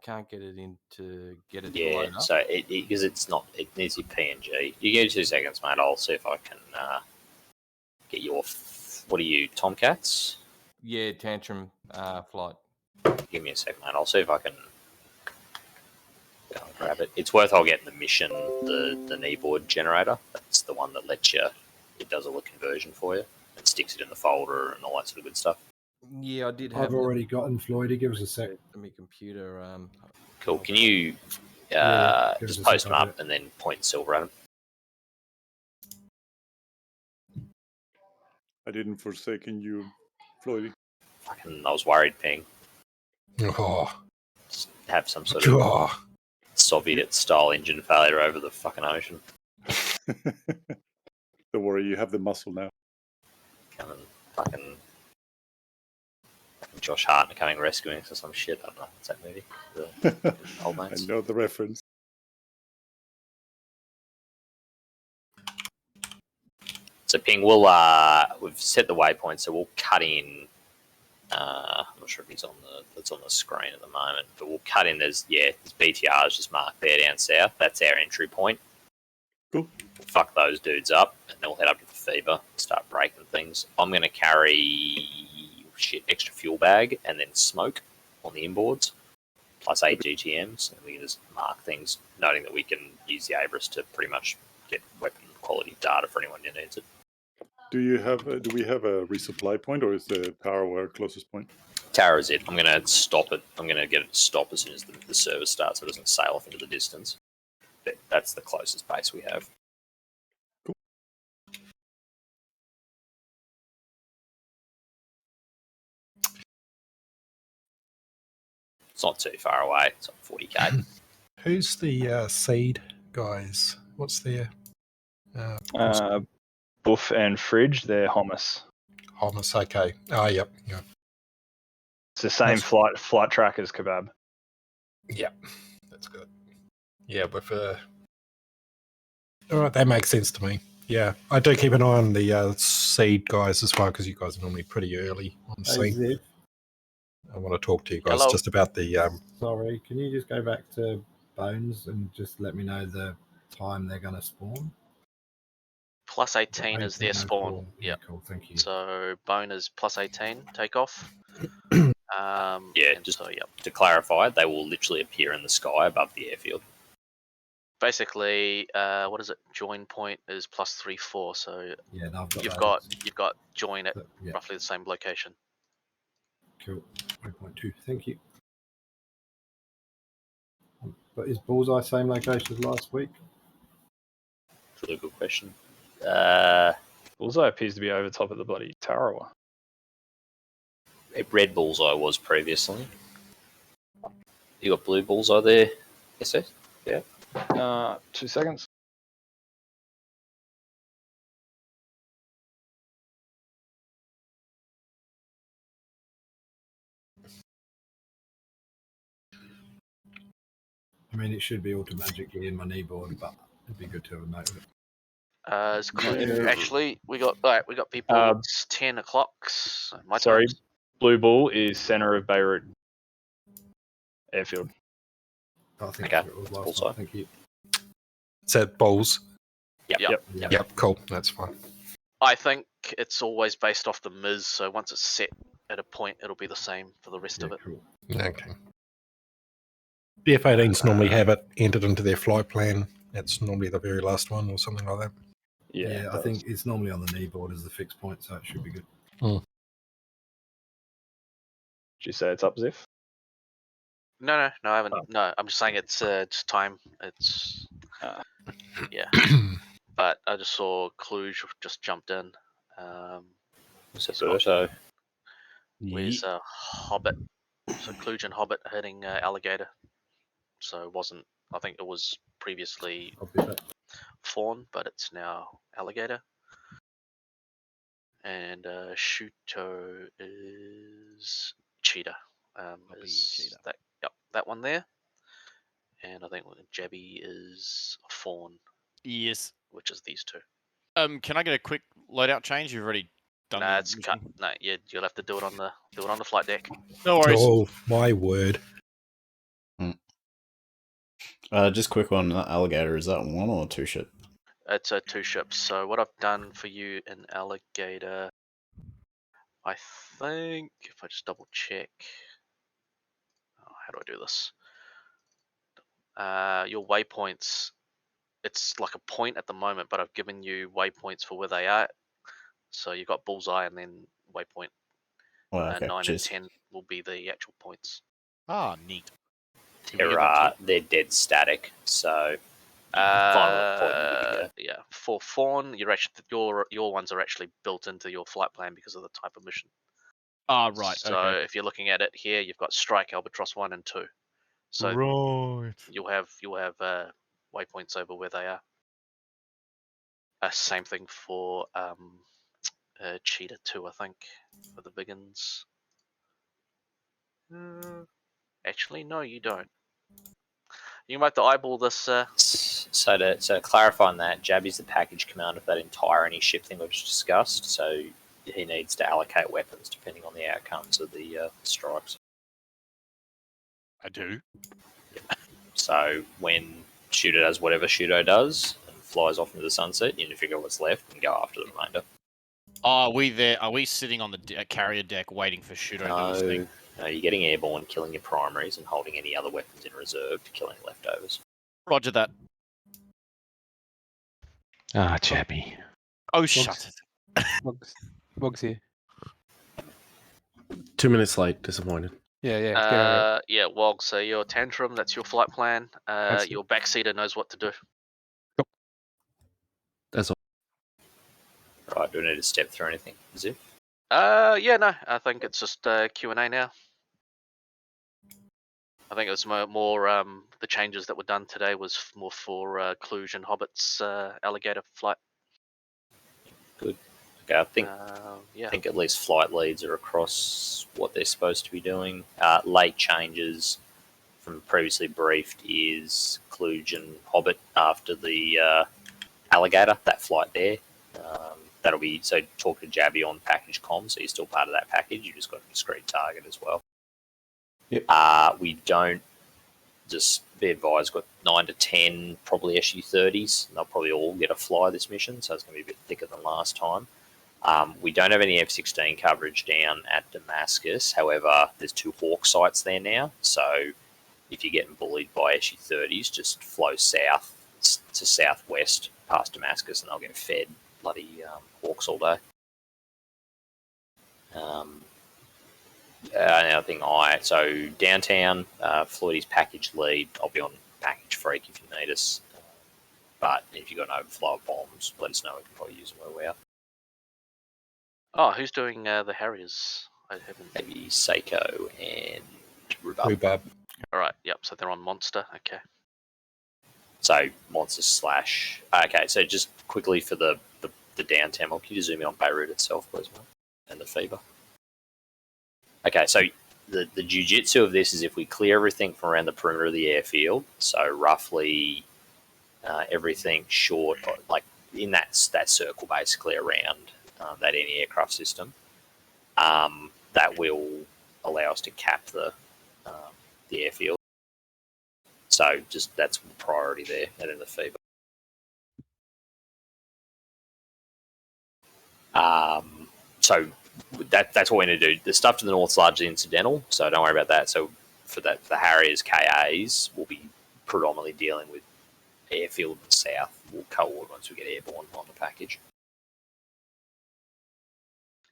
can't get it in to get it to Yeah, load up. so because it's not, it needs your PNG. You give me 2 seconds, mate. I'll see if I can get your. What are you, Tomcats? Yeah, Tantrum flight. Give me a second, mate. I'll see if I can go and grab it. It's worthwhile getting the mission, the kneeboard generator. That's the one that lets you. It does all the conversion for you and sticks it in the folder and all that sort of good stuff. Yeah, I did have. I've already gotten Floyd. Give us a sec. My computer. Cool. Can you just post them up and then point silver at them? I didn't forsaken you, Floyd. Fucking, I was worried, Ping. Oh. Just have some sort of Soviet-style engine failure over the fucking ocean. Don't worry, you have the muscle now. Come and fucking Josh Hartnett coming rescuing us or some shit. I don't know. What's that movie? The Old Mates. I know the reference. So Ping, we've set the waypoint, so we'll cut in. I'm not sure if it's on the screen at the moment, but we'll cut in. There's BTRs just marked there down south. That's our entry point. Cool. We'll fuck those dudes up, and then we'll head up to the fever and start breaking things. I'm going to carry extra fuel bag and then smoke on the inboards, plus 8 GTMs, and we can just mark things, noting that we can use the Abras to pretty much get weapon quality data for anyone who needs it. Do we have a resupply point, or is the tower our closest point? Tower is it. I'm going to stop it. I'm going to get it to stop as soon as the service starts so it doesn't sail off into the distance. But that's the closest base we have. Cool. It's not too far away. It's on 40k. Who's the seed guys? What's their... Buff and Fridge, they're Hummus. Hummus, okay. Oh, yep. It's the same flight track as Kebab. Yep, that's good. Yeah, with all right, that makes sense to me. Yeah, I do keep an eye on the seed guys as well, because you guys are normally pretty early on the scene. I want to talk to you guys just about the... Sorry, can you just go back to Bones and just let me know the time they're going to spawn? Plus 18 is their spawn. Yeah, cool, thank you. So Bone is plus 18 takeoff. To clarify, they will literally appear in the sky above the airfield. Basically, what is it? Join point is plus 3-4. So yeah, you've got join at roughly the same location. Cool. 3.2. Thank you. But is Bullseye same location as last week? That's a really good question. Bullseye appears to be over top of the bloody tower. Red Bullseye was previously. You got blue Bullseye there? Yes, sir. Yeah. 2 seconds. I mean, it should be automatically in my kneeboard, but it'd be good to have a note of it. Actually, we got people. It's 10 o'clock. Sorry, Blue Bull is center of Beirut airfield. I think okay. Also, thank you. Is that Bulls? Yep. Cool. That's fine. I think it's always based off the Miz, so once it's set at a point, it'll be the same for the rest of it. Cool. Okay. The F-18s normally have it entered into their flight plan. That's normally the very last one or something like that. Yeah, I think it's normally on the kneeboard as the fixed point, so it should be good. Did you say it's up, Ziff? No, I haven't. Oh. No, I'm just saying it's time. It's yeah. But I just saw Kluge just jumped in. So where's Hobbit? So Kluge and Hobbit hitting Alligator. So it wasn't. I think it was previously Fawn, but it's now Alligator. And Shuto is Cheetah. Cheetah. That one there. And I think Jabby is Fawn. Yes. Which is these two. Can I get a quick loadout change? You've already done. Nah, it's cut. No, you'll have to do it on the flight deck. No worries. Oh my word! All Just quick one. That alligator, is that 1 or 2 ship? It's a 2 ships. So what I've done for you in Alligator, I think, if I just double check, how do I do this? Your waypoints, it's like a point at the moment, but I've given you waypoints for where they are. So you've got bullseye and then waypoint. Well, okay. 9 Cheers. and 10 will be the actual points. Ah, neat. Can we get them too? They're dead static, so final appointment would be good. Yeah, for fawn, your ones are actually built into your flight plan because of the type of mission. Ah, right. So Okay. if you're looking at it here, you've got strike, albatross 1 and 2. So right. you'll have waypoints over where they are. Same thing for cheetah 2, I think, for the big uns. Actually, no, you don't. You might have to eyeball this. So to clarify on that, Jabby's the package commander for that entire any ship thing we've just discussed. So he needs to allocate weapons depending on the outcomes of the strikes. I do. So when Shooter does whatever Shooter does and flies off into the sunset, you need to figure out what's left and go after the remainder. Are we there? Are we sitting on the carrier deck waiting for Shudo to do his thing? No, you're getting airborne, killing your primaries, and holding any other weapons in reserve to kill any leftovers. Roger that. Ah, Chappy. Oh, shut it. Wogs here. 2 minutes late. Disappointed. Yeah, yeah. Get over it. Yeah, Wog. So your tantrum, that's your flight plan. Your backseater knows what to do. That's all. Right, do we need to step through anything? Ziff? Yeah, no. I think it's just Q&A now. I think it was more the changes that were done today was more for Cluj and Hobbit's alligator flight. Good. Okay, I think yeah. I think at least flight leads are across what they're supposed to be doing. Late changes from previously briefed is Cluj and Hobbit after the alligator, that flight there. That'll be, so talk to Jabby on package comms, so you're still part of that package, you just got a discrete target as well. Yep. We don't, just be advised, got 9 to 10 probably SU-30s, and they'll probably all get a fly this mission, so it's going to be a bit thicker than last time. We don't have any F-16 coverage down at Damascus, however, there's 2 Hawk sites there now, so if you're getting bullied by SU-30s, just flow south to southwest past Damascus and they'll get fed bloody Hawks all day. Another thing, so downtown, Floydy's package lead, I'll be on package freak if you need us. But if you've got an overflow of bombs, let us know, we can probably use them where we are. Oh, who's doing the Harriers? I haven't. Maybe Seiko and Rhubarb. Rhubarb. Alright, yep, so they're on Monster, okay. So Monster slash. Okay, so just quickly for the downtown, can you just zoom in on Beirut itself, please, Mark? And the fever. Okay, so the jiu-jitsu of this is if we clear everything from around the perimeter of the airfield, so roughly everything short, like in that circle basically around that anti-aircraft system, that will allow us to cap the airfield. So just that's the priority there, and then the fever. So that's what we're going to do. The stuff to the north is largely incidental, so don't worry about that. So for the Harriers, KAs, we'll be predominantly dealing with airfield and south. We'll co-ord once we get airborne on the package.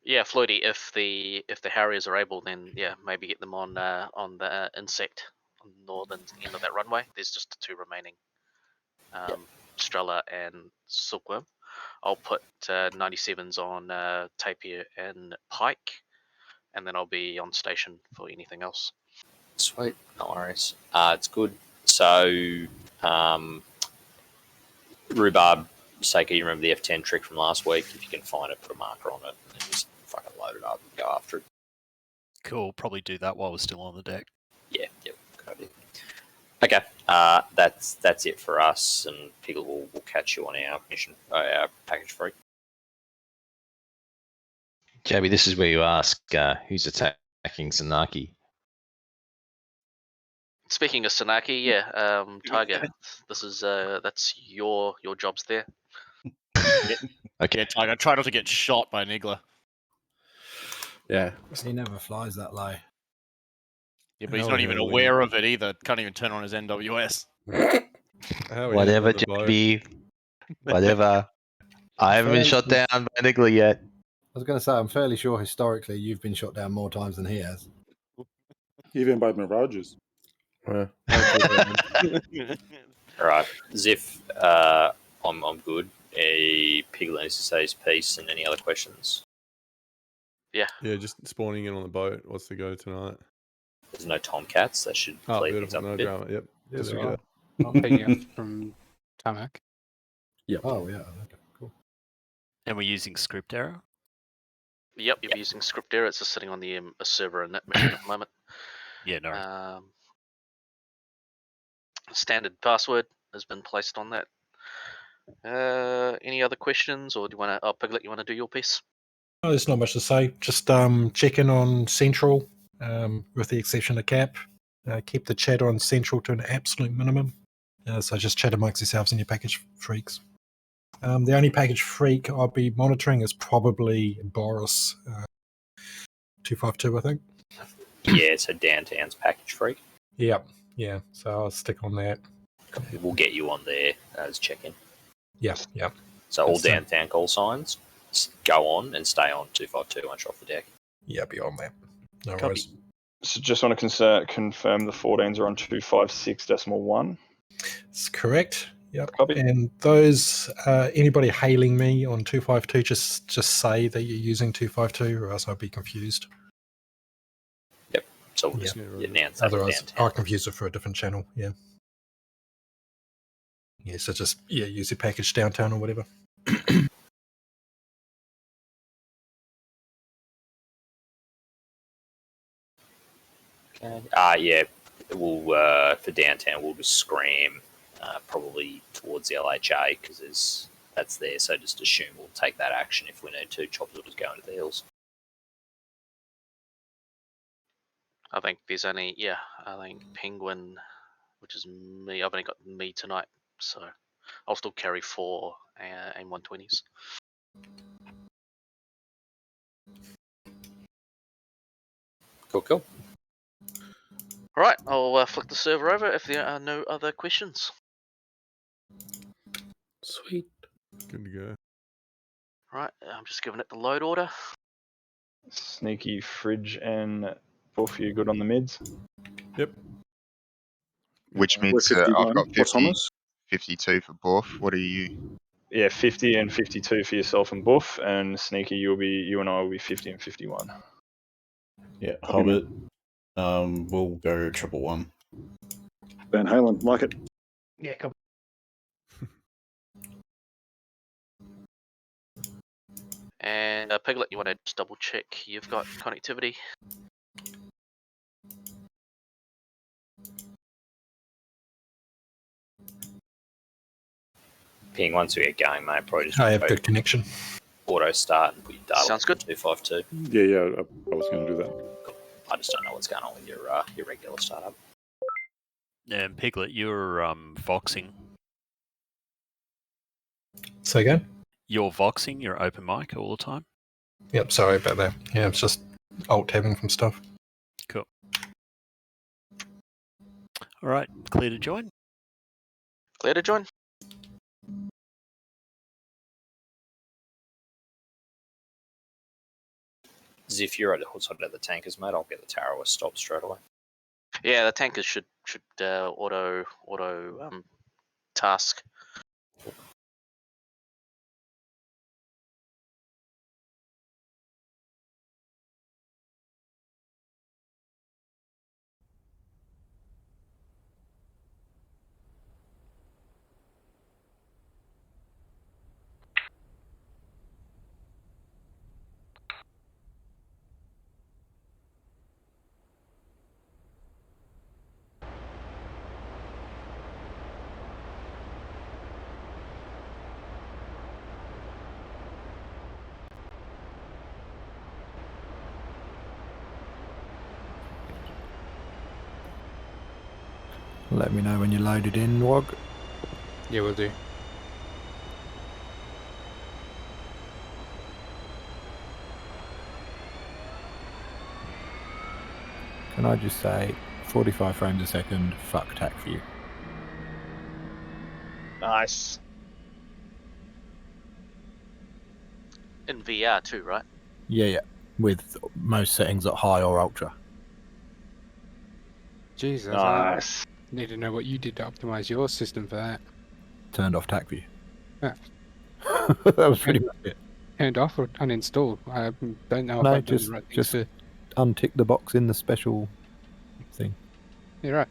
Yeah, Floydie, if the Harriers are able, then yeah, maybe get them on the insect on the northern end of that runway. There's just the 2 remaining, Strela and Silkworm. I'll put 97s on Tapir and Pike, and then I'll be on station for anything else. Sweet, no worries. It's good. So, Rhubarb, Seiko, you remember the F10 trick from last week? If you can find it, put a marker on it, and then just fucking load it up and go after it. Cool, probably do that while we're still on the deck. Yeah, good idea. Okay, that's it for us, and Piggle will catch you on our mission, our package freak. Jabby, this is where you ask who's attacking Zanaki. Speaking of Sanaki, yeah, Tiger, this is that's your jobs there. Okay. Yeah, Tiger, try not to get shot by Niggler. Yeah. He never flies that low. Yeah, but he's How not are even handling- aware of it either. Can't even turn on his NWS. How are we Whatever, handling the boat? JB. Whatever. I haven't been shot down by Nicola yet. I was going to say, I'm fairly sure historically you've been shot down more times than he has. Even by mirages. All right, Ziff, I'm good. Piglet needs to say his piece, and any other questions? Yeah. Yeah, just spawning in on the boat. What's the go tonight? There's no tomcats. That should Oh, clear things beautiful. up No a bit. drama. Yep. Yeah, Disregard. I'm picking up from Tarmac. Yep. Oh, yeah. Okay, cool. And we're using script error? Yep, you're using script error. It's just sitting on the a server in that mission at the moment. Yeah, no. Standard password has been placed on that. Any other questions, or do you want to? Oh, Piglet, you want to do your piece? Oh, there's not much to say. Just check in on Central, with the exception of Cap. Keep the chat on Central to an absolute minimum. So just chat amongst yourselves and your package freaks. The only package freak I'll be monitoring is probably Boris 252, I think. Yeah, so Downtown's package freak. Yep. Yeah. So I'll stick on that. We'll get you on there as check-in. Yeah. Yeah. So all That's Downtown call signs, go on and stay on 252 once you're off the deck. Yeah, be on that. No Copy. worries. So just want to confirm the 14s are on 256.1. That's correct. Yep. Copy. And those anybody hailing me on 252, just say that you're using 252, or else I'll be confused. Yep. So we'll just announce that Otherwise, Downtown. I'll confuse it for a different channel. Yeah. Yeah. So just use your package downtown or whatever. Okay. Yeah. We'll for Downtown, we'll just scram probably towards the LHA because that's there. So just assume we'll take that action if we need to. Chops will just go into the hills. I think there's only I think Penguin, which is me. I've only got me tonight, so I'll still carry 4 AIM 120s. Cool. All right, I'll flick the server over if there are no other questions. Sweet. Good to go. Right, I'm just giving it the load order. Sneaky, Fridge, and Buff, you good on the mids? Yep. Which We're mids? 51 I've got for 50, Thomas. 52 for Buff. What are you? Yeah, 50 and 52 for yourself and Buff, and Sneaky, you and I will be 50 and 51. Yeah, Hobbit. We'll go 111. Van Halen, like it. Yeah, copy. And Piglet, you want to just double check you've got connectivity? Ping, once we get going, mate, probably just I have good connection. auto start and put your data. Sounds good. 252. Yeah, I was going to do that. I just don't know what's going on with your regular startup. And Piglet, you're voxing. Say again? You're voxing, you're open mic all the time? Yep, sorry about that. Yeah, it's just alt-tabbing from stuff. Cool. All right, clear to join? Clear to join? Ziff, you're at the tankers, mate. I'll get the Tarawa stopped straight away. Yeah, the tankers should auto task. Let me know when you're loaded in, Wog. Yeah, we'll do. Can I just say, 45 frames a second, fuck tack for you. Nice. In VR too, right? Yeah, with most settings at high or ultra. Jesus, Nice. I need to know what you did to optimize your system for that. Turned off tack view. Ah. That was pretty much it. Turned off or uninstalled? I don't know if No, I've done just the right things for... untick the box in the special thing. You're right.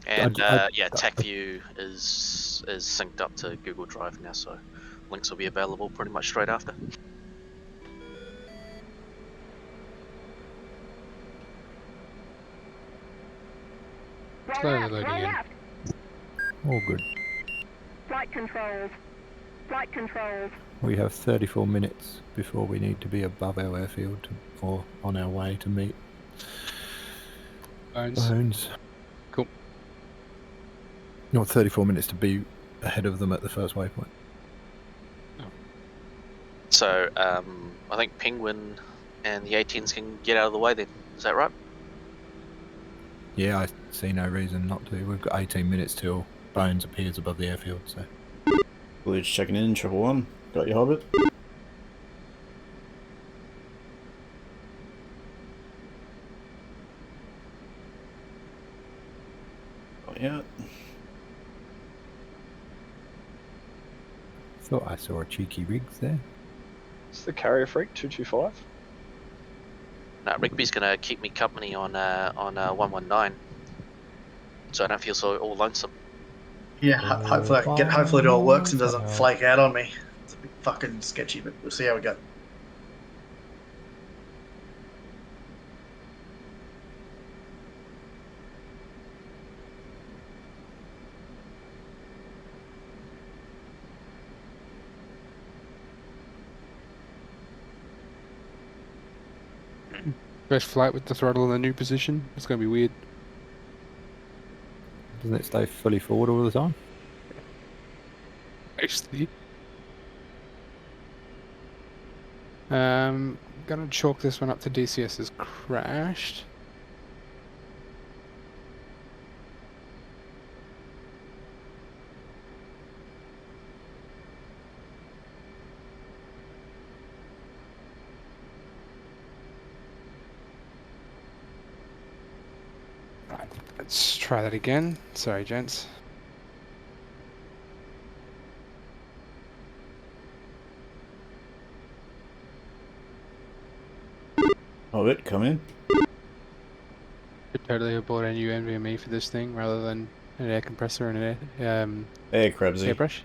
And yeah, TechView is synced up to Google Drive now, so links will be available pretty much straight after. Slowly loading in. All good. Flight controls. Flight controls. We have 34 minutes before we need to be above our airfield or on our way to meet Bones. Cool. You want 34 minutes to be ahead of them at the first waypoint. So I think Penguin and the 18s can get out of the way then. Is that right? Yeah, I see no reason not to. We've got 18 minutes till Bones appears above the airfield, so. Village checking in, 111. Got your Hobbit? Not yet. Thought I saw a cheeky Riggs there. It's the Carrier Freak 225. No, Rigby's gonna keep me company on 119, so I don't feel so all lonesome. Yeah, hopefully I can get. Hopefully it all works and doesn't flake out on me. It's a bit fucking sketchy, but we'll see how we go. First flight with the throttle in the new position. It's going to be weird. Doesn't it stay fully forward all the time? Actually. Gonna chalk this one up to DCS has crashed. Right, let's try that again. Sorry, gents. Hobbit, come in. Could totally have bought a new NVMe for this thing rather than an air compressor and an Hey, Krebsy. airbrush.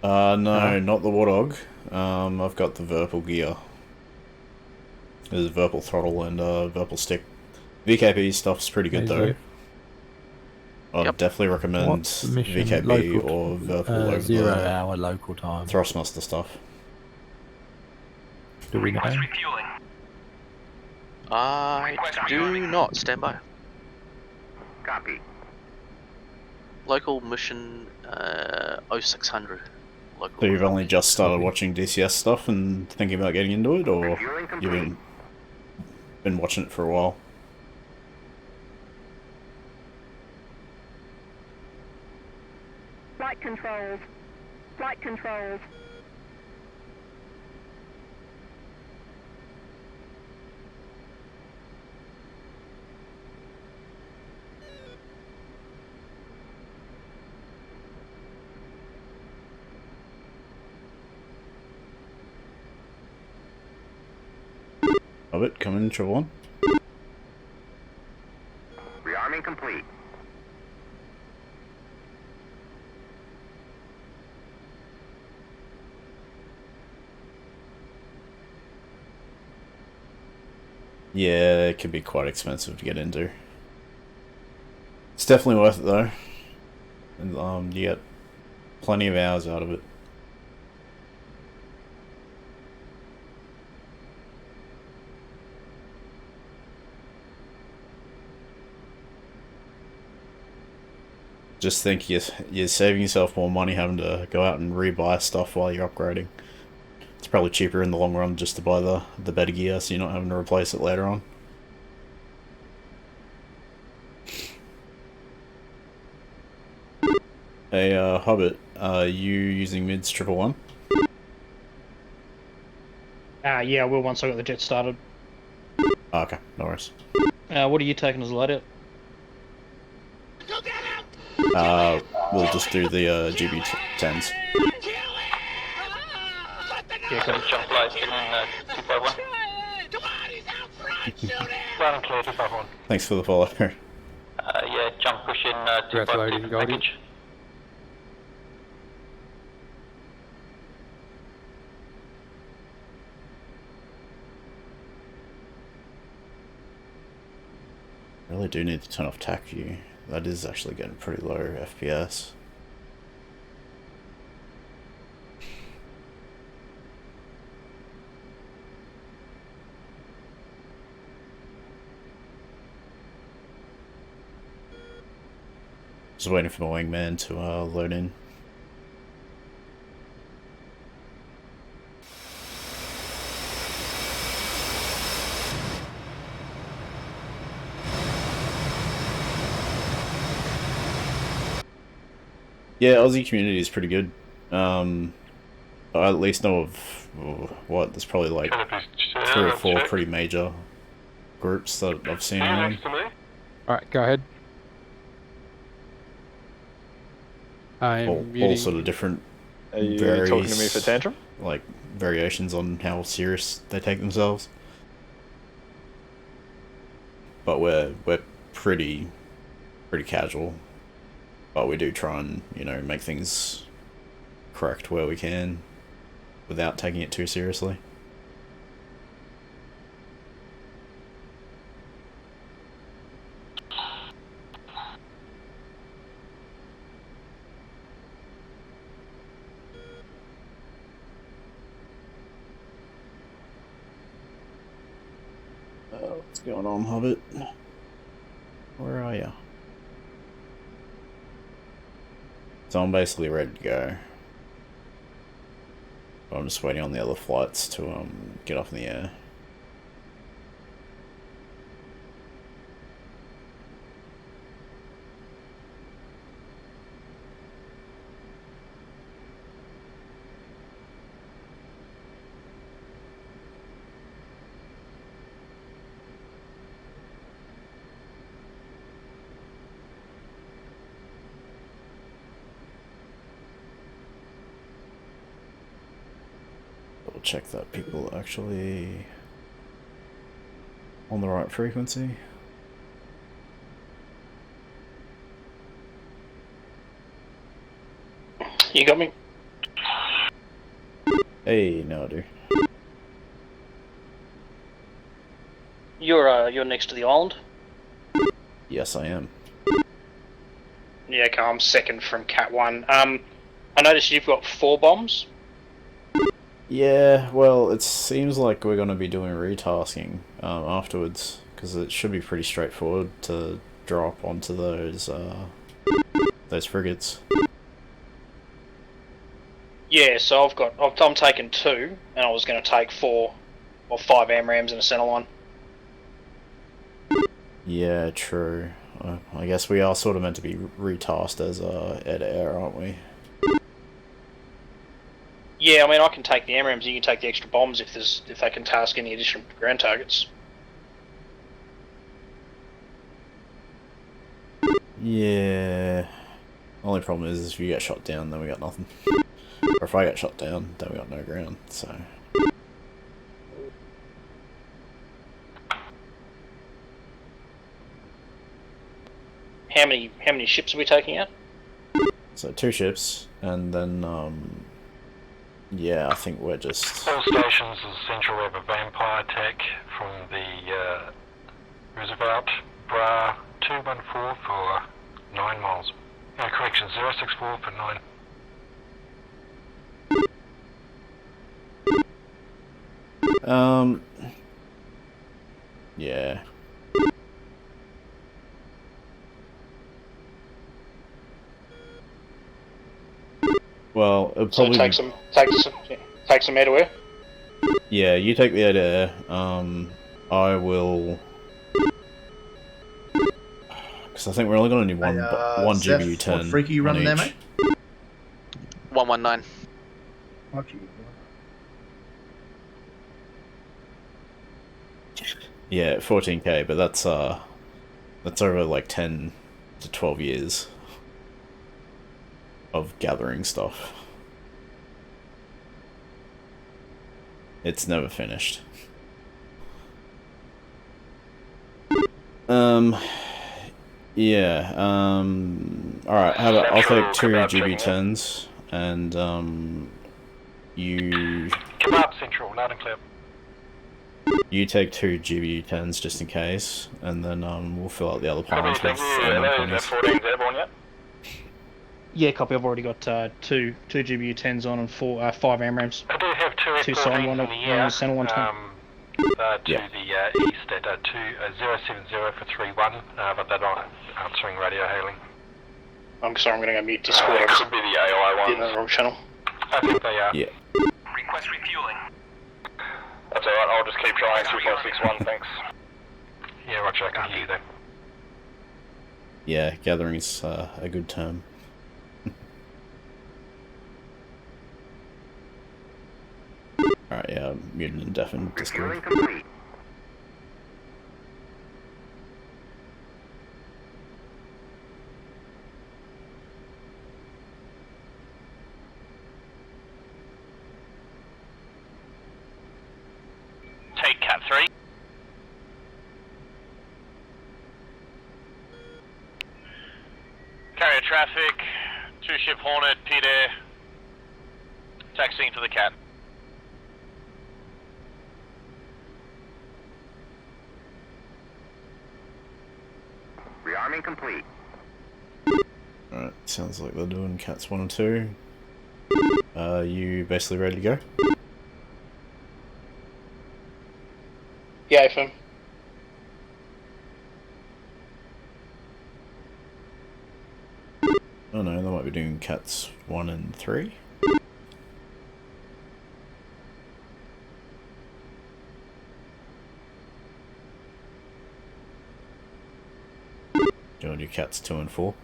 No, not the Warthog. I've got the Verpal gear. There's a Verpal throttle and a Verpal stick. VKP stuff's pretty good though. I'd definitely recommend What's the mission? VKP Local, or Verpal over 0 the hour local time. Thrustmaster stuff. Do we know? I do not. Stand by. Copy. Local mission 0600. Local. So you've only just started watching DCS stuff and thinking about getting into it, or you've been watching it for a while? Flight controls. Flight controls. Hobbit, come in, Trouble One. Rearming complete. Yeah, it can be quite expensive to get into. It's definitely worth it though. And you get plenty of hours out of it. just think you're saving yourself more money having to go out and rebuy stuff while you're upgrading. It's probably cheaper in the long run just to buy the better gear, so you're not having to replace it later on. Hey, Hobbit, are you using mids 111? Yeah, I will once I got the jet started. Oh, okay, no worries. What are you taking as a loadout? We'll just do the GB10s. Yeah, got it. Jump lights in 251. Loud and clear, 251. Thanks for the follow. Yeah, jump push in Breath 252 loading, for Goldie. package. Really do need to turn off tac view. That is actually getting pretty low FPS. Just waiting for my wingman to load in. Yeah, Aussie community is pretty good. I at least know of there's probably like 3 or 4 pretty major groups that I've seen around. Alright, go ahead. I'm All muting. sort of different. Are you talking to me for Tantrum? Like variations on how serious they take themselves. But we're pretty casual. But we do try and, you know, make things correct where we can without taking it too seriously. What's going on, Hobbit? Where are you? So I'm basically ready to go. I'm just waiting on the other flights to get up in the air. Double check that people are actually on the right frequency. You got me? Hey, no I do. You're next to the island? Yes, I am. Yeah, okay, I'm second from Cat 1. I noticed you've got 4 bombs. Yeah, well, it seems like we're going to be doing retasking afterwards, because it should be pretty straightforward to drop onto those frigates. Yeah, so I'm taking 2, and I was going to take 4 or 5 AMRAMs in a centre line. Yeah, true. I guess we are sort of meant to be retasked as air-to-air, aren't we? Yeah, I mean, I can take the AMRAMs, you can take the extra bombs if they can task any additional ground targets. Yeah. Only problem is if you get shot down, then we got nothing. Or if I get shot down, then we got no ground, so... How many ships are we taking out? So 2 ships, and then, yeah, I think we're just... All stations is essential. We have a vampire attack from the Roosevelt. Bra 214 for 9 miles. No, correction, 064 for 9. Yeah. Well, it'll So probably take be, some air to air. yeah, you take the air to air. I will, because I think we're only going to need one Zeph, GBU what 10 freak are you on running there, each. mate? 119. Yeah, 14k, but that's over like 10 to 12 years of gathering stuff. It's never finished. Yeah, alright, how about, I'll take 2 GB10s, and, you... Kebab Central, loud and clear. You take 2 GBU10s just in case, and then, we'll fill out the other piles with Hello, 14's airborne yet? Yeah, copy. I've already got two GBU 10s on and 5 AMRAMs. I do have two Silent F14s one, in the air. center one time. To the east at 070 for 31, but they're not answering radio hailing. I'm sorry, I'm going to go mute Discord. It could be the AOI ones. In the wrong channel. I think they are. Yeah. Request refueling. That's alright, I'll just keep trying 2461, thanks. Yeah, roger, I can hear you there. Yeah, gathering's a good term. Alright, yeah, muted and deafened Discord. Complete. Take Cat 3. Carrier traffic, 2-ship Hornet, Pete Air, taxiing to the Cat. Rearming complete. Alright, sounds like they're doing Cats 1 and 2. You basically ready to go? Yeah, FM. Oh no, they might be doing Cats 1 and 3. Do you want to do Cats 2 and 4?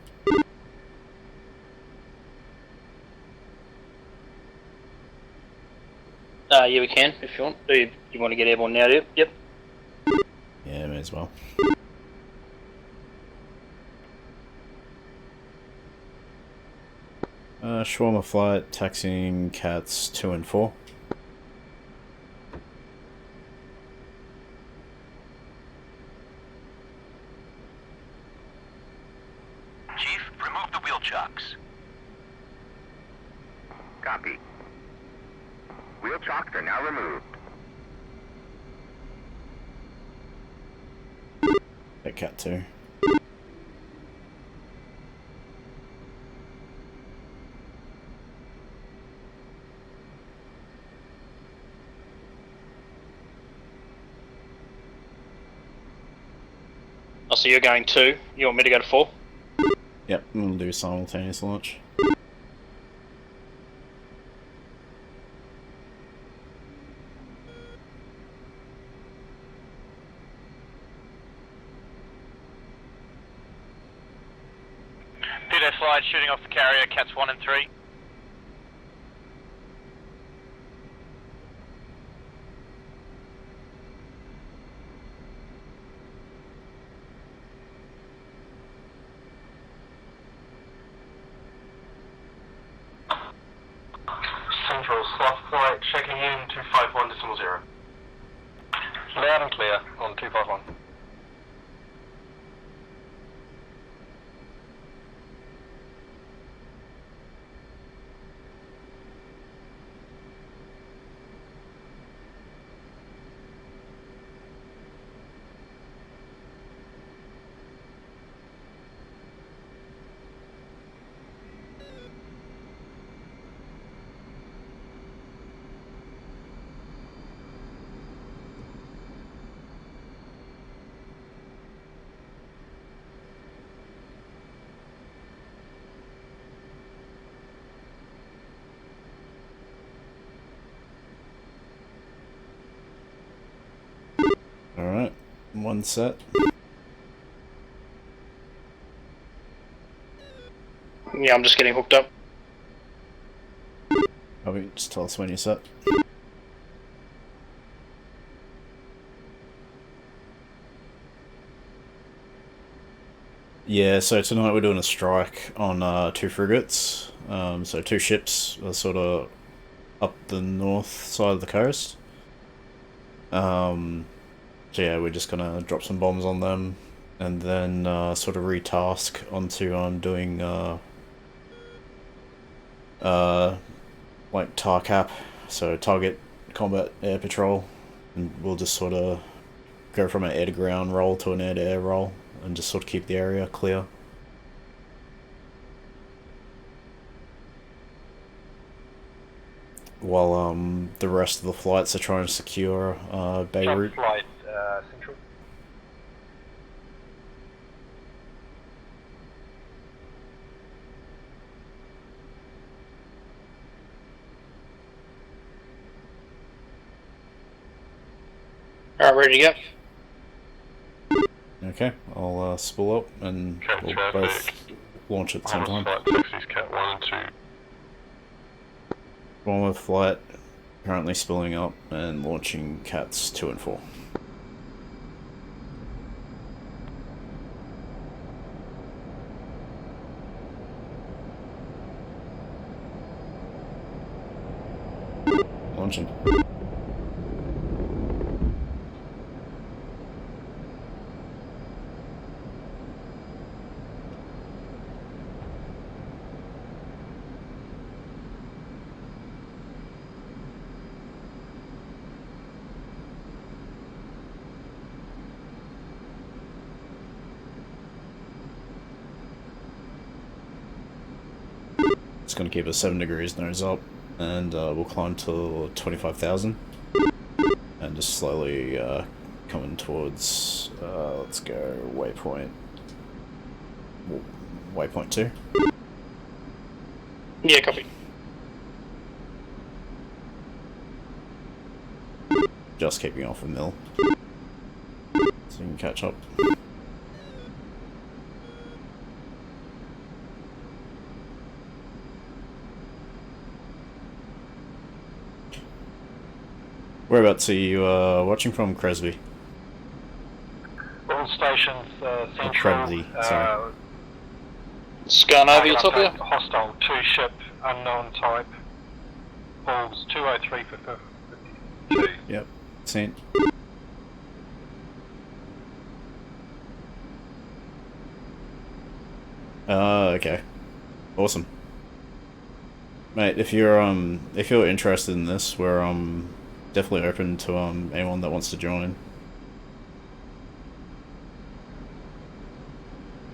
Yeah, we can, if you want. Do you want to get airborne now, do you? Yep. Yeah, may as well. Shawarma flight, taxiing Cats 2 and 4. Chief, remove the wheel chocks. Copy. Wheel chocks are now removed. At Cat 2. Oh, so you're going 2. You want me to go to 4? Yep, I'm gonna do simultaneous launch. Pete Air flight shooting off the carrier, Cats 1 and 3. Central, soft flight, checking in 251.0. Loud and clear on 251. One set. Yeah, I'm just getting hooked up. Probably just tell us when you're set. Yeah, so tonight we're doing a strike on 2 frigates. So 2 ships are sort of up the north side of the coast. So yeah, we're just gonna drop some bombs on them, and then sort of retask onto doing like TARCAP, so target combat air patrol, and we'll just sort of go from an air to ground roll to an air to air roll, and just sort of keep the area clear. While the rest of the flights are trying to secure Beirut. Flight Central. Alright, ready to go. Okay, I'll spool up and we'll both launch at the same time. Flight taxis Cat 1 and 2. One with flight, currently spooling up and launching Cats 2 and 4. Launching. It's going to keep us 7 degrees nose up, and we'll climb to 25,000, and just slowly coming towards, let's go waypoint 2. Yeah, copy. Just keeping off a mill, so you can catch up. Whereabouts are you watching from, Cresby? All stations Central. Cresby, sorry. Scan over your top here. Hostile 2 ship, unknown type. Balls 203 for 52. Yep, seen. Okay. Awesome. Mate, if you're interested in this, we're definitely open to anyone that wants to join.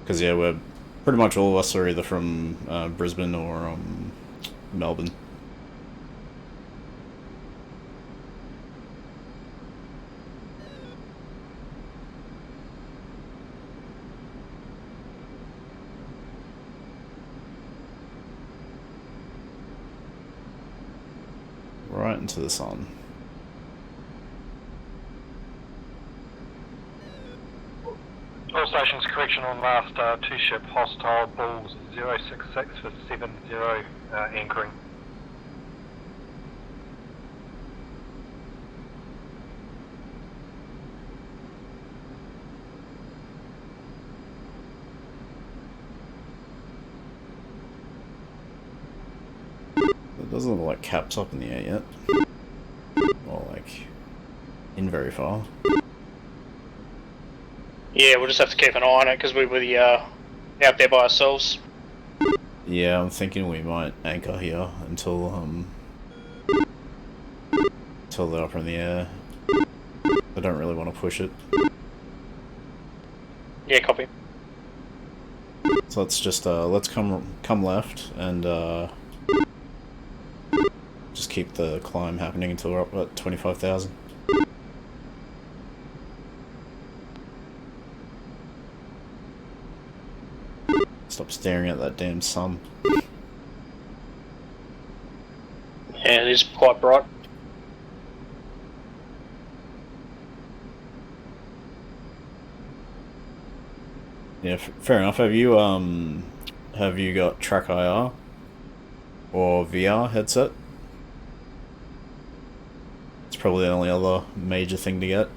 Because yeah, we're pretty much all of us are either from Brisbane or Melbourne. Right into the sun. All stations, correction on last 2 ship, hostile Bulls 066 for 70 anchoring. It doesn't look like Cap's up in the air yet. Or like in very far. Yeah, we'll just have to keep an eye on it because we were out there by ourselves. Yeah, I'm thinking we might anchor here until they're up in the air. I don't really want to push it. Yeah, copy. So let's just let's come left and just keep the climb happening until we're up at 25,000. Stop staring at that damn sun. Yeah, it is quite bright. Yeah, fair enough. Have you got Track IR or VR headset? It's probably the only other major thing to get.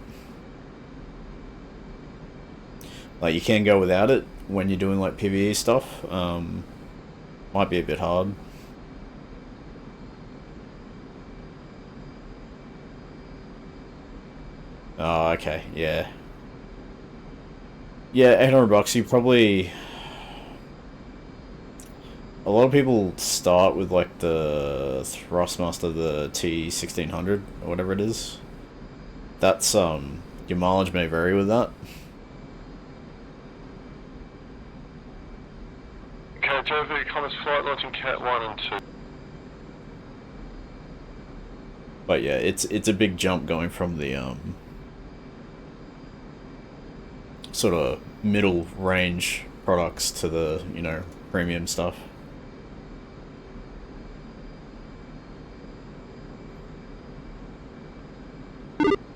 Like, you can go without it when you're doing like PvE stuff. Might be a bit hard. Oh, okay, yeah. Yeah, $800. You probably... A lot of people start with like the Thrustmaster, the T1600 or whatever it is. That's your mileage may vary with that. Okay, Joe, Commerce flight launching Cat 1 and 2. But yeah, it's a big jump going from the sort of middle range products to the, you know, premium stuff.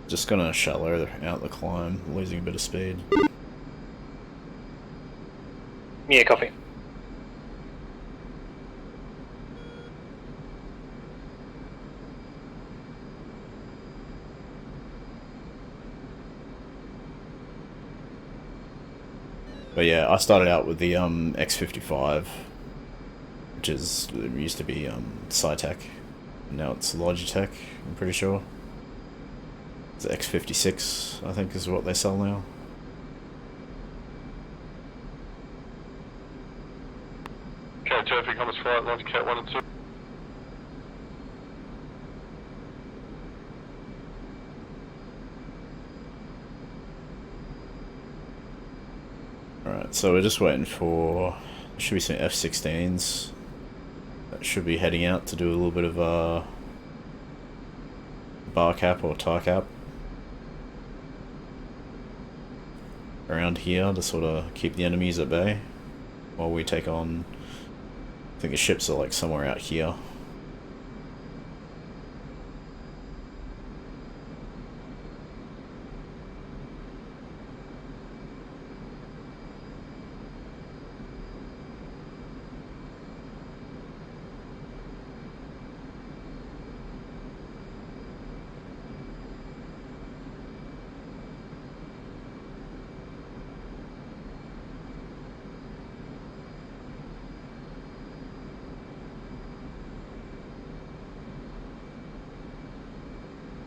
Just gonna shallow out the climb, losing a bit of speed. Yeah, copy. But yeah, I started out with the X55, which is it used to be Cytec, now it's Logitech. I'm pretty sure. It's X56, I think, is what they sell now. Okay, Joe, Commerce flight launching Cat 1 and 2. Alright, so we're just waiting for, should be some F-16s that should be heading out to do a little bit of bar cap or tar cap around here to sort of keep the enemies at bay while we take on, I think the ships are like somewhere out here.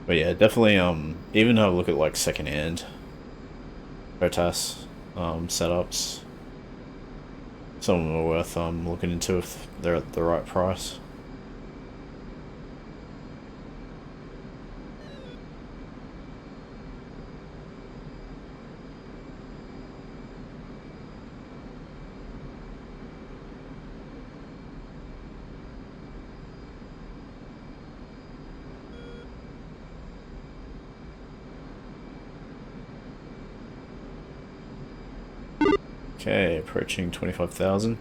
But yeah, definitely even have a look at like second-hand Protas setups. Some of them are worth looking into if they're at the right price. Okay, approaching 25,000.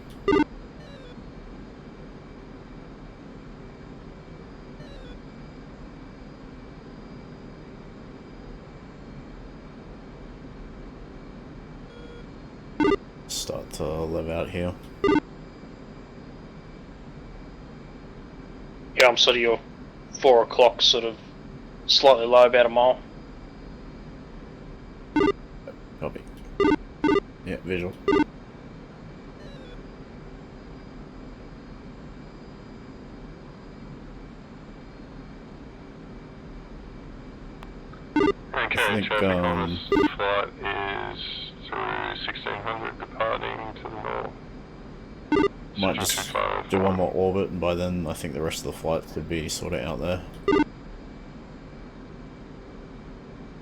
Start to live out here. Yeah, I'm sort of your 4 o'clock, sort of slightly low, about a mile. Copy. Yeah, visual. Okay, I think, traffic on this flight is through 1600 departing to the north. Might just do one more orbit, and by then I think the rest of the flight could be sort of out there.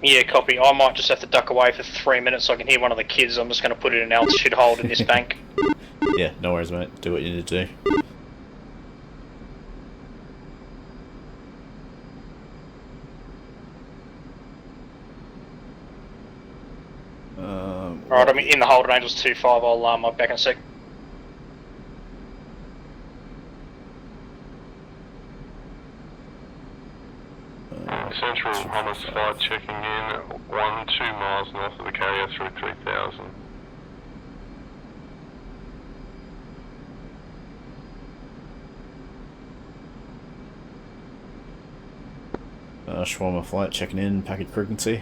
Yeah, copy. I might just have to duck away for 3 minutes so I can hear one of the kids. I'm just going to put it in an altitude hold in this bank. Yeah, no worries, mate. Do what you need to do. Alright, I'm in the hold at Angels 2-5. I'll back in a sec. Central Hummus flight checking in 1-2 miles north of the carrier through 3000. Shawarma flight checking in, package frequency.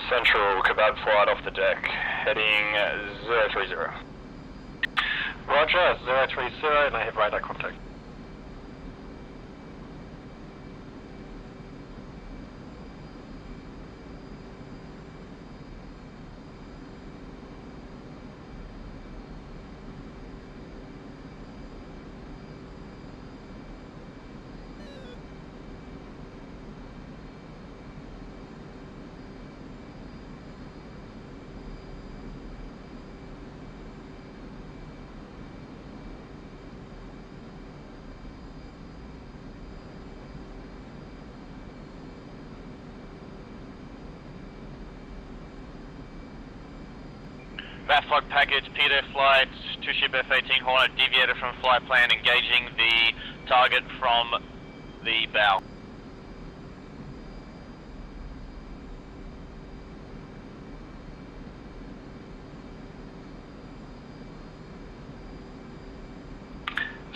Central, kebab flight off the deck, heading 030. Roger, 030, and I have radar contact. Batflog package, Peter flight, 2-ship F-18 Hornet deviated from flight plan, engaging the target from the bow.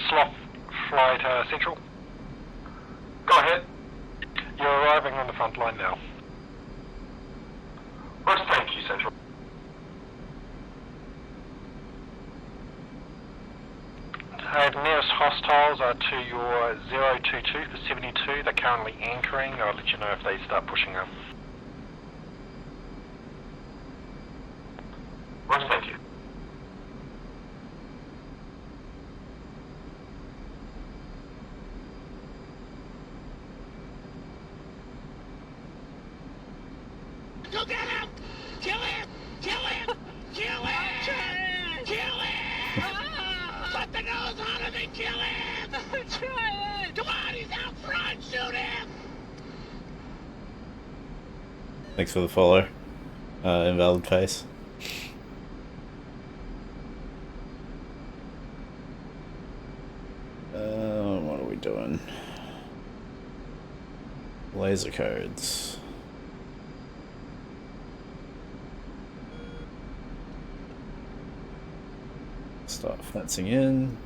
Sloth flight Central. Go ahead. You're arriving on the front line now. Roger, thank you, Central. The nearest hostiles are to your 022 for 72. They're currently anchoring. I'll let you know if they start pushing up. Roger, thank you. Go get him! Kill him! Kill him! Kill him! Kill him! Put the nose on him and kill him! I'm trying! Come on, he's out front! Shoot him! Thanks for the follow. Invalid face. What are we doing? Laser codes. Start fencing in.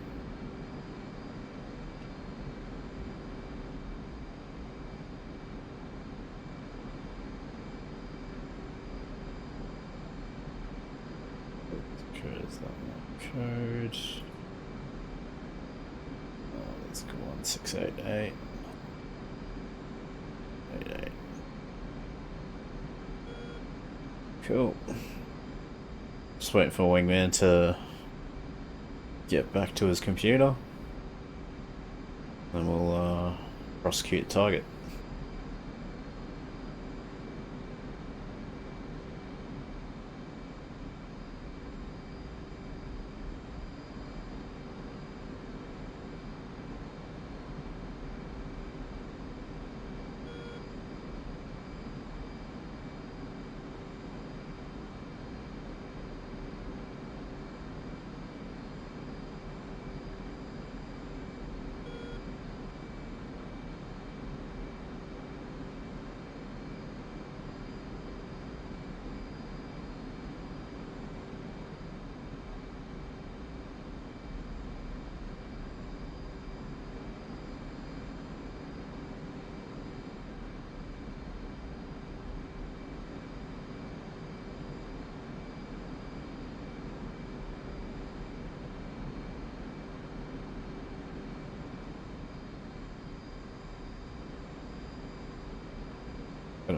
Code is that one code. Let's go on 688. 88. Cool. Just waiting for Wingman to get back to his computer. Then we'll prosecute target.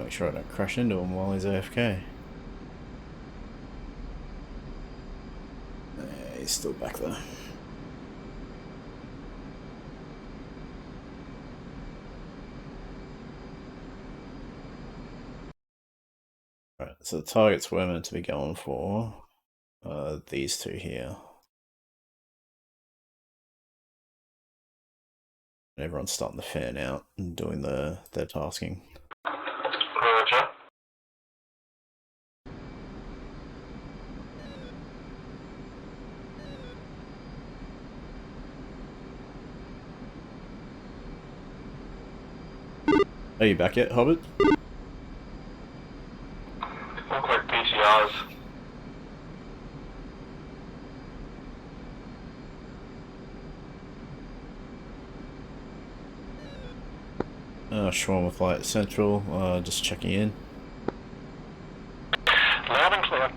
Make sure I don't crash into him while he's AFK. Yeah, he's still back there. Right, so the targets we're meant to be going for are these two here. Everyone's starting to fan out and doing their tasking. Roger. Are you back yet, Hobbit? Look like PCRs. Shawarma Flight Central, just checking in. Loud and clear.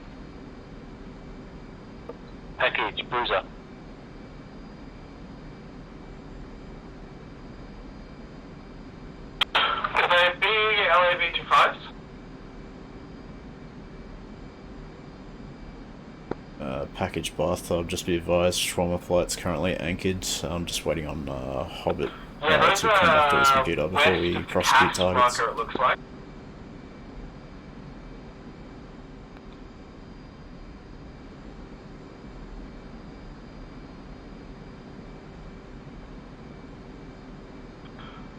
Package, Bruiser. Could they be LAV-25s? Package bathtub, just be advised, Shawarma Flight's currently anchored. I'm just waiting on Hobbit to come back to his computer before we prosecute targets. It looks like.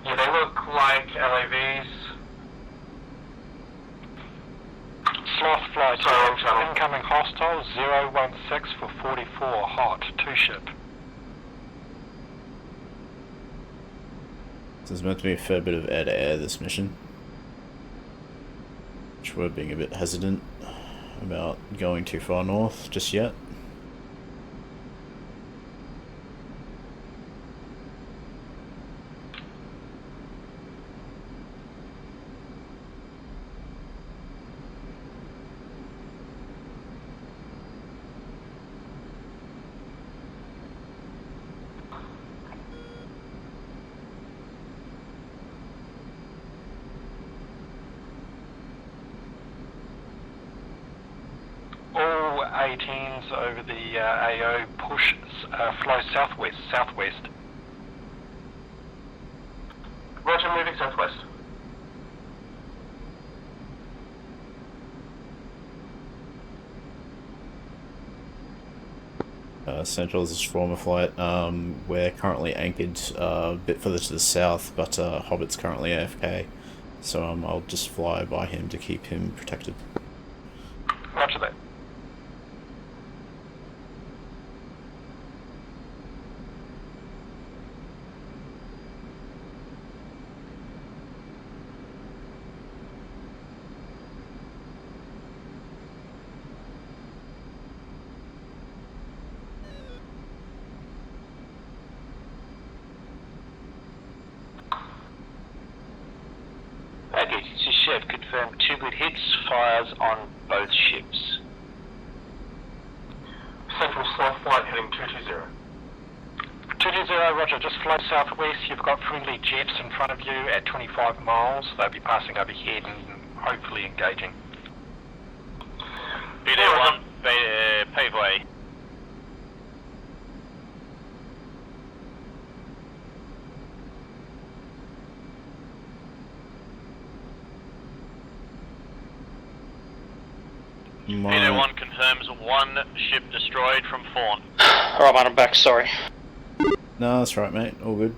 Yeah, they look like LAVs. Sloth flight, incoming hostile 016 for 44, hot, 2-ship. There's meant to be a fair bit of air-to-air this mission, which we're being a bit hesitant about going too far north just yet. All 18s over the AO push, flow southwest. Roger, moving southwest. Central is a Shawarma Flight. We're currently anchored a bit further to the south, but Hobbit's currently AFK, so I'll just fly by him to keep him protected. Roger that. Package, this is Chef. Confirm 2 good hits, fires on both ships. Central Sloth Flight heading 220. 220, roger, just flow southwest. You've got friendly jets in front of you at 25 miles. They'll be passing overhead and hopefully engaging. BD1, paveway. BD1 confirms 1 ship destroyed from Fawn. Alright, mate, I'm back, sorry. No, that's right, mate. All good.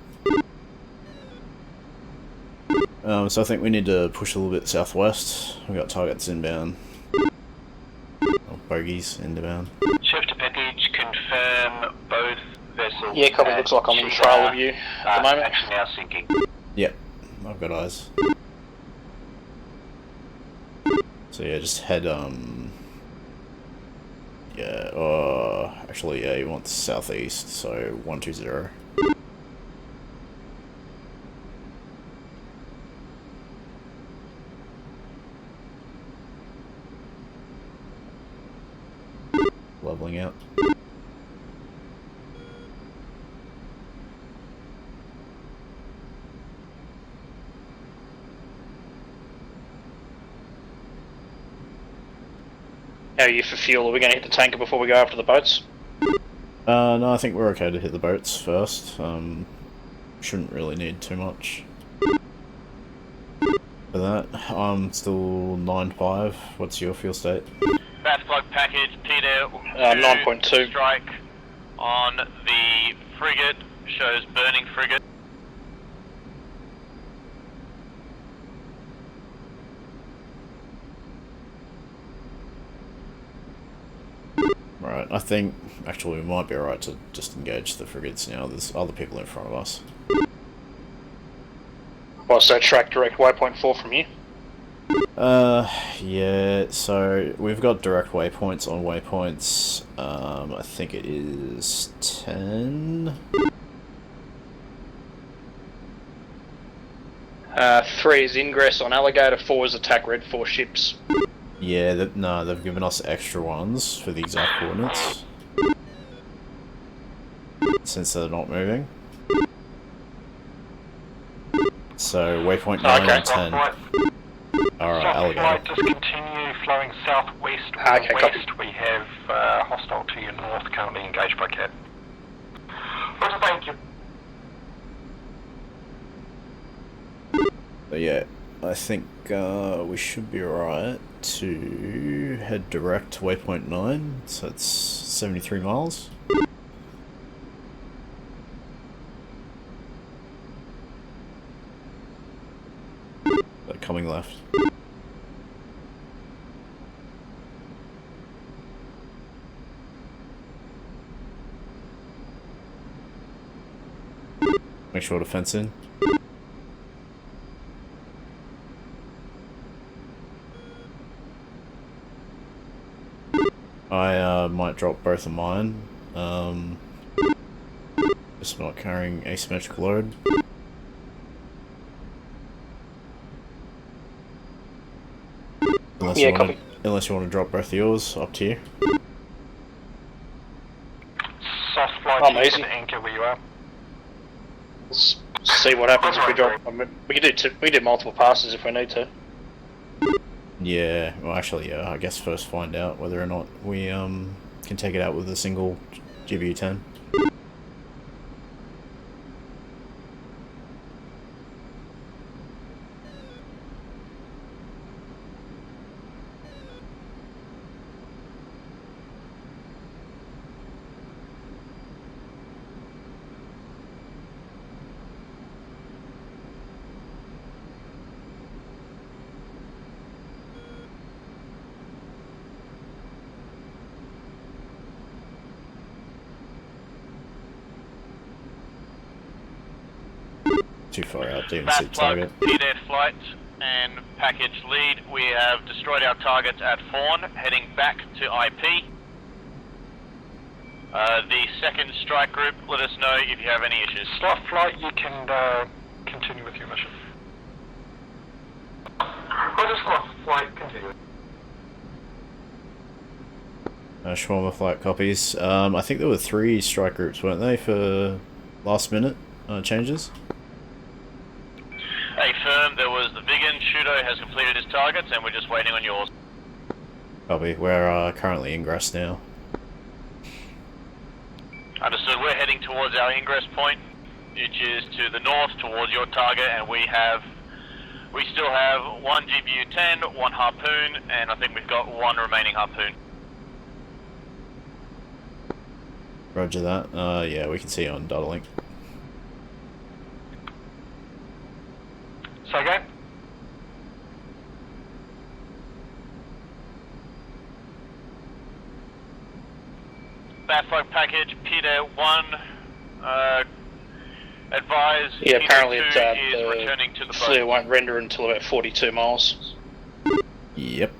So I think we need to push a little bit southwest. We've got targets inbound. Or bogies inbound. Chef to package, confirm both vessels. Yeah, copy, looks like I'm in trail of you at the moment. Actually now sinking. Yep, I've got eyes. So yeah, just head, yeah, actually, yeah, you want southeast, so 120. Leveling out. How are you for fuel? Are we going to hit the tanker before we go after the boats? No, I think we're okay to hit the boats first. Shouldn't really need too much for that. I'm still 9.5. What's your fuel state? Bat plug package, Peter. 9.2. Strike on the frigate, shows burning frigate. Right, I think actually we might be alright to just engage the frigates now. There's other people in front of us. Well, so track direct waypoint 4 from you. Yeah, so we've got direct waypoints on waypoints. I think it is 10. 3 is ingress on Alligator, 4 is attack red 4 ships. Yeah, no, they've given us extra ones for the exact coordinates. Since they're not moving. So, waypoint 9 and 10. Alright, Alligator. Just continue flowing southwest or Okay, west. copy. We have hostile to your north currently engaged by Cap. Thank you. But yeah, I think we should be alright to head direct to waypoint 9, so it's 73 miles. Coming left. Make sure to fence in. I might drop both of mine. Just not carrying asymmetric load. Unless you want to drop both of yours, up to you. Soft flight, I'm you easy. can anchor where you are. Let's see what happens if we drop. I mean, we can do multiple passes if we need to. Yeah, well actually yeah, I guess first find out whether or not we can take it out with a single GBU-10. Too far out, didn't see the Bat plug, target. Peter flight and package lead. We have destroyed our targets at Fawn, heading back to IP. The second strike group, let us know if you have any issues. Soft flight, you can continue with your mission. Roger, soft flight, continue. Shawarma flight copies. I think there were 3 strike groups, weren't they, for last minute changes? Hey firm, there was the Vigan. Shudo has completed his targets and we're just waiting on yours. Copy. We're currently ingress now. Understood. We're heading towards our ingress point, which is to the north towards your target, and we still have 1 GBU-10, 1 harpoon, and I think we've got 1 remaining harpoon. Roger that. Yeah, we can see you on data link. So go. Batflug package, Peter 1, advise Yeah, Peter apparently 2 it's, is returning to the boat. FLIR won't render until about 42 miles. Yep.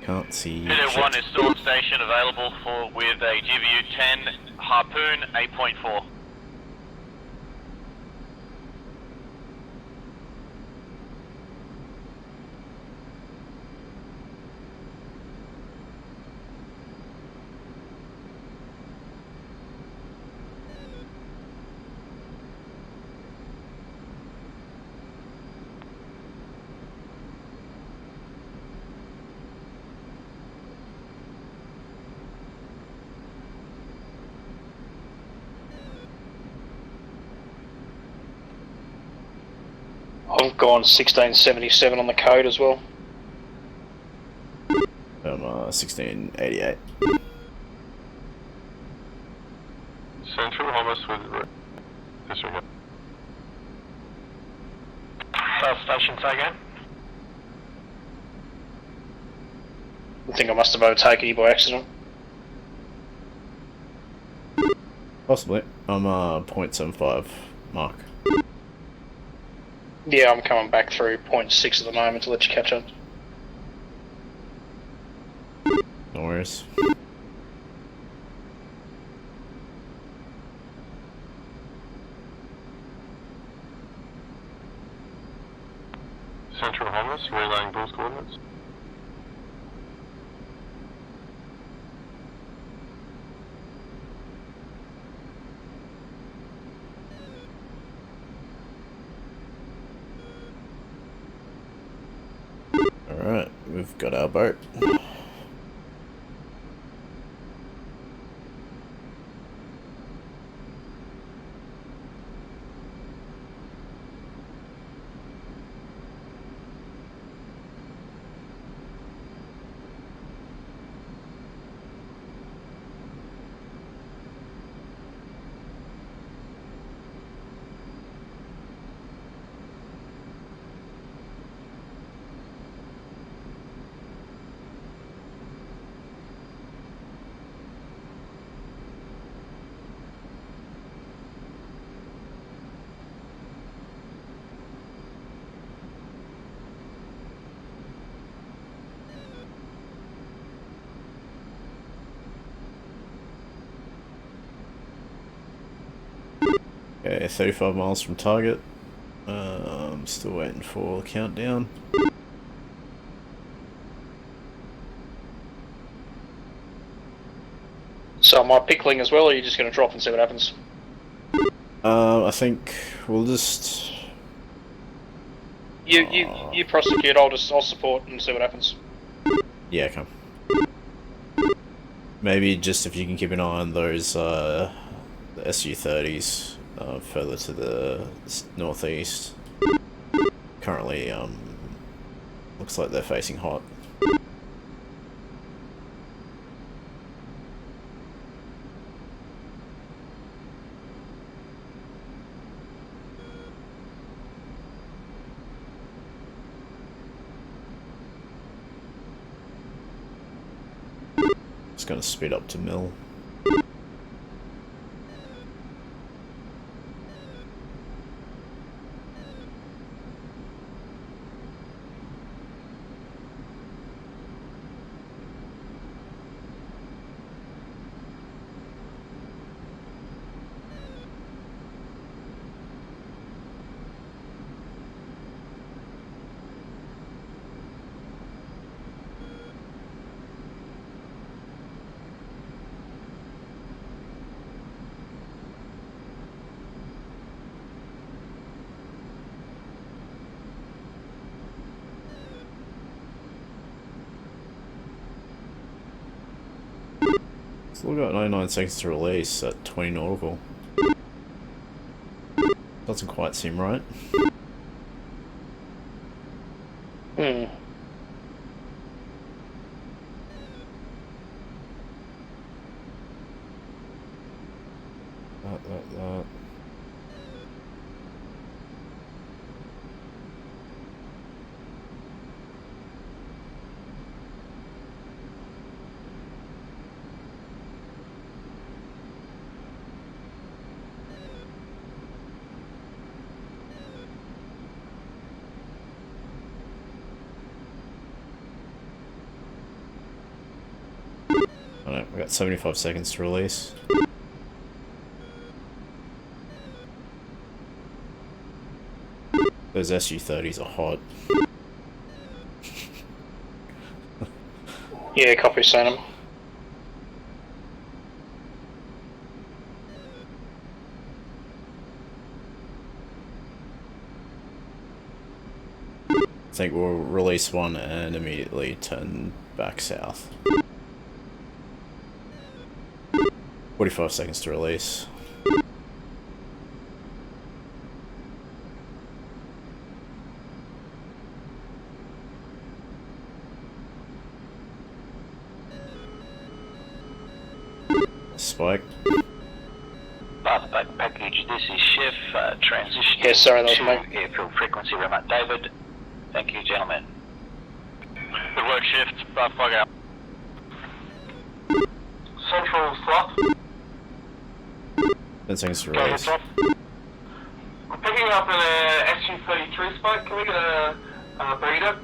Can't see Peter shit. 1 is still on station, available with a GVU-10 harpoon 8.4. I've gone 1677 on the code as well. I'm 1688. Central Homos with disregard. Station, say again? I think I must have overtaken you by accident. Possibly. I'm 0.75 mark. Yeah, I'm coming back through 0.6 at the moment to let you catch up. No worries. Central Homos, relaying Bull's coordinates. Alright, we've got our boat. Okay, 35 miles from target. I'm still waiting for the countdown. So am I pickling as well, or are you just going to drop and see what happens? I think we'll just... You prosecute, I'll support and see what happens. Yeah, come. Maybe just if you can keep an eye on those the SU-30s further to the northeast. Currently, looks like they're facing hot. Just gonna speed up to mill. Still got 99 seconds to release at 20 nautical. Doesn't quite seem right. Hmm. That. Alright, we got 75 seconds to release. Those SU-30s are hot. Yeah, copy, seen him. I think we'll release one and immediately turn back south. 45 seconds to release. Spike. Back package, this is Chef, transition Yeah, sorry, that was to me. airfield frequency remote. David, thank you, gentlemen. Good work, shift. Bug out. Central slot. 10 seconds to Go ahead, release. Jeff. I'm picking up an SU-33 spike. Can we get a burrito?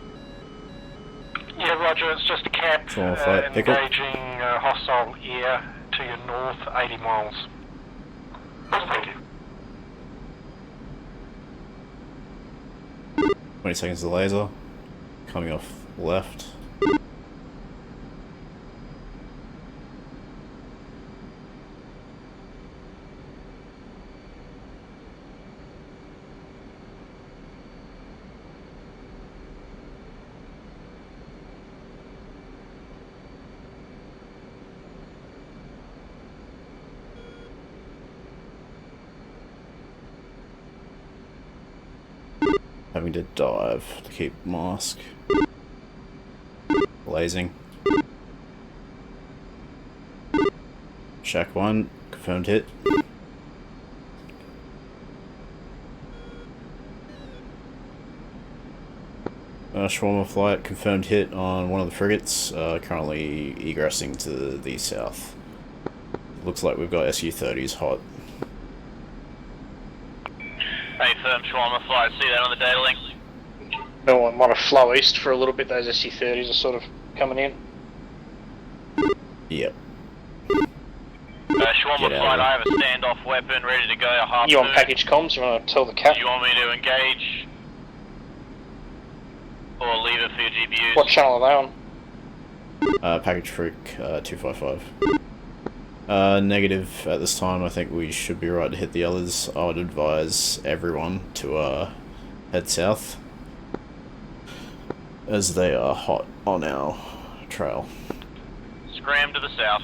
Yeah, roger. It's just a cap Small flight, pick up. engaging hostile air to your north, 80 miles. Thank you. 20 seconds to the laser. Coming off left. Having to dive to keep mask. Blazing. Shack 1, confirmed hit. Shawarma flight, confirmed hit on one of the frigates, currently egressing to the south. Looks like we've got SU-30s hot. Hey, firm shawarma flight. See that on the data link? No, I might have flow east for a little bit. Those SC-30s are sort of coming in. Yep. Shawarma Get out flight, of I have a standoff weapon ready to go. A harpoon. You on package comms? You want to tell the cap? Do you want me to engage? Or leave it for your GPUs? What channel are they on? Package Freak 255. Negative at this time. I think we should be right to hit the others. I would advise everyone to head south, as they are hot on our trail. Scram to the south.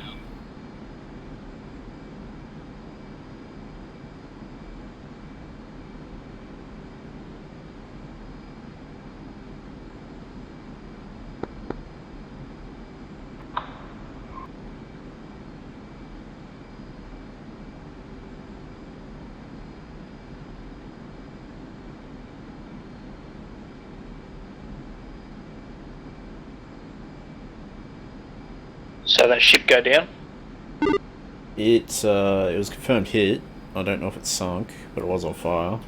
So that ship go down? It was confirmed hit. I don't know if it's sunk, but it was on fire.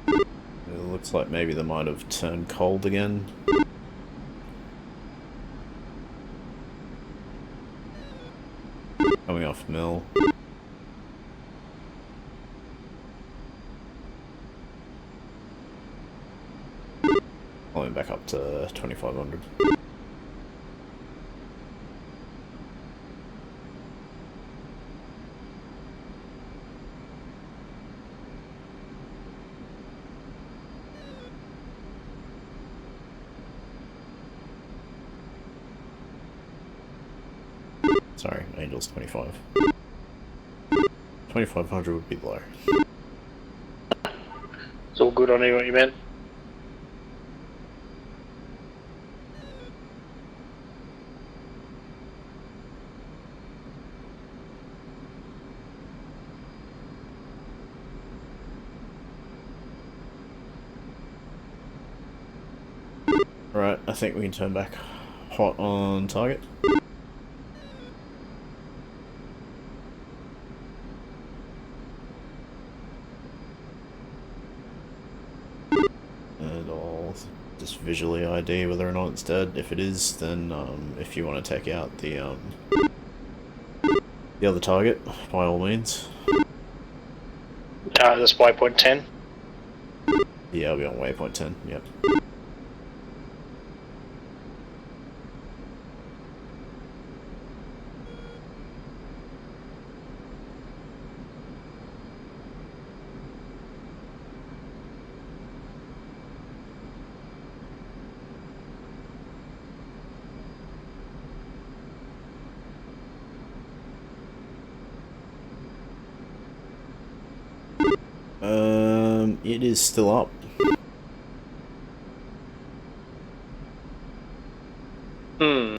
It looks like maybe they might have turned cold again. Coming off mill. Going back up to 2500. Sorry, Angel's 25. 2500 would be low. It's all good, I knew what you meant. Right, I think we can turn back hot on target. And I'll just visually ID whether or not it's dead. If it is, then if you want to take out the other target, by all means. That's waypoint 10. Yeah, I'll be on waypoint 10, yep. It is still up. Hmm.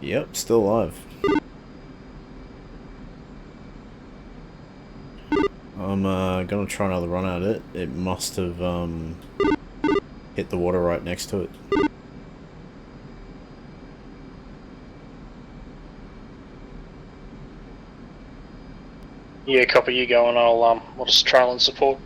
Yep, still alive. I'm gonna try another run at it. It must have hit the water right next to it. Yeah, copy. You go, and I'll just trail and support.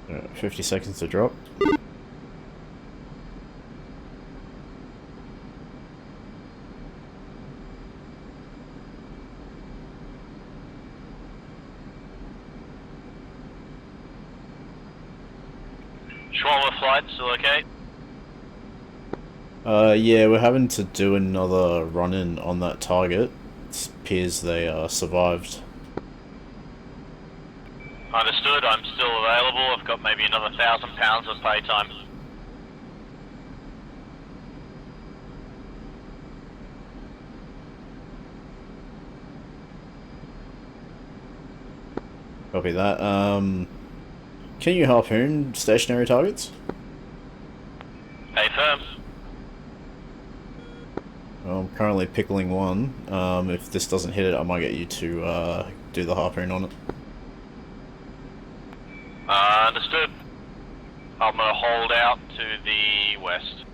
Alright, 50 seconds to drop. Shawarma flight, still okay? Yeah, we're having to do another run-in on that target. It appears they survived. Understood, I'm still available. I've got maybe another £1,000 of pay time. Copy that. Can you harpoon stationary targets? Hey, firm. Well, I'm currently pickling one. If this doesn't hit it, I might get you to do the harpoon on it. Understood. I'm gonna hold out to the west.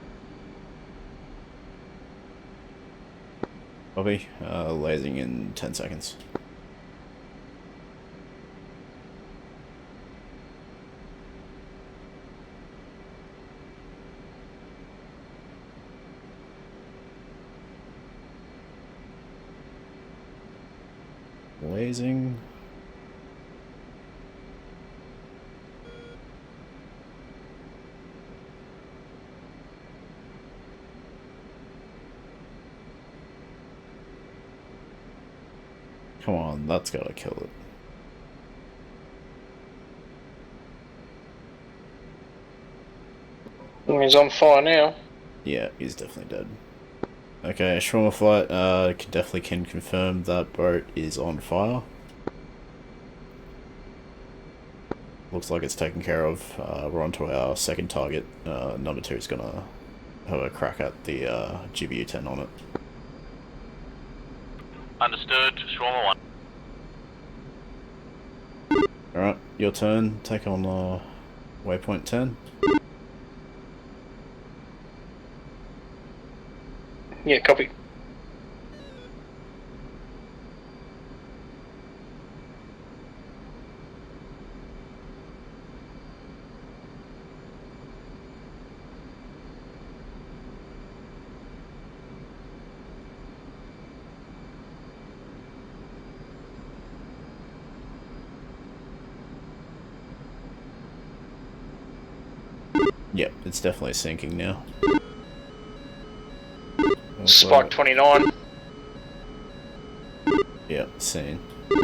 Copy. Lasing in 10 seconds. Lasing. Come on, that's gotta kill it. He's on fire now. Yeah, he's definitely dead. Okay, Shawarma flight, can confirm that boat is on fire. Looks like it's taken care of. We're on to our second target. Number 2 is gonna have a crack at the GBU-10 on it. Understood, Shawarma 1. Alright, your turn. Take on waypoint 10. Yeah, copy. Yep, it's definitely sinking now. Spike 29. Yep, seen. If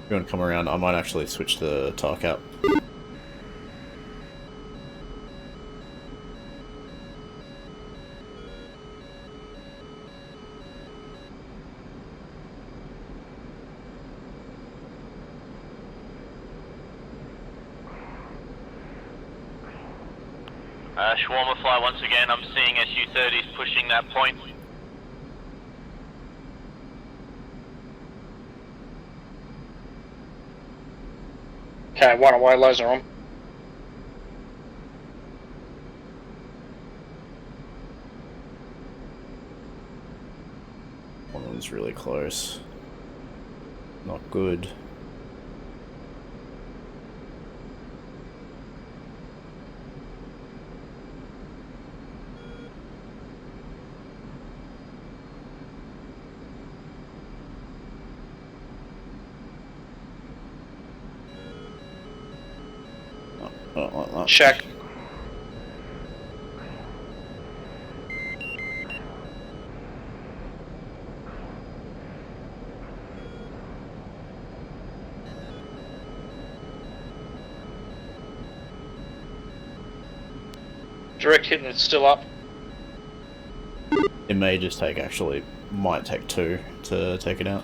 you want to come around, I might actually switch the tar cap. Shawarma fly once again. I'm seeing SU-30s pushing that point. Okay, one away, laser on. One of them's really close. Not good. Like that. Check. Direct hit and it's still up. It may just take, actually, might take 2 to take it out.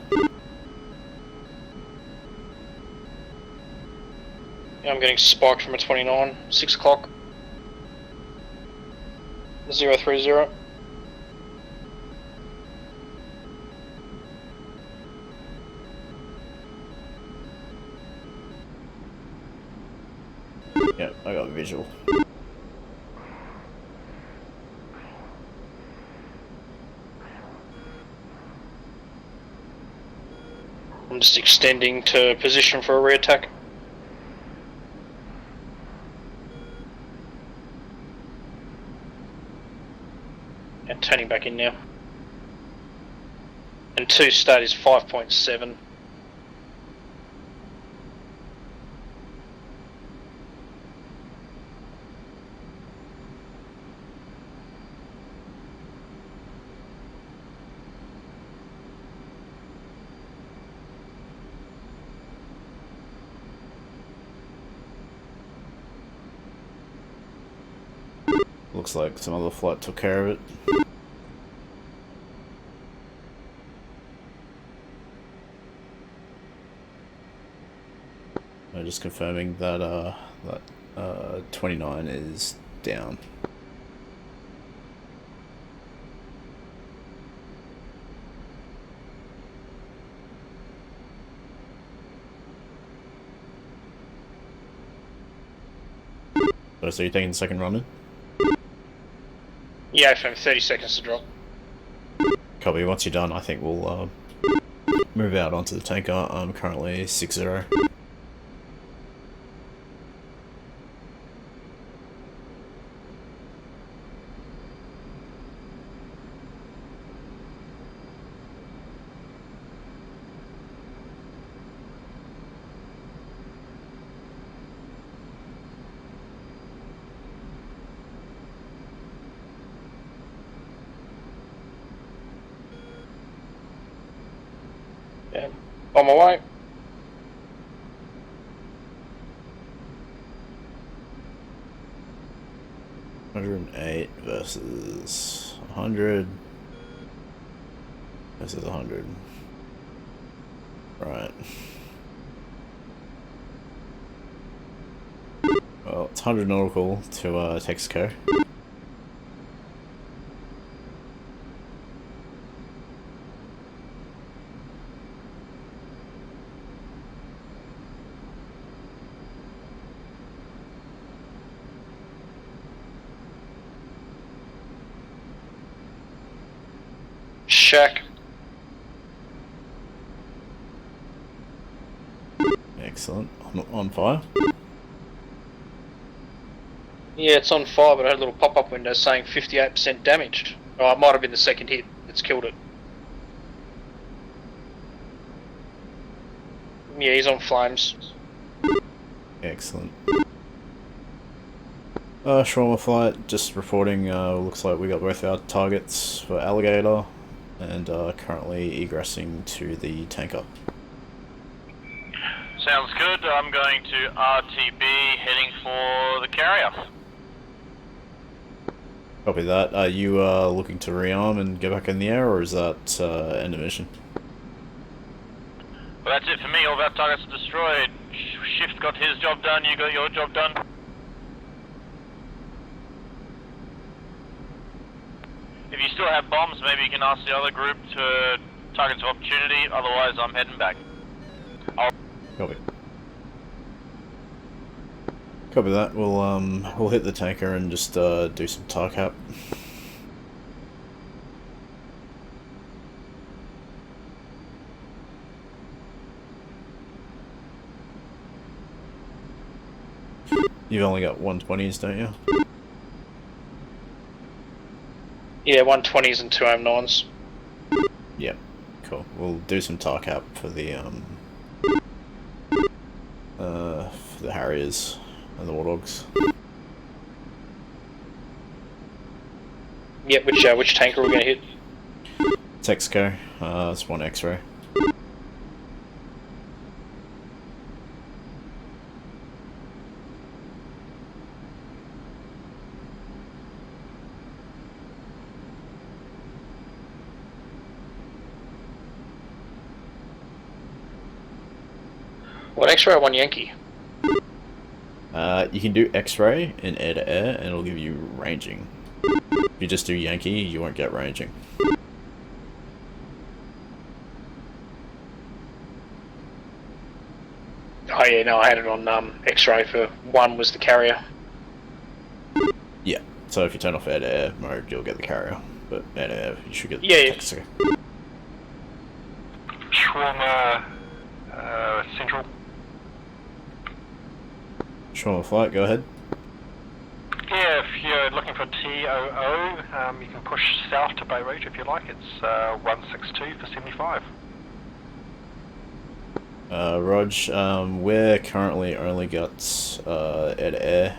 Yeah, I'm getting spiked from a 29. 6 o'clock. 030. Yep, I got visual. I'm just extending to position for a re-attack. And turning back in now. And 2 state is 5.7. Looks like some other flight took care of it. I'm just confirming that 29 is down. So you're taking the second run in? Yeah, from 30 seconds to drop. Copy. Once you're done, I think we'll move out onto the tanker. I'm currently 6-0. Yeah, on my way. $108 versus 100 versus 100. Right. Well, it's 100 nautical to Texaco. Shack. Excellent. On fire. Yeah, it's on fire, but I had a little pop-up window saying 58% damaged. Oh, it might have been the second hit that's killed it. Yeah, he's on flames. Excellent. Shawarma flight, just reporting, looks like we got both our targets for Alligator, and currently egressing to the tanker. Sounds good. I'm going to RTB, heading for the carrier. Copy that. Are you looking to rearm and get back in the air, or is that end of mission? Well, that's it for me. All of our targets are destroyed. Shift got his job done, you got your job done. If you still have bombs, maybe you can ask the other group to targets of opportunity. Otherwise, I'm heading back. Copy. Copy that. We'll hit the tanker and just do some tar cap. You've only got 120s, don't you? Yeah, 120s and 2 M9s. Yep. Cool. We'll do some tar cap for the Harriers and the Warthogs. Yep, which tanker are we going to hit? Texco. It's 1 X-ray. One X-ray or one Yankee? You can do X-ray in air-to-air, and it'll give you ranging. If you just do Yankee, you won't get ranging. Oh yeah, no, I had it on X-ray for 1 was the carrier. Yeah. So if you turn off air-to-air mode, you'll get the carrier. But air-to-air, you should get the Texco. Shawarma Central. Shawarma flight, go ahead. Yeah, if you're looking for TOO, you can push south to Beirut if you like. It's 162 for 75. Rog, we're currently only got air-to-air.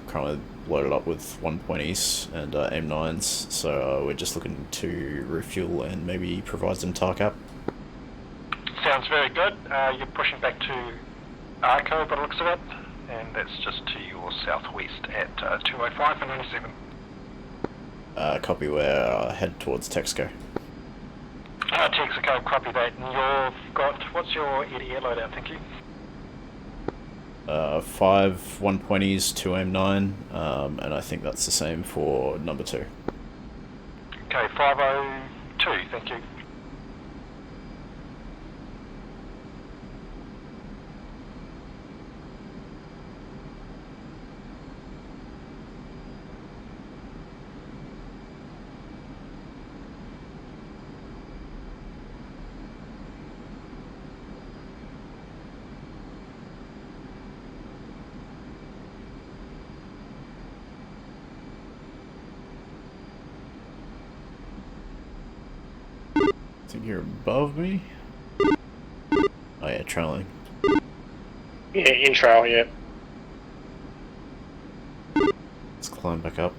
Currently loaded up with 120s and M9s, so we're just looking to refuel and maybe provide some tar cap. Sounds very good. You're pushing back to Arco by the looks of it, and that's just to your southwest at 205 and 97. Copy, we're head towards Texco. Texaco, copy that. And you've got, what's your EDA loadout, thank you? 5 120s, 2 M9, and I think that's the same for number 2. Okay, 502, thank you. I think you're above me. Oh yeah, trailing. Yeah, in trail, yeah. Let's climb back up.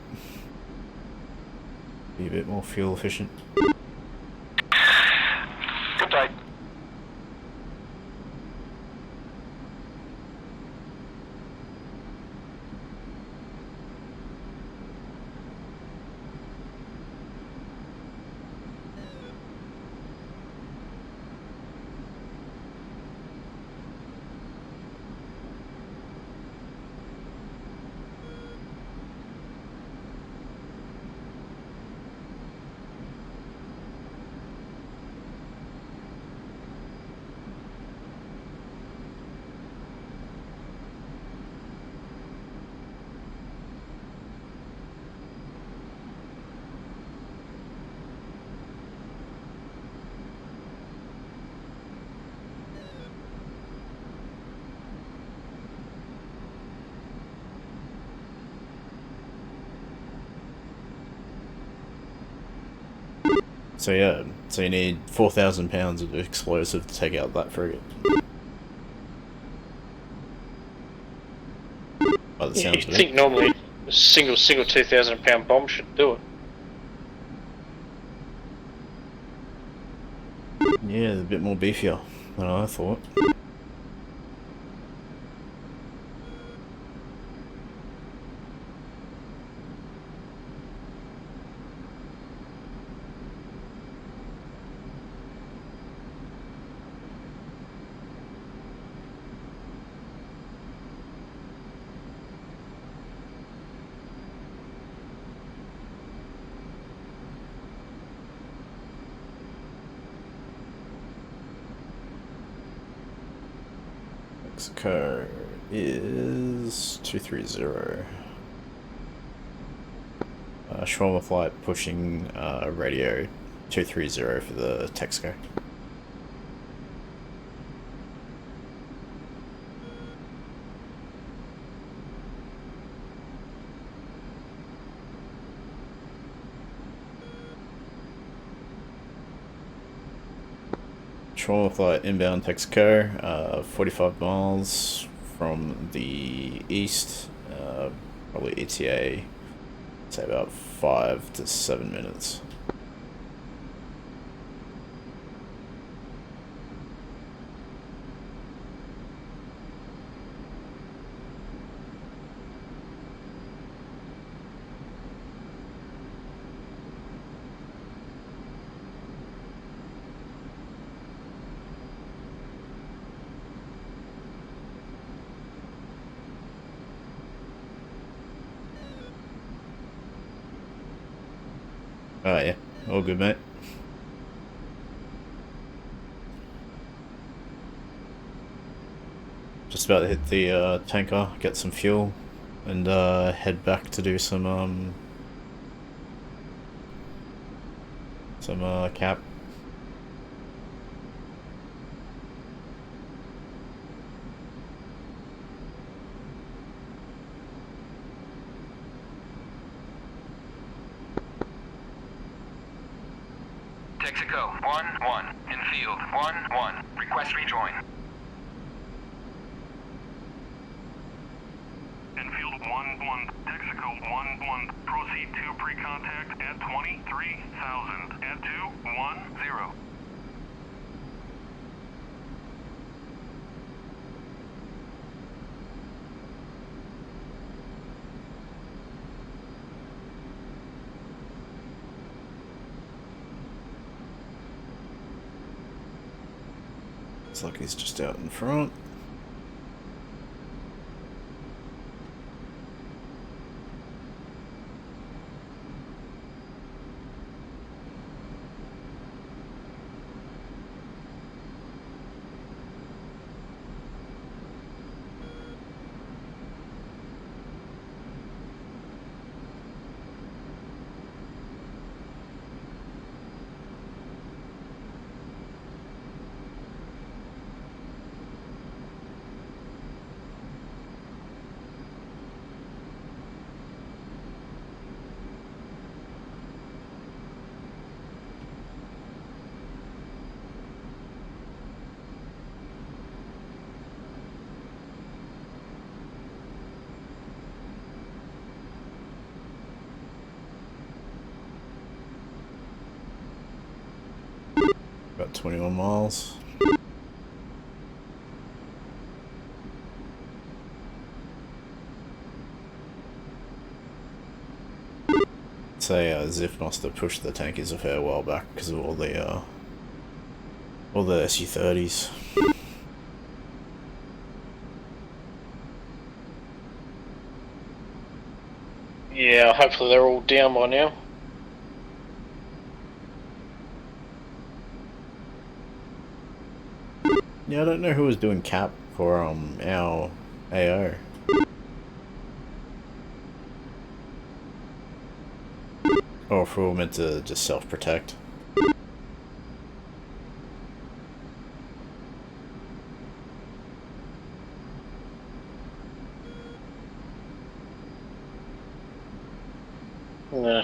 Be a bit more fuel efficient. Good day. So yeah, so you need 4,000 pounds of explosive to take out that frigate. By the sounds I of it. think normally a single 2,000 pound bomb should do it. Yeah, a bit more beefier than I thought. Texaco is 230. Shawarma flight pushing radio 230 for the Texaco. Shawarma flight inbound Texaco, 45 miles from the east, probably ETA, say about 5 to 7 minutes. Oh yeah, all good, mate. Just about to hit the tanker, get some fuel, and head back to do some cap. Texaco, 1-1. In field, 1-1. Request rejoin. Infield 1-1. Texaco 1-1. Proceed to pre-contact at 23,000. At 210. Looks like he's just out in front. About 21 miles. Say Ziff must have pushed the tankies a fair while back because of all the SU-30s. Yeah, hopefully they're all down by now. Yeah, I don't know who was doing cap for our AO. Or if we were meant to just self-protect.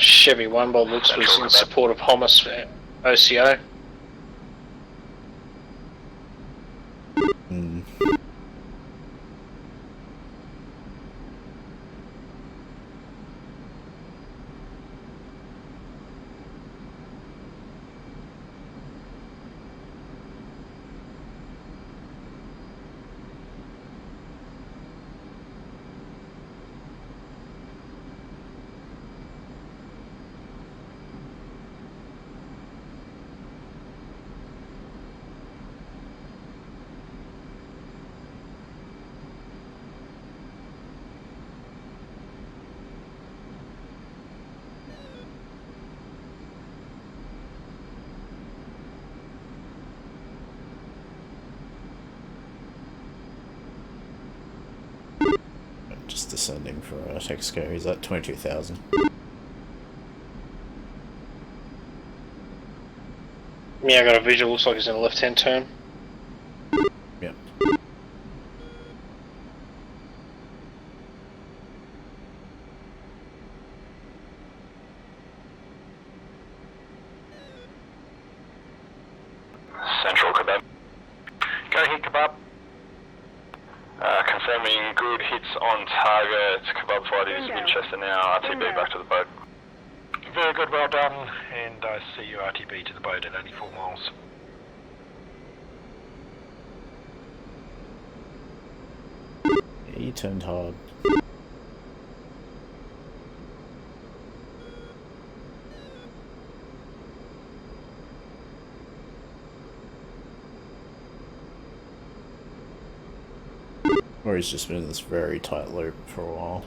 Chevy 1 by looks was in support of Homos OCO. just descending for Texaco. He's at 22,000. Yeah, I got a visual. Looks like he's in a left-hand turn. Yep. Central kebab. Go hit kebab. Confirming good hits on target. Kebab flight is Winchester now. RTB back to the boat. Very good, well done. And I see you RTB to the boat at only 4 miles. Yeah, you turned hard. Or he's just been in this very tight loop for a while.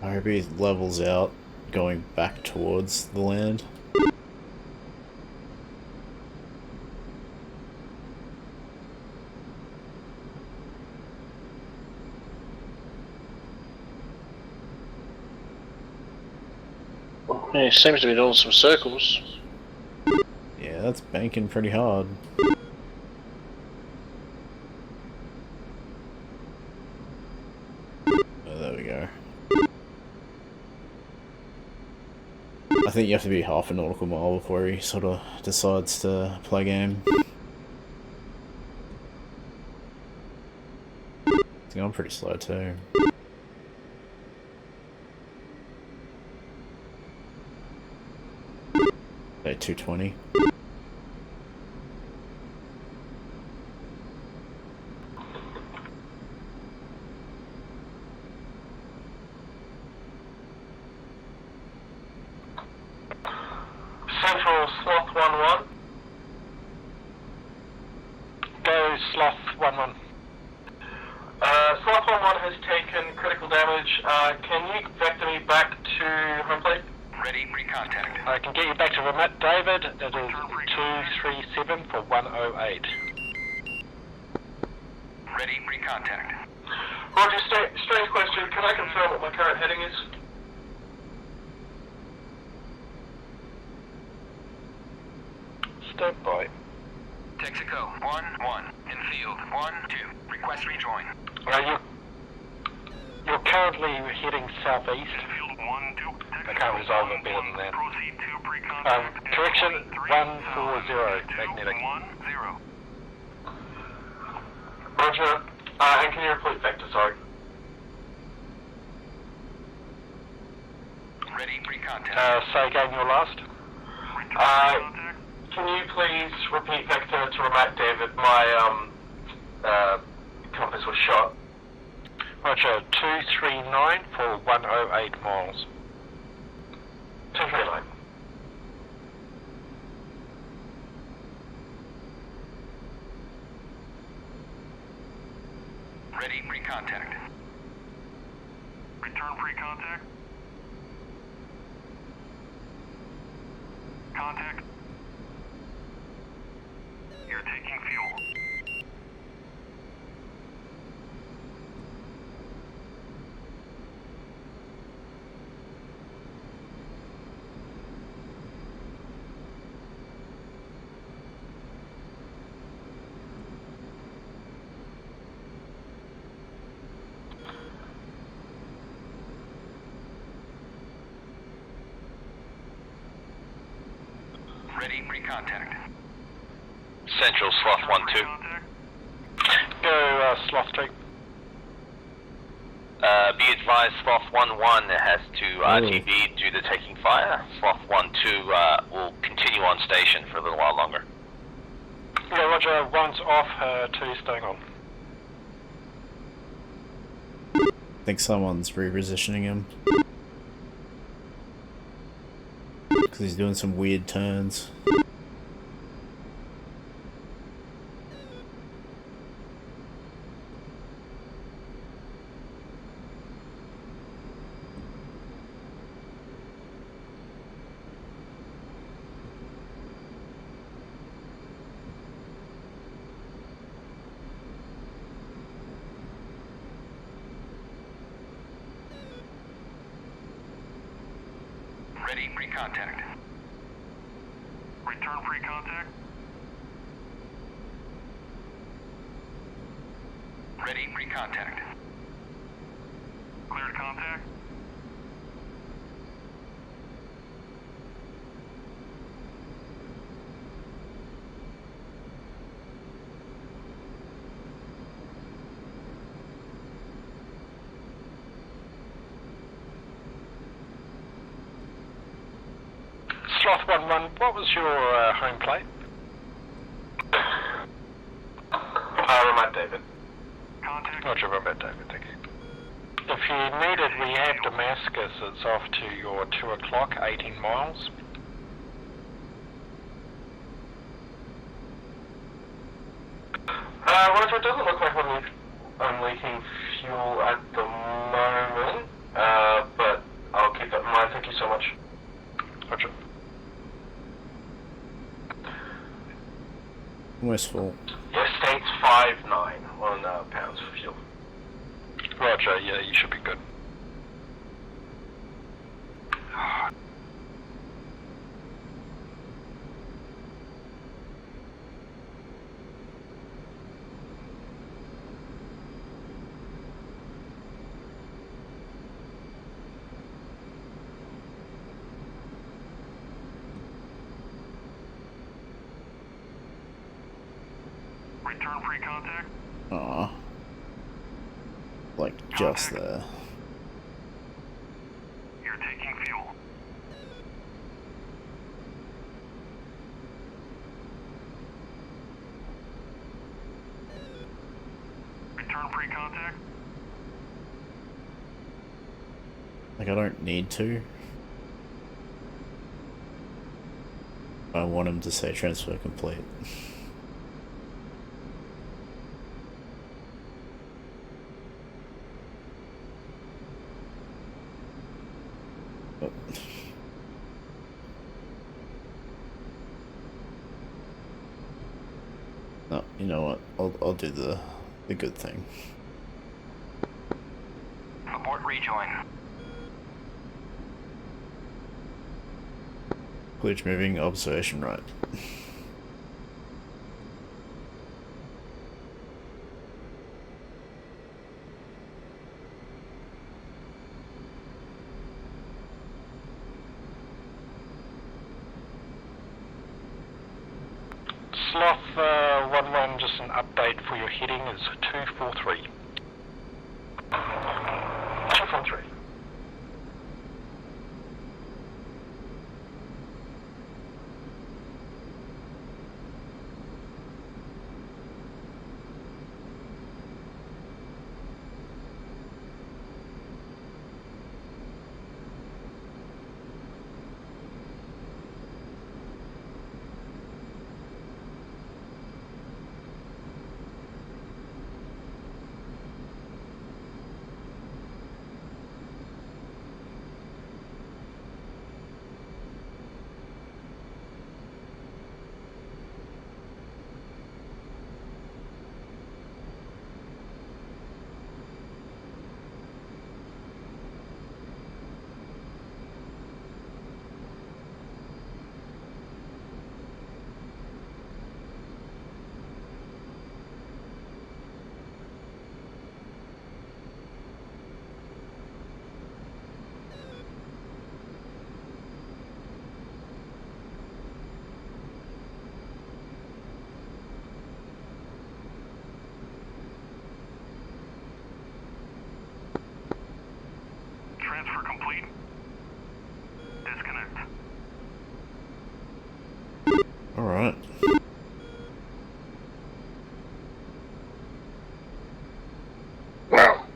I hope he levels out going back towards the land. Yeah, he seems to be doing some circles. Yeah, that's banking pretty hard. Oh, there we go. I think you have to be half a nautical mile before he sort of decides to play game. It's going pretty slow too. Say 220. Central Sloth 1-1. Go Sloth 1-1. Sloth 1-1 has taken critical damage. Can you vector me back to home plate? Ready, pre-contact. I can get you back to Ramat David. That is 237 for 108. Ready, pre-contact. Roger, strange question. Can I confirm what my current heading is? Stand by. Texaco, 1-1. In field, 1-2. Request rejoin. You're currently heading southeast. I can't resolve it better than that. Correction, 140 magnetic. 1-0. Roger, and can you repeat vector, sorry? Ready, pre-contact. Say again your last. Can you please repeat vector to Ramat David? My compass was shot. Roger, 239 for 108 miles. 239. Ready, pre-contact. Return pre-contact. Contact. You're taking fuel. Ready, pre-contact. Central Sloth 1-2. Go Sloth 2. Be advised, Sloth 1-1 has to RTB due to taking fire. Sloth 1-2 will continue on station for a little while longer. Yeah, Roger, 1's off, 2's staying on. I think someone's repositioning him. Because he's doing some weird turns. Ready, pre-contact. Return pre-contact. Ready, pre-contact. Cleared contact. Sloth 1-1, what was your home plate? Remote David. Roger, Robert David, thank you. If you need it, we have Damascus. It's off to your 2 o'clock, 18 miles. Roger, it doesn't look like I'm leaking fuel at the moment, but I'll keep that in mind. Thank you so much. Roger. Almost full. Yeah, state's 5.9 on pounds for fuel. Roger, yeah, you should be good. Return pre-contact. Aw. Like, just there. You're taking fuel. Return pre-contact. Like, I don't need to. I want him to say transfer complete. But no, you know what? I'll do the good thing. Abort rejoin. Glitch moving, observation right. Sloth 1-1, just an update for your heading is 243. 243. Transfer complete. Disconnect. Alright.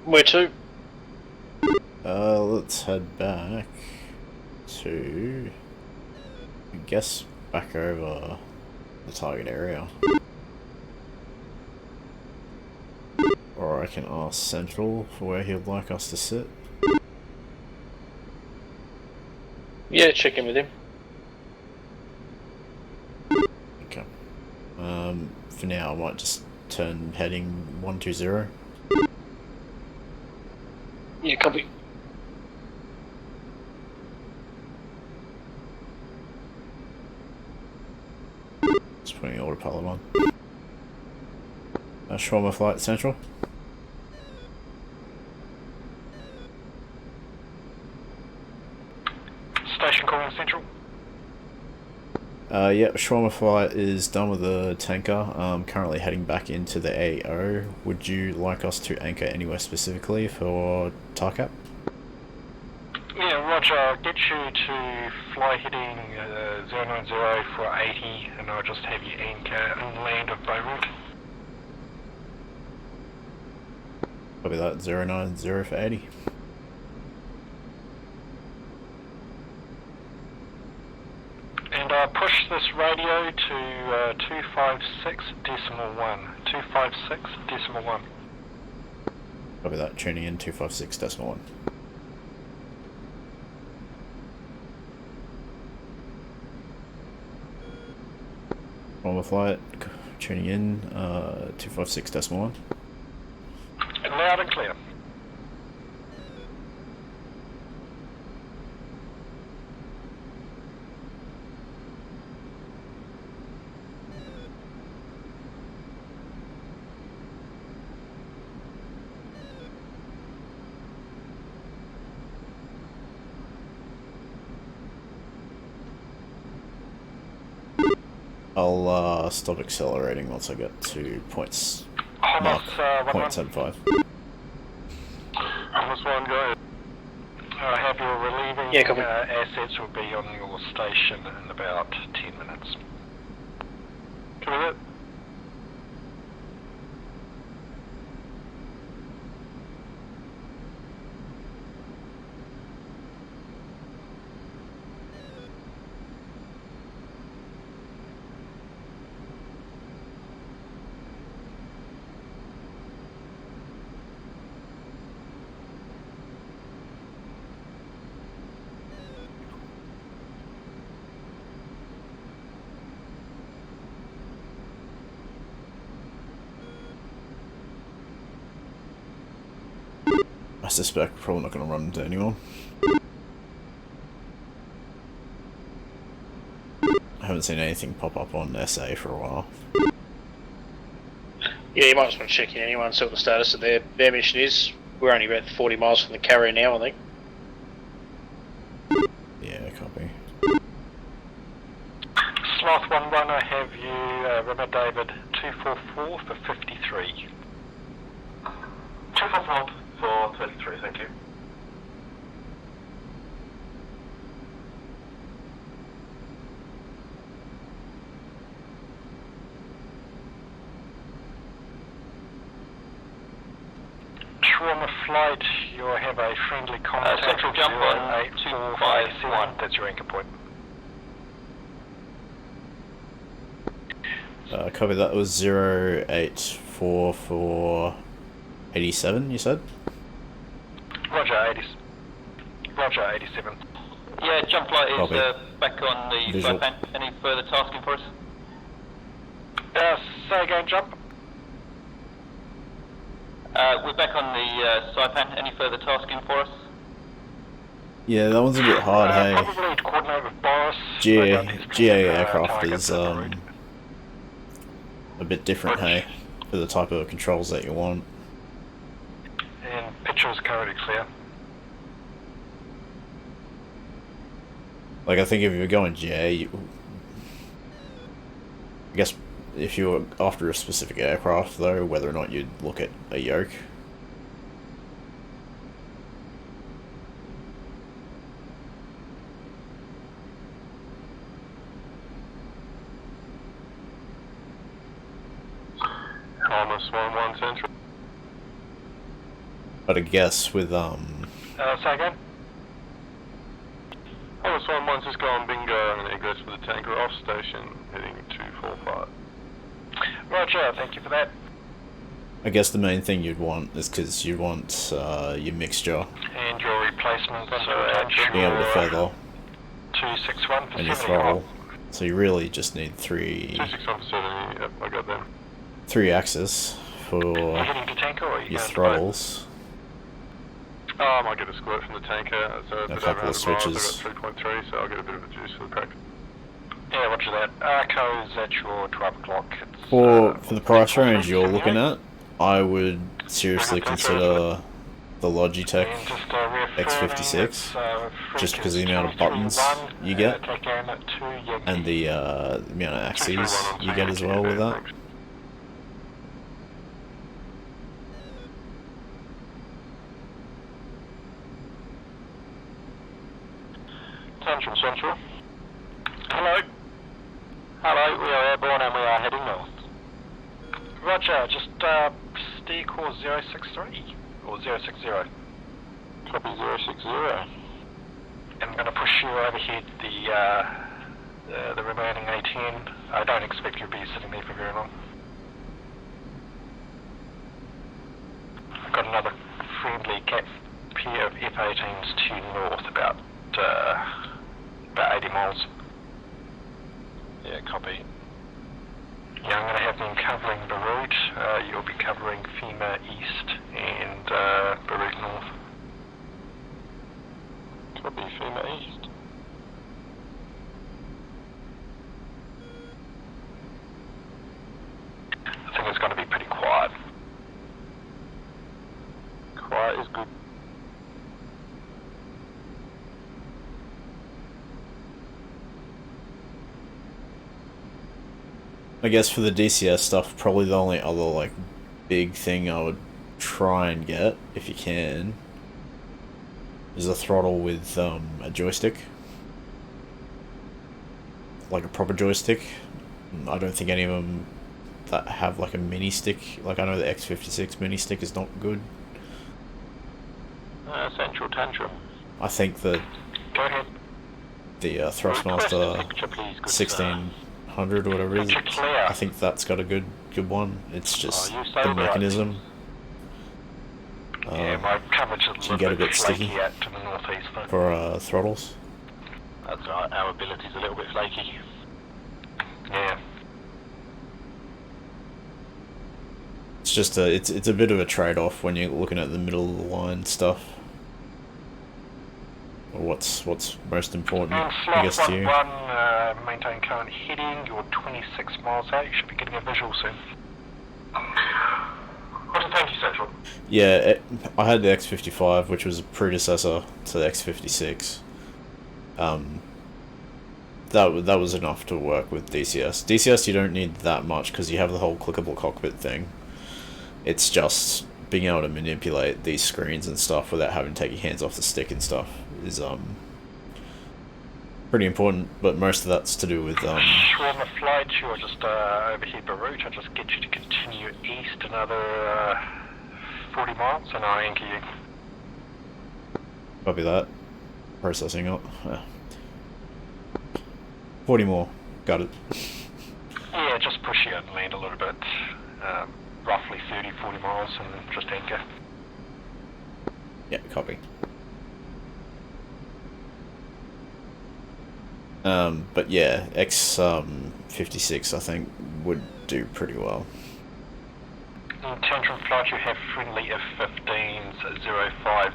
Where to? Let's head back to, I guess, back over the target area. Or I can ask Central for where he would like us to sit. Yeah, check in with him. Okay. For now I might just turn heading 120. Yeah, copy. autopilot on. Shawarma Flight Central. Station calling Central. Yep, Shawarma Flight is done with the tanker. Currently heading back into the AO. Would you like us to anchor anywhere specifically for TARCAP? Yeah, roger. I'll get you to fly heading 090 for 80, and I'll just have you anchor inland of Beirut. Copy that, 090 for 80. And push this radio to 256.1. 256.1. Copy that, tuning in 256.1. Shawarma Flight, tuning in 256.1. Loud and clear. I'll stop accelerating once I get to points mark 0.75. Almost one, go ahead. I have your relieving assets will be on your station in about 10 minutes. Come with it. I suspect we're probably not going to run into anyone. I haven't seen anything pop up on SA for a while. Yeah, you might just want to check in anyway and see what the status of their mission is. We're only about 40 miles from the carrier now, I think. Yeah, copy. Sloth 1-1, I have you, Rimmer David 244 for 53. 244 for 33, thank you. Shawarma Flight, you'll have a friendly contact. Central jump on 251. That's your anchor point. Copy that, was 084 for 87, you said? Roger, 87. Yeah, jump flight is Copy. back on the Visual. Saipan. Any further tasking for us? Say again, jump. We're back on the Saipan. Any further tasking for us? Yeah, that one's a bit hard, hey. Probably to coordinate with Boris. GA aircraft is a bit different, hey, for the type of controls that you want. And picture is currently clear. Like, I think if you're going GA, I guess if you were after a specific aircraft, though, whether or not you'd look at a yoke. Almost 1-1 Central. But I guess with, Say again? Almost 1-1's just going bingo and egress for the tanker off station, heading 245. Roger, thank you for that. I guess the main thing you'd want is because you want your mixture And your replacement, so being able to feather 261 for and your 70. throttle. So you really just need 261 for 70, yep, I got them. 3 axes for You heading to tanker or are you your going to throttles. Oh, I might get a squirt from the tanker, so A couple of switches. I've got 3.3, so I'll get a bit of a juice for the crack. Yeah, roger that. Arco's at your 12 o'clock. For the price range you're looking at, I would seriously consider the Logitech X56, just because of the amount of buttons you get, and the amount of axes you get as well with that. Tantrum Central. Hello. Hello, we are airborne and we are heading north. Roger, just steer course 063 or 060. Copy 060. I'm going to push you overhead the remaining ATN. I don't expect you'll be sitting there for very long. I've got another friendly pair of F-18s to north, about 80 miles. Yeah, copy. Yeah, I'm going to have them covering Beirut. You'll be covering FEMA East and Beirut North. Copy, FEMA East. I think it's going to be pretty quiet. Quiet is good. I guess for the DCS stuff, probably the only other like big thing I would try and get, if you can, is a throttle with a joystick. Like a proper joystick. I don't think any of them that have like a mini stick, like I know the X56 mini stick is not good. Central Tantrum. I think the Thrustmaster 1600 or whatever it is, I think that's got a good one. It's just the mechanism. Yeah, my coverage is a little Can get a bit bit flaky sticky out to the northeast though. for throttles. That's right, our ability's a little bit flaky. Yeah. It's just it's a bit of a trade-off when you're looking at the middle of the line stuff. Or what's most important, I guess, to you. Maintain current heading. You're 26 miles out. You should be getting a visual soon. Thank you, Central. Yeah, I had the X55, which was a predecessor to the X56. That was enough to work with DCS. DCS you don't need that much because you have the whole clickable cockpit thing. It's just being able to manipulate these screens and stuff without having to take your hands off the stick and stuff is pretty important, but most of that's to do with We're on the flight. You're just overhead Beirut. I'll just get you to continue east another 40 miles and I'll anchor you. Copy that. Processing up. 40 more. Got it. Yeah, just push you out and land a little bit. Roughly 30-40 miles and just anchor. Yeah, copy. But yeah, X56 I think would do pretty well. In Tantrum flight you have friendly F-15s 050 for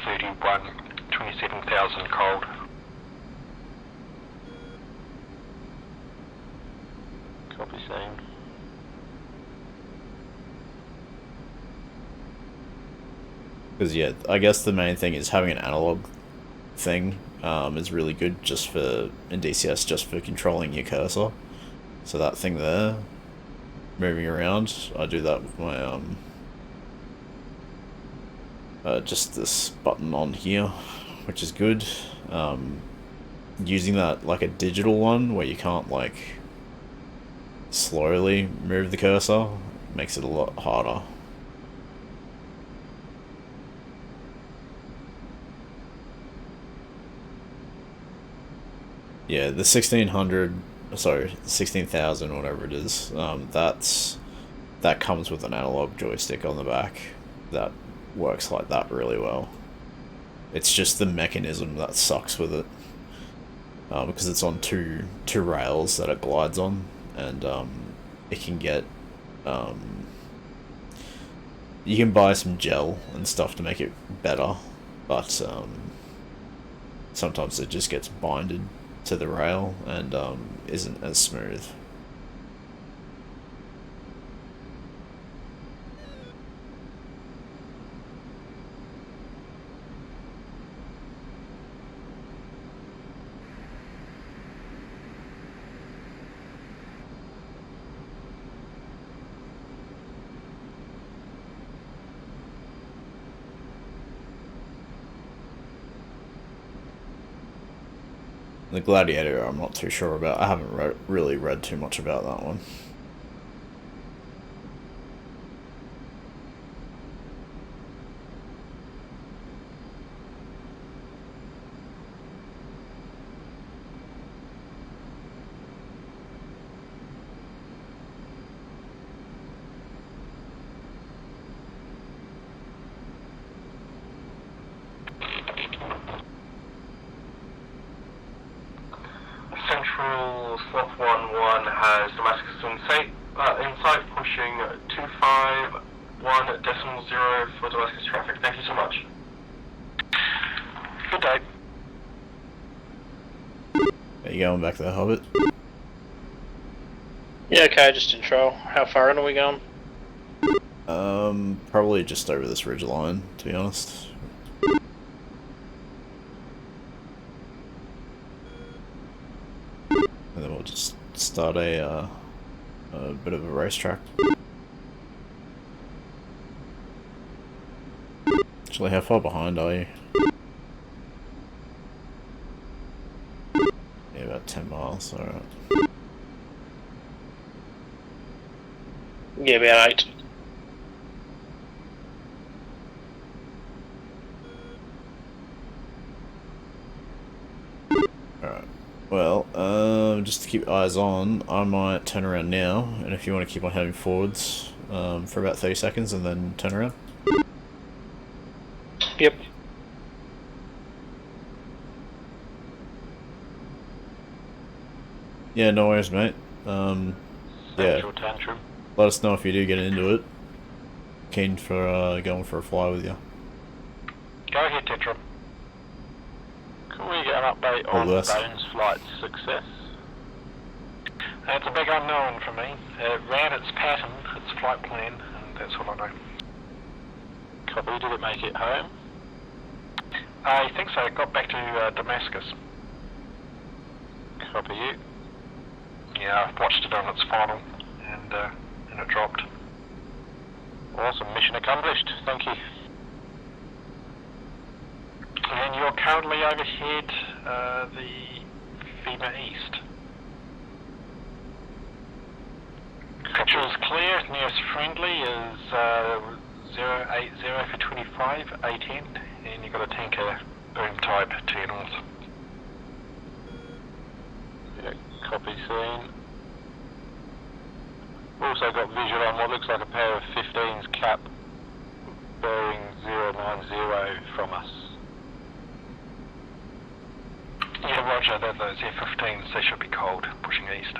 31, 27,000 cold. Copy, same. Because yeah, I guess the main thing is having an analog thing is really good just for, in DCS, just for controlling your cursor. So that thing there, moving around, I do that with my just this button on here, which is good. Using that like a digital one where you can't like slowly move the cursor makes it a lot harder. Yeah, the 1600, sorry, 16,000, whatever it is, that comes with an analog joystick on the back that works like that really well. It's just the mechanism that sucks with it, because it's on two rails that it glides on, and it can get, you can buy some gel and stuff to make it better, but sometimes it just gets binded to the rail and isn't as smooth. The Gladiator, I'm not too sure about. I haven't really read too much about that one. Central Sloth 1-1 has Damascus in sight, pushing 251.0 for Damascus traffic. Thank you so much. Good day. Are you going back to the Hobbit? Yeah, okay, just in trial. How far in are we going? Probably just over this ridge line, to be honest. And then we'll just start a bit of a racetrack. Actually, how far behind are you? Yeah, about 10 miles, alright. Yeah, about 8. Alright. Well, just to keep eyes on, I might turn around now, and if you want to keep on heading forwards for about 30 seconds and then turn around. Yep. Yeah, no worries, mate. Yeah. Tantrum. Let us know if you do get into it. Keen for going for a fly with you. Go ahead, Tetra. Can we get an update All on the best. Bones' flight success? It's a big unknown for me. It ran its pattern, its flight plan, and that's all I know. Copy, did it make it home? I think so, it got back to Damascus. Copy you. Yeah, I've watched it on its final, and it dropped. Awesome, mission accomplished, thank you. And you're currently overhead the FEMA East. Picture is clear, nearest friendly is 080 for 25, A10, and you've got a tanker boom type to your north. Yeah, copy scene. Also got visual on what looks like a pair of 15s cap bearing 090 from us. Yeah, roger, those F-15s, they should be cold, pushing east.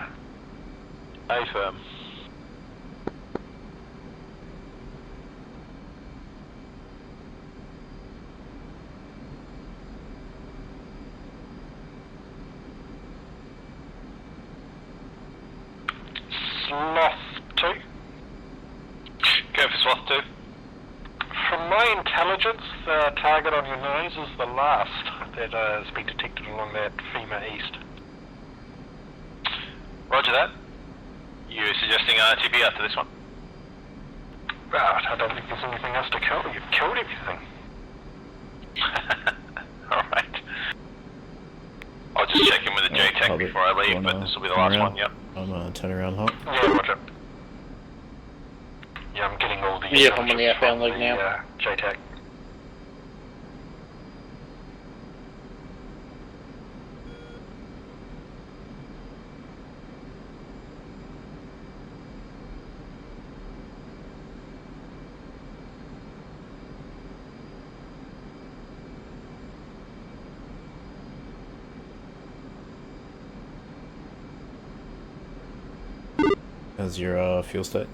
A firm. Sloth 2. Go for Sloth 2. From my intelligence, the target on your nose is the last that has been detected along that FEMA East. Roger that. You suggesting RTB after this one? Right, I don't think there's anything else to kill. You've killed everything. Alright. I'll just check in with the JTAC before I leave, but this will be the last one, yep. I'm turn around hot. Yeah, roger. Yeah, I'm getting all the Yeah, I'm on the outbound leg now. JTAC. How's your fuel state?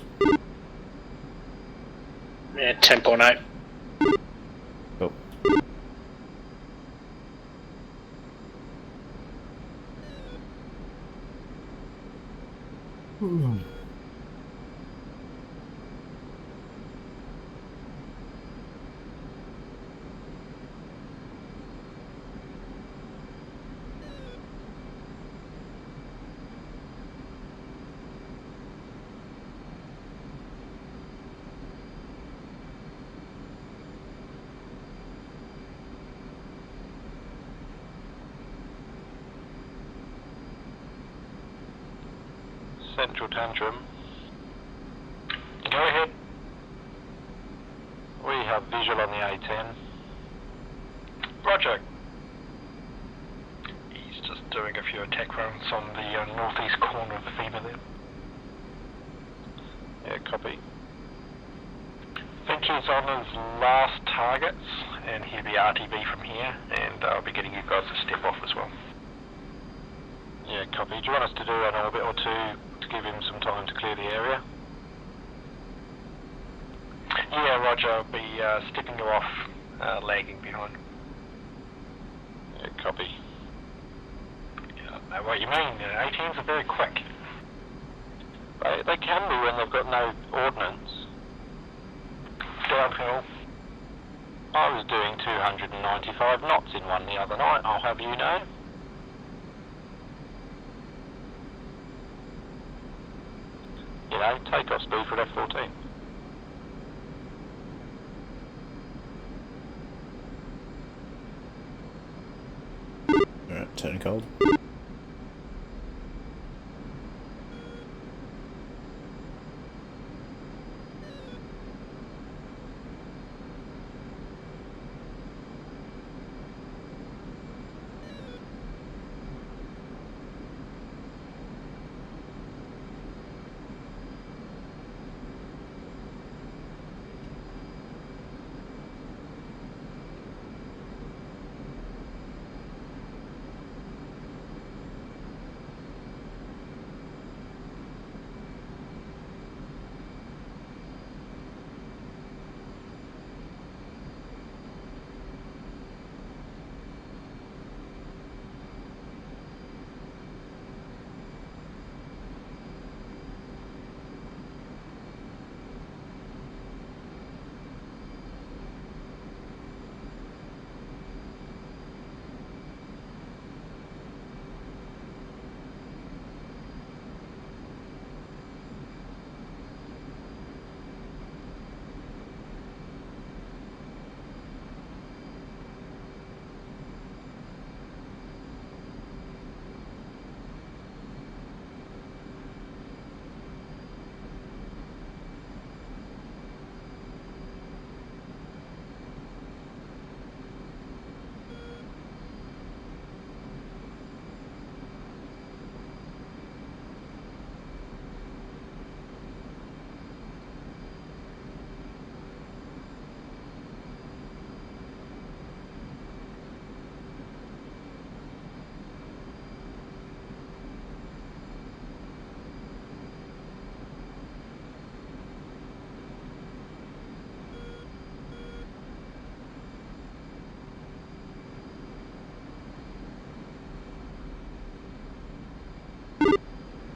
Yeah, 10.8. Cool. Central Tantrum. Go ahead. We have visual on the A10. Roger. He's just doing a few attack runs on the northeast corner of the fever there. Yeah, copy. I think he's on his last targets, and he'll be RTB from here, and I'll be getting you guys to step off as well. Yeah, copy. Do you want us to do an orbit or two to give him some time to clear the area? Yeah, Roger. I'll be stepping you off, lagging behind. Yeah, copy. Yeah, I know what you mean. 18s are very quick. They can be when they've got no ordnance. Downhill. I was doing 295 knots in one the other night, I'll have you know. You know, takeoff speed for F-14. Alright, turn cold.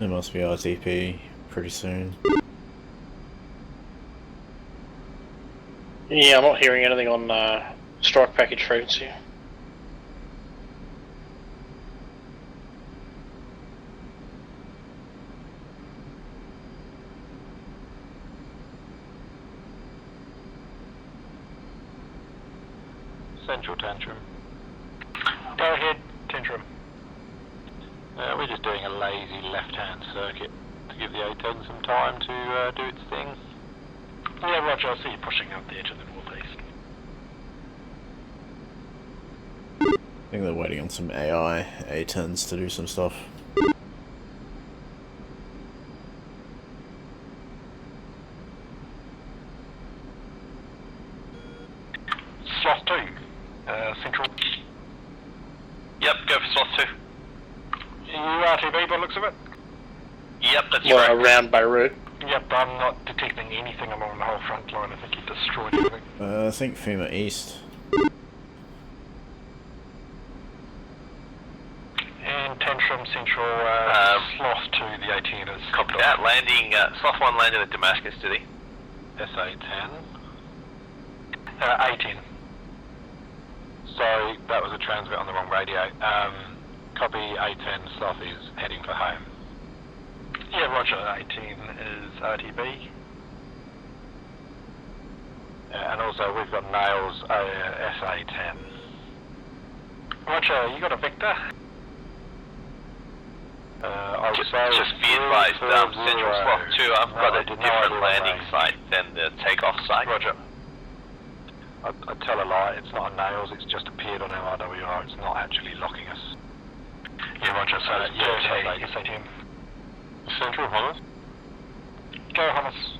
There must be RTP pretty soon. Yeah, I'm not hearing anything on strike package frequency. Central Tantrum. Go ahead, Tantrum. We're just doing a lazy left-hand circuit to give the A10 some time to do its thing. Yeah, Roger, I see you pushing up there to the northeast. I think they're waiting on some AI A10s to do some stuff. Sloth 2, Central. Yep, go for Sloth 2. You RTB by the looks of it? Yep, that's Well, right. around Beirut. Yep, I'm not detecting anything along the whole front line. I think you destroyed everything. I think FEMA East. And Tantrum Central, Sloth 2, the A10 is... Copy that. Landing, Sloth 1 landed at Damascus, did he? SA10. 18. So that was a transmit on the wrong radio. Copy A10, Sloth is heading for home. Yeah, Roger, 18 is RTB. And also we've got Nails SA10. Roger, you got a Vector? I would Just say be advised, Central Slot 2, I've got a different landing site than the takeoff site. Roger. I tell a lie, it's not a nails, it's just appeared on our RWR, it's not actually locking us. Yeah, Roger, so yes, ATM. Central Hummus? Go, Hummus.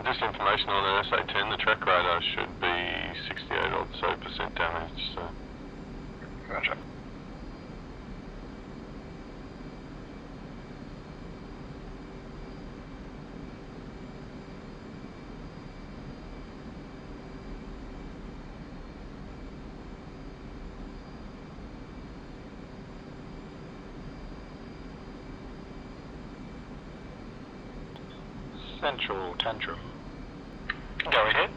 Just information on an SA-10, the track radar should be 68 odd so percent damage, so... Roger. Central Tantrum. Go ahead.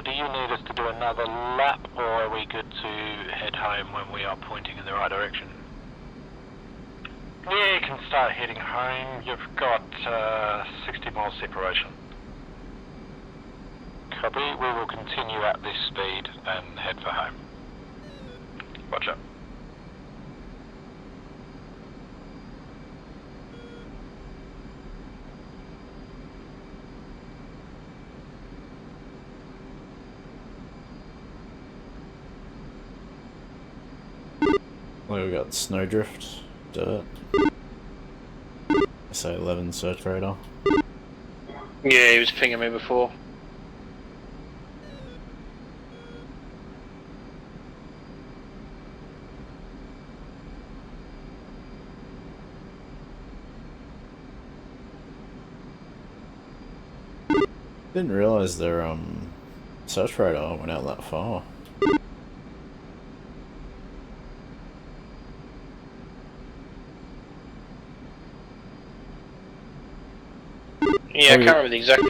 Do you need us to do another lap, or are we good to head home when we are pointing in the right direction? Yeah, you can start heading home. You've got 60 miles separation. Copy. We will continue at this speed and head for home. Roger. We got Snowdrift, Dirt, SA-11 search radar. Yeah, he was pinging me before. Didn't realise their search radar went out that far. Yeah, I can't remember the exact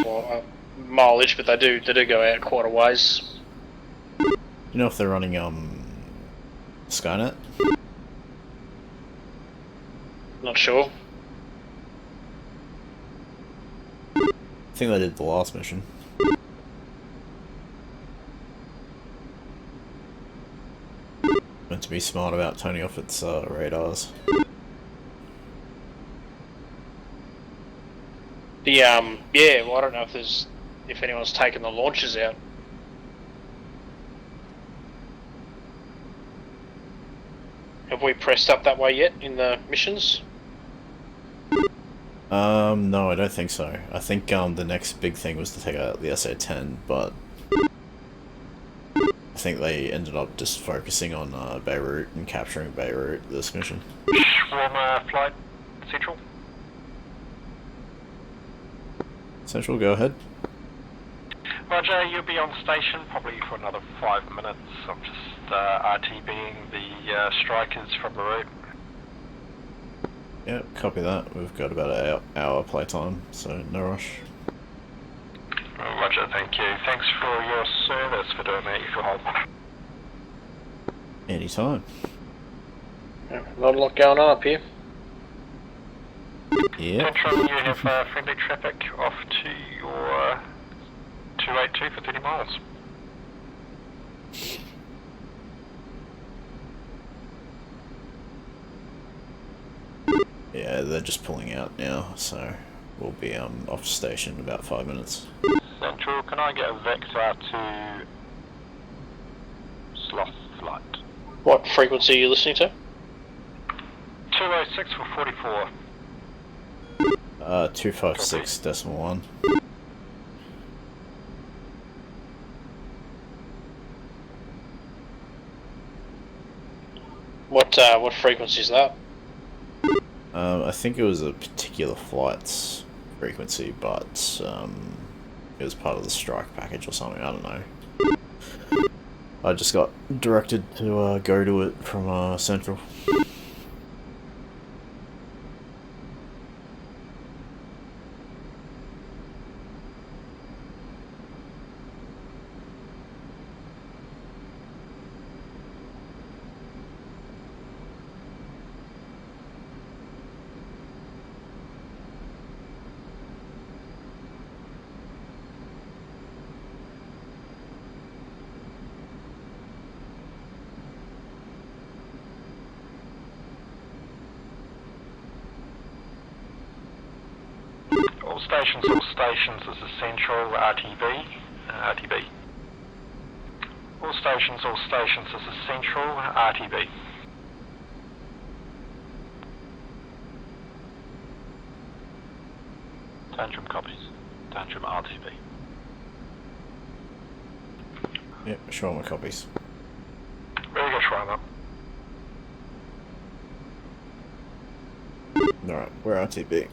mileage, but they do go out quite a ways. You know if they're running Skynet? Not sure. I think they did the last mission. Meant to be smart about turning off its radars. The yeah, well, I don't know if anyone's taken the launches out. Have we pressed up that way yet in the missions? No, I don't think so. I think the next big thing was to take out the SA-10, but I think they ended up just focusing on Beirut and capturing Beirut this mission. Swarm flight, Central. Central, go ahead. Roger, you'll be on station probably for another 5 minutes. I'm just RTBing the strikers from Beirut. Yep, copy that. We've got about an hour playtime, so no rush. Roger, thank you. Thanks for your service for doing that, you feel hold. Anytime. Yeah, not a lot going on up here. Yeah. Central, you have friendly traffic off to your 282 for 30 miles. Yeah, they're just pulling out now, so we'll be off station in about 5 minutes. Central, can I get a vector to Sloth Flight? What frequency are you listening to? 206 for 44. 256.1. What frequency is that? I think it was a particular flight's frequency, but it was part of the strike package or something, I don't know. I just got directed to go to it from Central. stations, this is Central, RTB, RTB. All stations, this is Central, RTB. Tantrum copies. Tantrum RTB. Yep, Shawarma copies. Very good, Shawarma. Alright, we're RTB.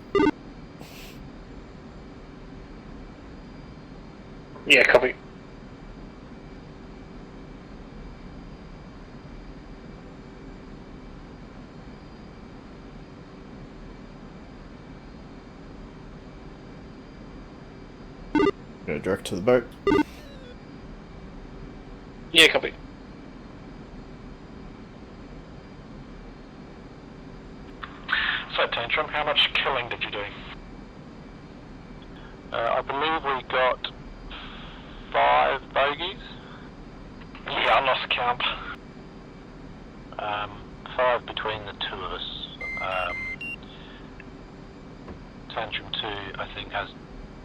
Yeah, copy. Go direct to the boat. Yeah, copy. So, Tantrum, how much killing did you do? I believe we got 5 bogeys. Yeah, I lost count. 5 between the two of us. Tantrum 2, I think, has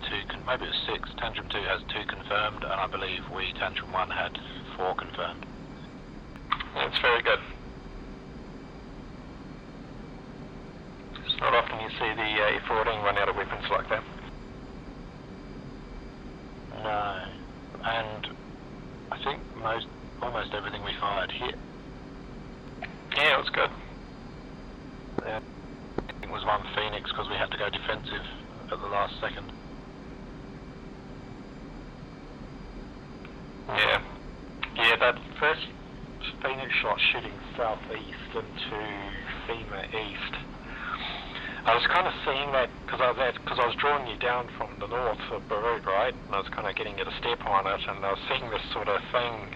2, maybe it's 6. Tantrum 2 has 2 confirmed, and I believe we, Tantrum 1, had 4 confirmed. That's very good. It's not often you see the A14 run out of weapons like that. No, and I think almost everything we fired hit. Yeah, it was good. Yeah, I think it was one Phoenix because we had to go defensive at the last second. Yeah, that first Phoenix shot shooting southeast into FEMA east. I was kind of seeing that because I was drawing you down from the north of Beirut, right? And I was kind of getting you to step on it, and I was seeing this sort of thing.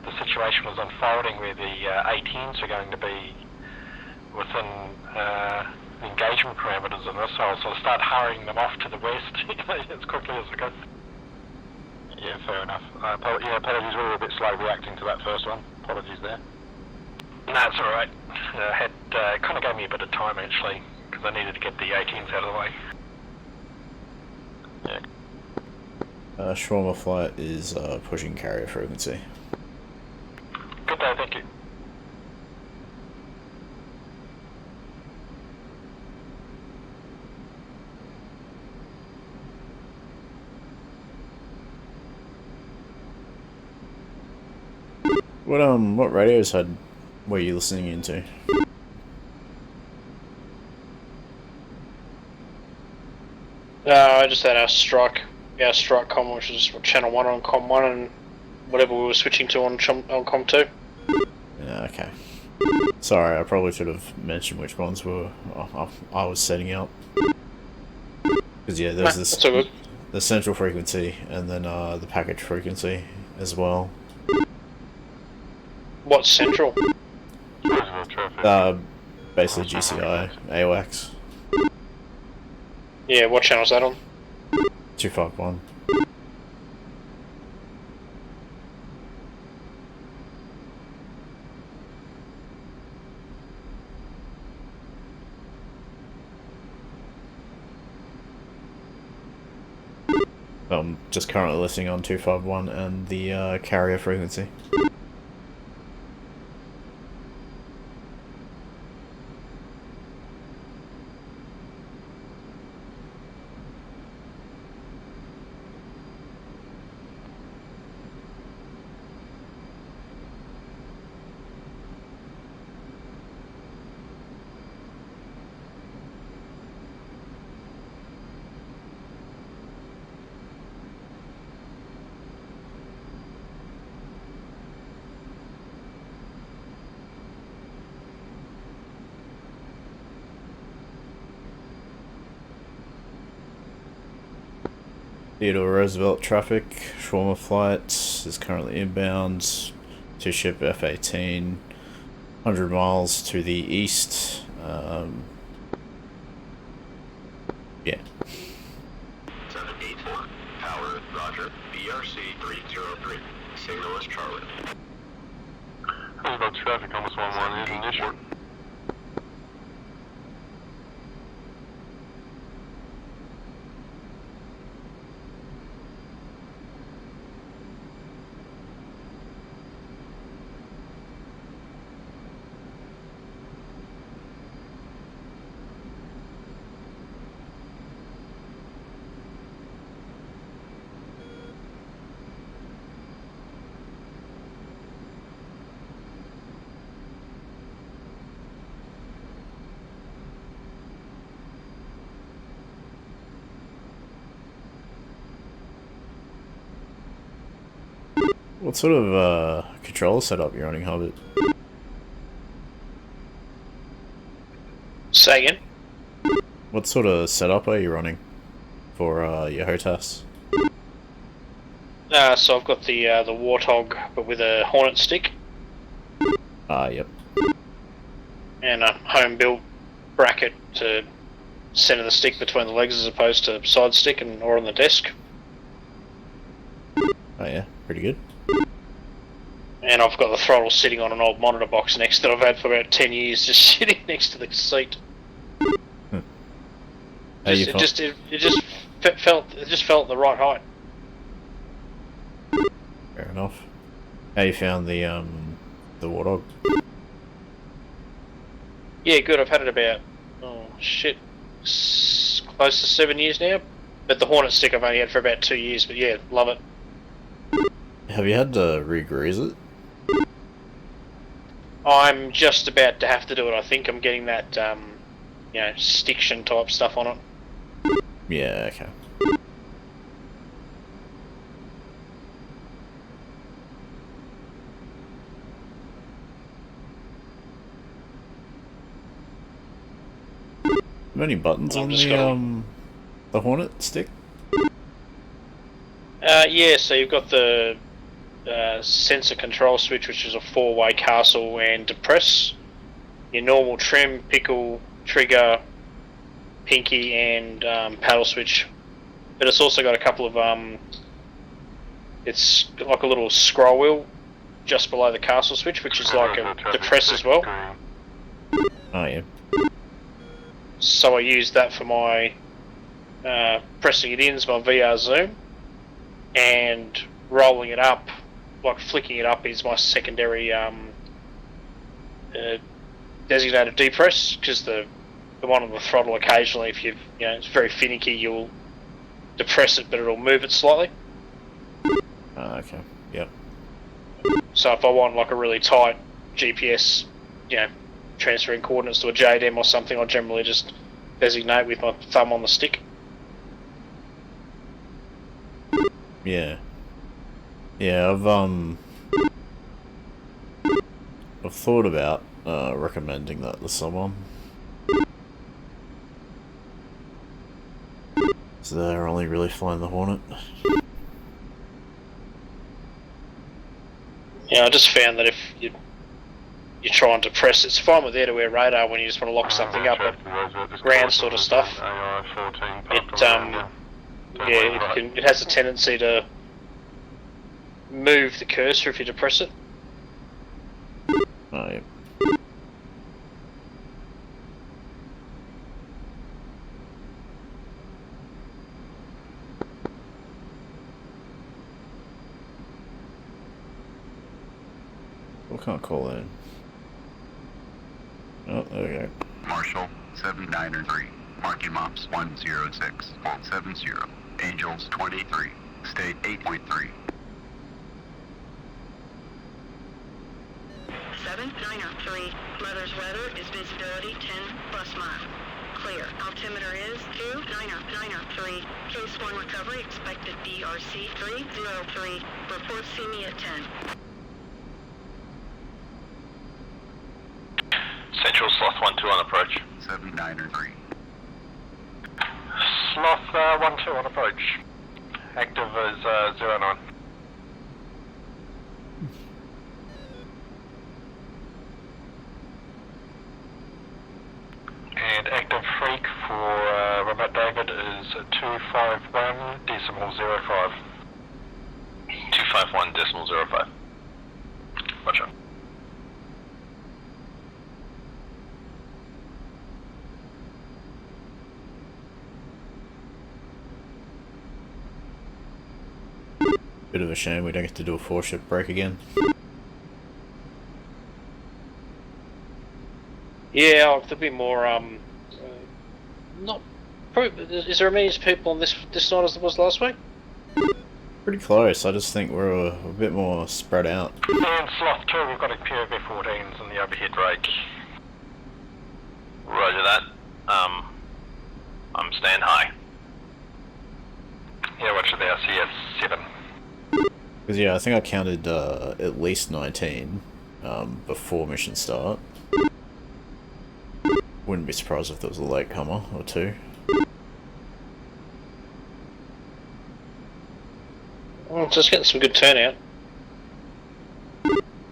The situation was unfolding where the 18s are going to be within the engagement parameters of this, so I'll sort of start hurrying them off to the west as quickly as I could. Yeah, fair enough. Apologies, we were a bit slow reacting to that first one. Apologies there. No, it's alright. It kind of gave me a bit of time actually, because I needed to get the 18s out of the way. Yeah. Shawarma flight is pushing carrier frequency. Good day, thank you. What radios were you listening into? I just had our strike comm, which is channel 1 on comm 1, and whatever we were switching to on comm 2. Yeah, okay. Sorry, I probably should have mentioned which ones I was setting up. Because yeah, there's the central frequency and then the package frequency as well. What's central? Basically GCI, AWACS. Yeah, what channel is that on? 251. I'm just currently listening on 251 and the carrier frequency. Theodore Roosevelt traffic, Shawarma flight is currently inbound to ship F-18, 100 miles to the east. Yeah. 784, power, roger, BRC 303, signal is Charlie. Roosevelt traffic, almost 1-1 is initial. What sort of controller setup you're running, Hobbit? Say again? What sort of setup are you running for your HOTAS? So I've got the Warthog, but with a Hornet stick. Yep. And a home-built bracket to center the stick between the legs as opposed to side stick or on the desk. Oh yeah, pretty good. And I've got the throttle sitting on an old monitor box next that I've had for about 10 years, just sitting next to the seat. It just felt the right height. Fair enough. How you found the Warthog? Yeah, good. I've had it about close to 7 years now. But the Hornet stick I've only had for about 2 years. But yeah, love it. Have you had to re-grease it? I'm just about to have to do it. I think I'm getting that, stiction type stuff on it. Yeah, okay. Many buttons on the Hornet stick? Yeah, so you've got the sensor control switch, which is a 4-way castle and depress. Your normal trim, pickle, trigger, pinky, and paddle switch. But it's also got a couple of it's like a little scroll wheel just below the castle switch, which is like a depress as well. Oh yeah. So I use that for my pressing it in as my VR zoom, and rolling it up, like flicking it up, is my secondary designated depress, because the one on the throttle occasionally, if it's very finicky, you'll depress it, but it'll move it slightly. Okay. Yep. So if I want like a really tight GPS, transferring coordinates to a JDM or something, I'll generally just designate with my thumb on the stick. Yeah. Yeah, I've thought about recommending that to someone. So they're only really flying the Hornet. Yeah, I just found that if you try and depress, it's fine with air-to-air radar when you just want to lock something up, but ground sort of stuff, it has a tendency to move the cursor if you depress it. Oh, yeah. We can't call in. Oh, there we go. Marshall 793. Marking Mops 106. Volt 70. Angels 23. State 8.3. 793. Mother's weather is visibility 10 plus mile. Clear. Altimeter is 29093. Case 1 recovery expected DRC 303. Report see me at 10. Central Sloth 1-2 on approach. 793. Sloth 1-2 on approach. Active is 09. And active freak for Robert David is 251.05. 251.05. Roger. Bit of a shame we don't get to do a 4-ship break again. Yeah, there'll be more. Not. Is there as many people on this night as there was last week? Pretty close. I just think we're a bit more spread out. And Sloth 2, we've got a pair of F-14s in the overhead rake. Roger that. I'm staying high. Yeah, roger there. CS 7. Because yeah, I think I counted at least 19 before mission start. Wouldn't be surprised if there was a latecomer or two. Just getting some good turnout.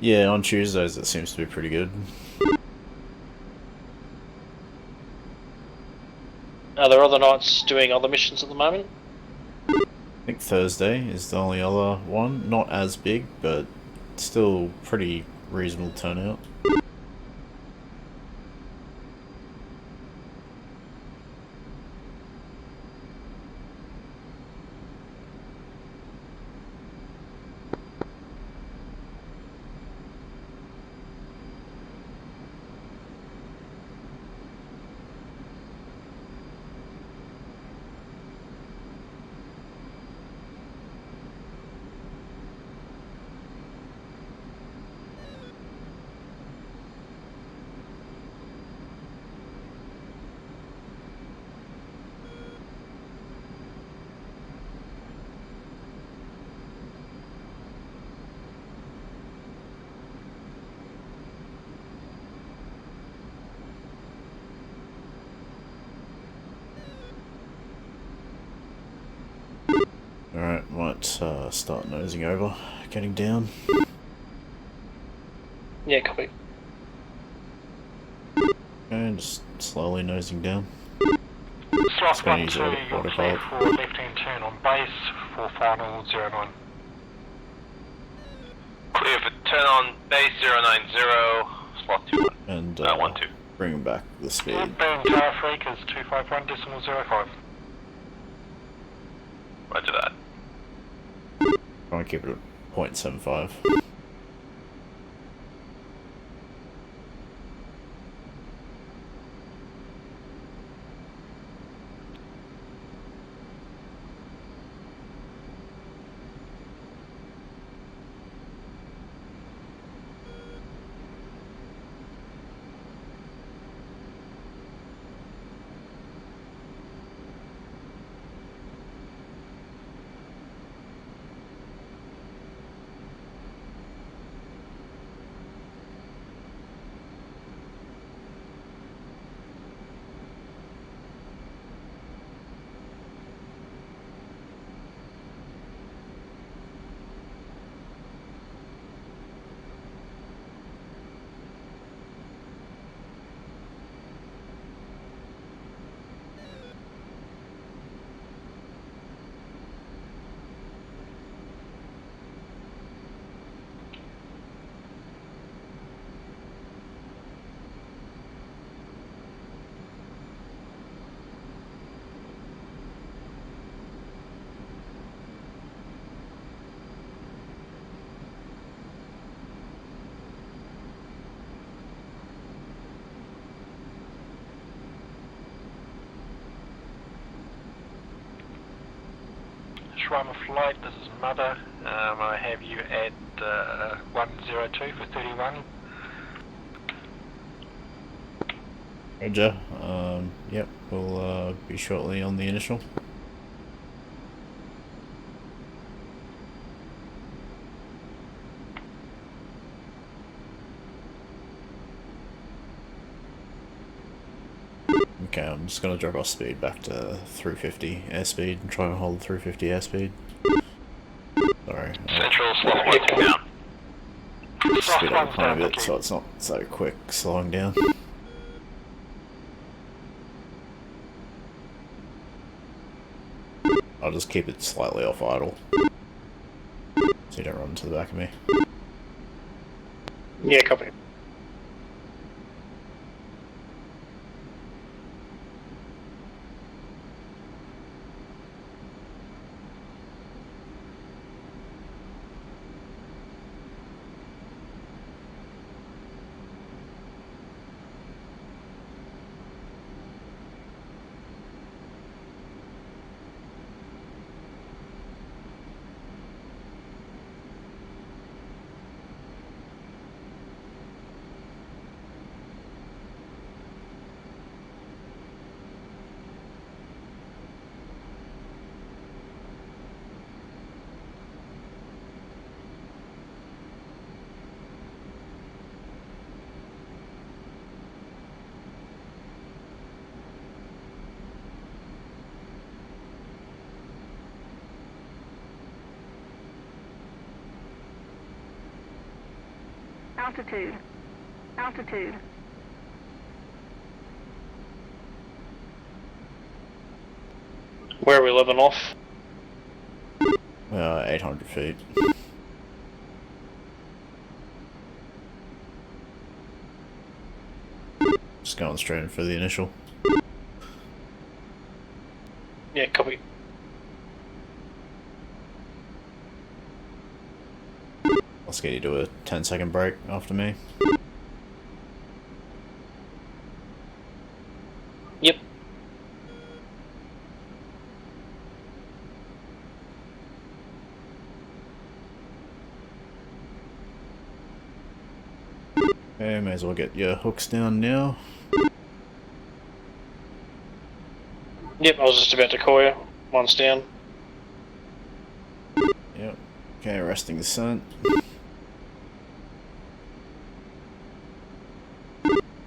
Yeah, on Tuesdays it seems to be pretty good. Are there other nights doing other missions at the moment? I think Thursday is the only other one. Not as big, but still pretty reasonable turnout. Alright, might start nosing over, getting down. Yeah, copy. And just slowly nosing down. Slot gonna 1 use 2, you're clear autopilot. for left-hand turn on base for final 09. Clear for turn on base 090, slot 2. And 1 2. bring them back to the speed. Boom, Tower Freak is 251.05. Roger that. Try and keep it at 0.75. Shwama flight, this is Mother. I have you at 102 for 31. Roger. Yep, we'll be shortly on the initial. Okay, I'm just gonna drop our speed back to 350 airspeed and try and hold 350 airspeed. Sorry. Central, slot 1 2 down. Speed up a tiny bit so it's not so quick slowing down. I'll just keep it slightly off idle, so you don't run into the back of me. Yeah, copy. Altitude. Altitude. Where are we living off? 800 feet. Just going straight in for the initial. Yeah, copy. Let's get you to a 10-second break after me. Yep. Okay, may as well get your hooks down now. Yep, I was just about to call you. One's down. Yep. Okay, arresting descent.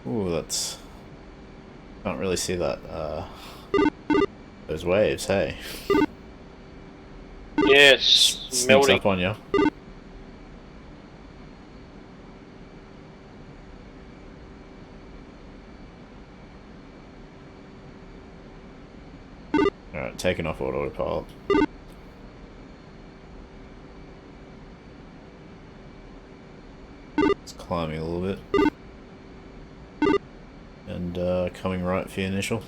Ooh, that's... Can't really see that, those waves, hey. Yeah, it's Sneaks melting. up on you. Alright, taking off autopilot. It's climbing a little bit. And coming right for your initial.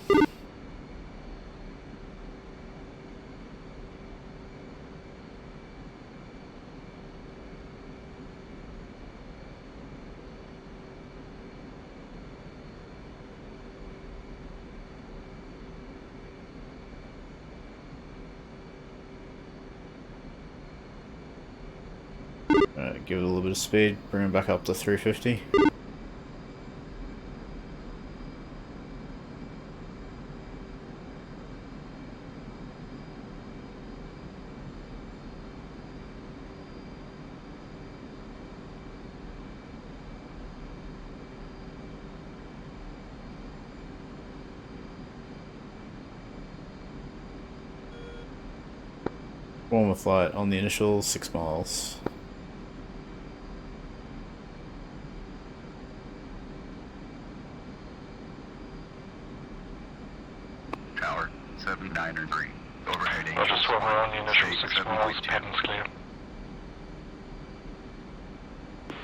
Alright, give it a little bit of speed, bring it back up to 350. Warmer flight on the initial 6 miles. Tower 793. Overhead Roger, Angels swim around the 1. initial State 6 miles, 7.2. pattern's clear.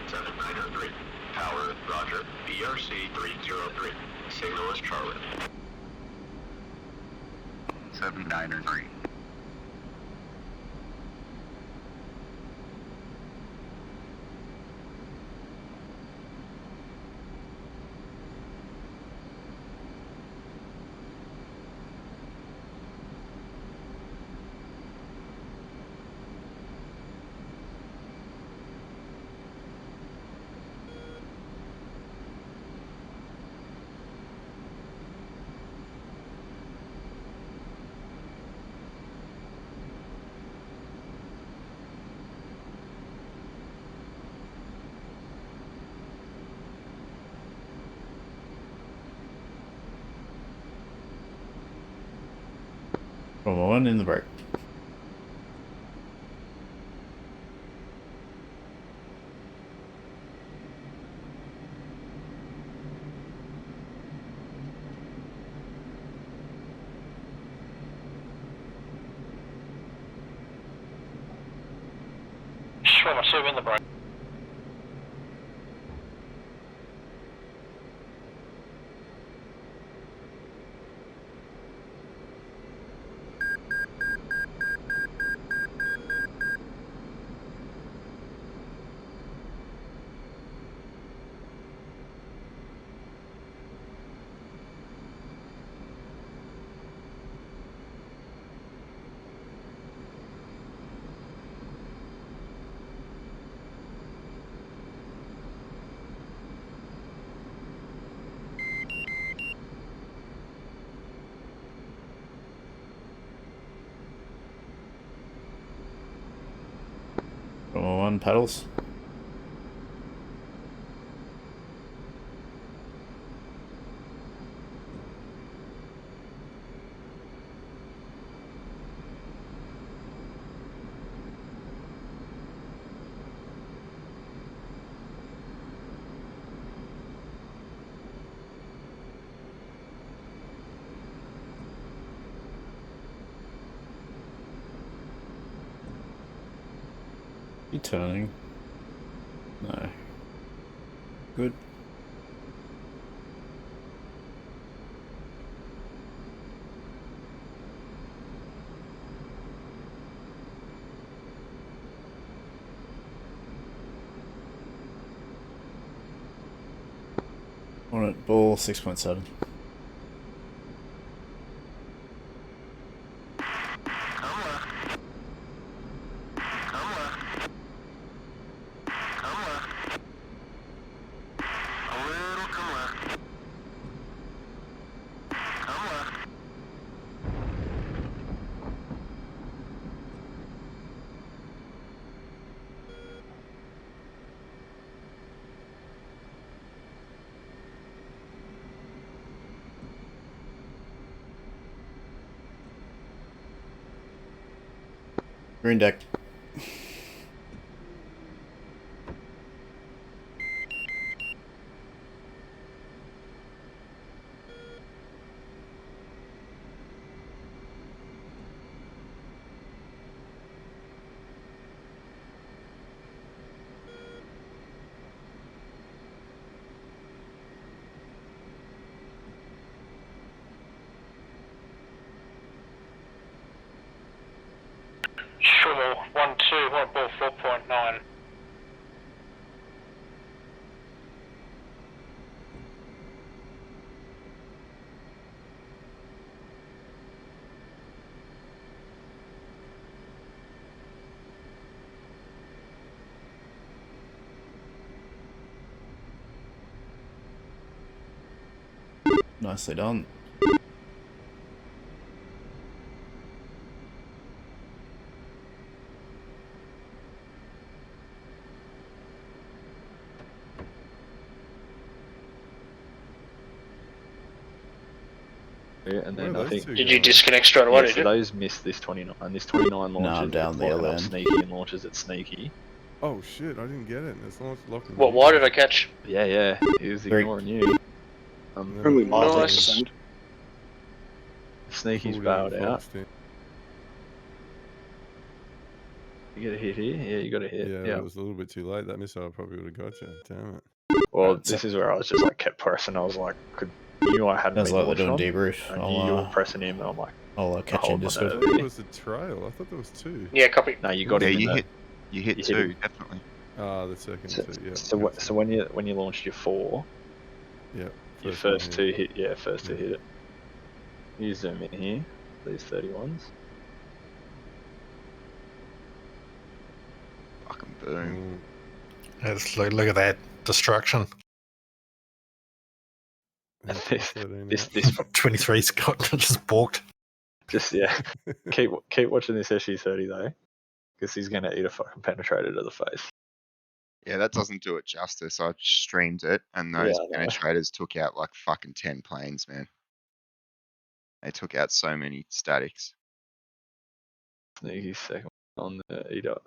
793. Tower, roger. BRC 303. Signal is Charlie. 793. One in the break. Swimmer 2 in the break. One pedals. You turning? No. Good. On it, ball 6.7. Green deck. Sure, 1-2, white ball 4.9. Nicely done. And then Where are I those think. two Did you going? disconnect straight away, Yeah, did so you? those missed this 29. This 29 launches. I'm down it's the locking other up end. Sneaky and launches at Sneaky. Oh shit! I didn't get it. It's not locking. What? you Why guys did I up. catch? Yeah, he was Three. ignoring you. And then Only I pulled mildly out- Nice. concerned. Sneaky's pulled out bailed the out. Fox thing. You get a hit here? Yeah, you got a hit. Yeah, Yeah. it was a little bit too late. That missile probably would have got you. Damn it. Well, Right, this so- is where I was just like kept pressing. I was like, knew I hadn't Sounds been like they're launched doing on. debrief. I knew you were pressing him, and I'm like, I'll catch you in hold my I Discord. nerve thought here. it was the trail. I thought there was two. Yeah, copy. No, you got Yeah, him in you there. hit. You hit You hit two, him. definitely. Ah, the second So, two. Yeah. so when you launched your 4, yeah. your First one first hit. 2 hit. Yeah, first 2 Yeah. hit it. You zoom in here. These 31s. Fucking boom. Let's look at that destruction. This 23's got just balked. Just keep watching this SU-30 though, because he's gonna eat a fucking penetrator to the face. Yeah, that doesn't do it justice. I streamed it, and Yeah, those I know. penetrators took out like fucking 10 planes, man. They took out so many statics. Sneaky second on the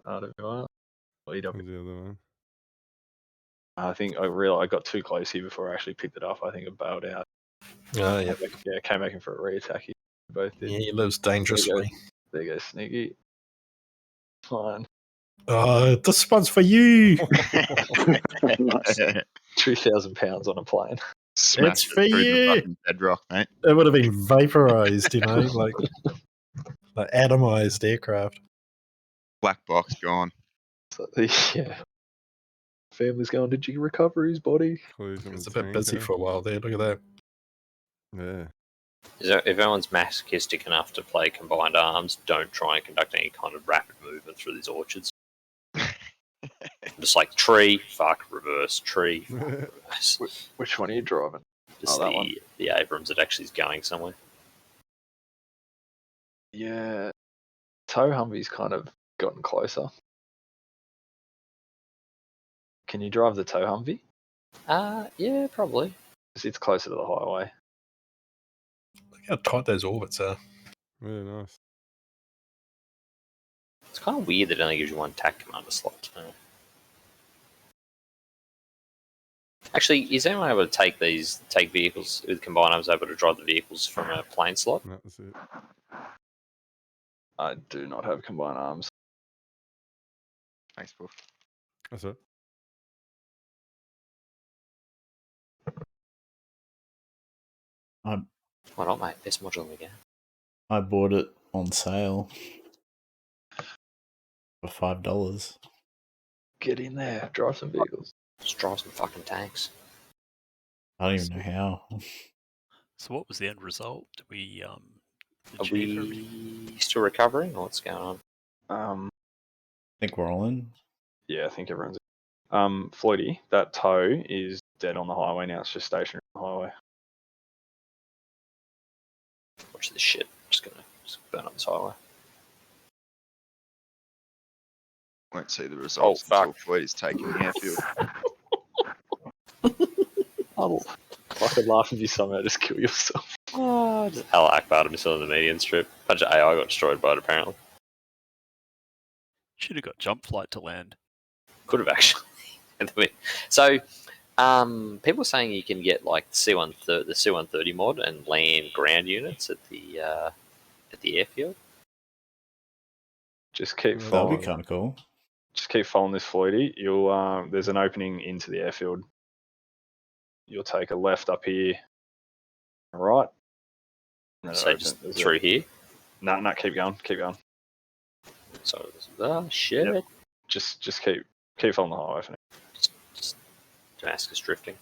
RWR. Or EW. Who's the other one? I think I got too close here before I actually picked it up. I think I bailed out. Oh, yeah. Came back in for a re-attack. He both did. Yeah, he lives dangerously. There you go, Sneaky. Fine. Oh, this one's for you. Nice. 2,000 pounds on a plane. Smashed for it through you. the fucking bedrock, mate. It would have been vaporized, you know, like atomized aircraft. Black box gone. So, yeah. Family's going, did you recover his body? It's a bit busy for a while there. Look at that. Yeah. If everyone's masochistic enough to play combined arms, don't try and conduct any kind of rapid movement through these orchards. Just like tree, fuck, reverse, tree, fuck, reverse. Which one are you driving? Just that one. the Abrams that actually is going somewhere. Yeah. Tow Humvee's kind of gotten closer. Can you drive the tow Humvee? Yeah, probably. Because it's closer to the highway. Look how tight those orbits are. Really nice. It's kind of weird that it only gives you one TAC commander slot. Actually, is anyone able to take vehicles with combined arms, able to drive the vehicles from a plane slot? That was it. I do not have combined arms. Thanks, Wolf. That's it. I Why not, mate? Best module in the game. I bought it on sale for $5. Get in there, drive some vehicles. Just drive some fucking tanks. I don't even know how. So what was the end result? Did we Are achieve everything? we still recovering, or what's going on? I think we're all in. Yeah, I think everyone's. Floydie, that tow is dead on the highway now. It's just stationary on the highway. Watch this shit. Just gonna burn up this highway. Won't see the results until Floyd's taking the airfield. I'll fucking laugh if you somehow just kill yourself. Oh, just Allah Akbar to missile in the median strip. Bunch of AI got destroyed by it, apparently. Should have got jump flight to land. Could have actually. So, people are saying you can get like the C-130 mod and land ground units at the airfield. Just keep That'd following. be kind of cool. Just keep following this, Floydie. You'll there's an opening into the airfield. You'll take a left up here, right. And then So it just opens. through here. No, keep going, keep going. So, shit. Yep. Just keep following the highway for now. Just Damascus drifting.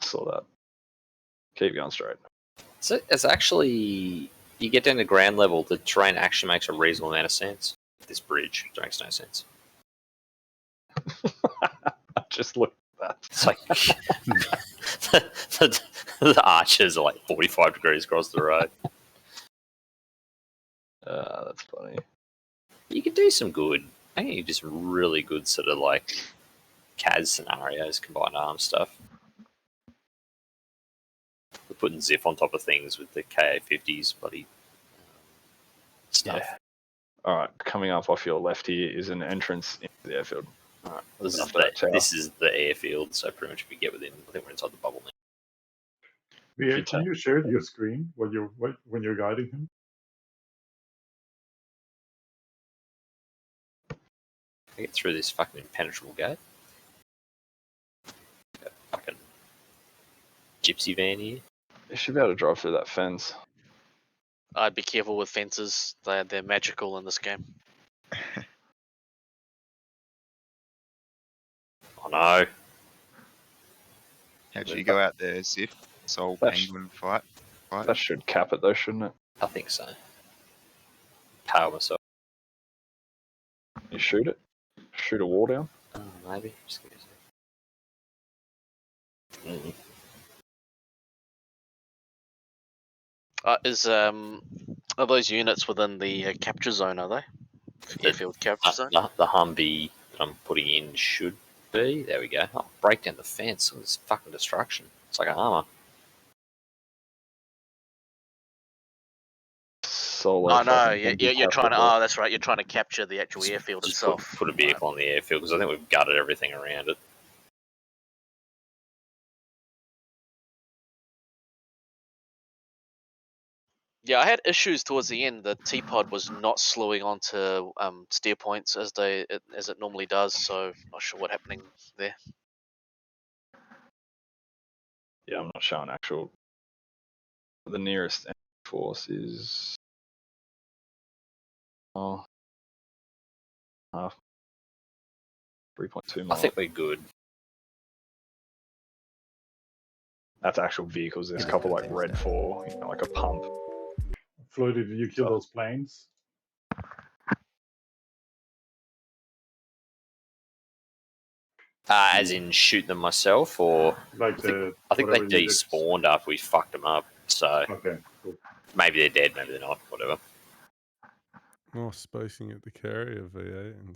Saw that. Keep going straight. So it's actually, you get down to ground level, the terrain actually makes a reasonable amount of sense. This bridge makes no sense. Just look at that. It's like the arches are like 45 degrees across the road. That's funny. You could do some good. I think you could do some really good sort of like CAS scenarios, combined arms stuff. We're putting Ziff on top of things with the KA-50s, bloody stuff. Yeah. All right, coming up off your left here is an entrance into the airfield. All right, this is the airfield, so pretty much if we get within, I think we're inside the bubble now. VA, can you share your screen when you're guiding him? I get through this fucking impenetrable gate. Got a fucking gypsy van here. You should be able to drive through that fence. I'd be careful with fences. They're magical in this game. Oh no. How'd you go out there, Ziff? Soul Penguin fight? That should cap it though, shouldn't it? I think so. Power myself. You shoot it? Shoot a wall down? Oh, maybe. Just give me a second. Are those units within the capture zone? Are they? Airfield capture zone. The Humvee that I'm putting in should be. There we go. Oh, break down the fence. All this fucking destruction. It's like a armor. Solo. Oh no, you're trying to. Oh, that's right. You're trying to capture the actual airfield Just itself. put a vehicle on the airfield because I think we've gutted everything around it. Yeah, I had issues towards the end. The T-pod was not slewing onto steer points as it normally does. So not sure what happening there. Yeah, I'm not showing actual. The nearest force is 3.2 miles. I think we're good. That's actual vehicles. There's a couple like Red 4, like a pump. Floyd, did you kill those planes? As in shoot them myself, or like I think they despawned after we fucked them up. So okay, cool. Maybe they're dead, maybe they're not. Whatever. Oh, spacing at the carrier, VA, and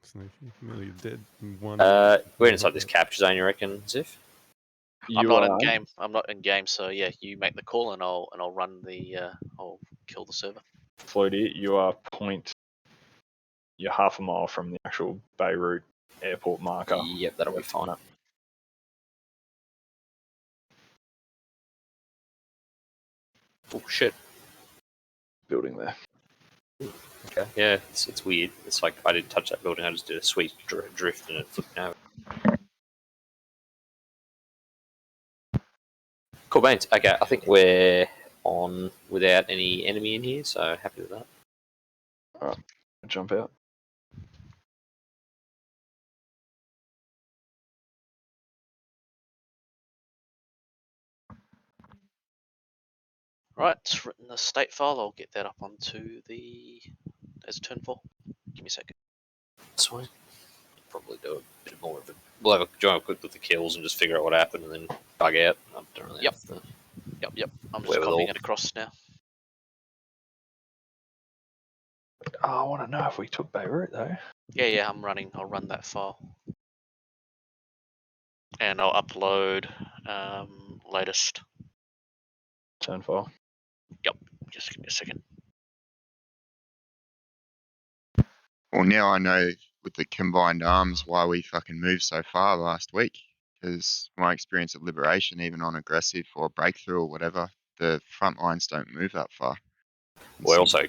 sneaky. Nearly dead in one. We're inside this capture zone, you reckon, Ziff? I'm not in game. I'm not in game. So yeah, you make the call and I'll run the. I'll kill the server. Floydie, you are You're half a mile from the actual Beirut airport marker. Yep, that'll be fine. Oh shit! Building there. Okay. Yeah, it's weird. It's like I didn't touch that building. I just did a sweet drift and it flipped over. Cool, mates. Okay, I think we're on without any enemy in here, so happy with that. Alright, jump out. Right, it's written the state file. I'll get that up onto the as turn 4. Give me a second. That's fine. Probably do a bit more of it. We'll have a quick look at the kills and just figure out what happened and then bug out. I don't really Yep. have to Yep. I'm just wherewithal. copying it across now. Oh, I want to know if we took Beirut though. Yeah, I'll run that file. And I'll upload latest. Turn file. Yep. Just give me a second. Well, now I know with the combined arms why we fucking moved so far last week. Because my experience at Liberation, even on aggressive or breakthrough or whatever, the front lines don't move that far. We're also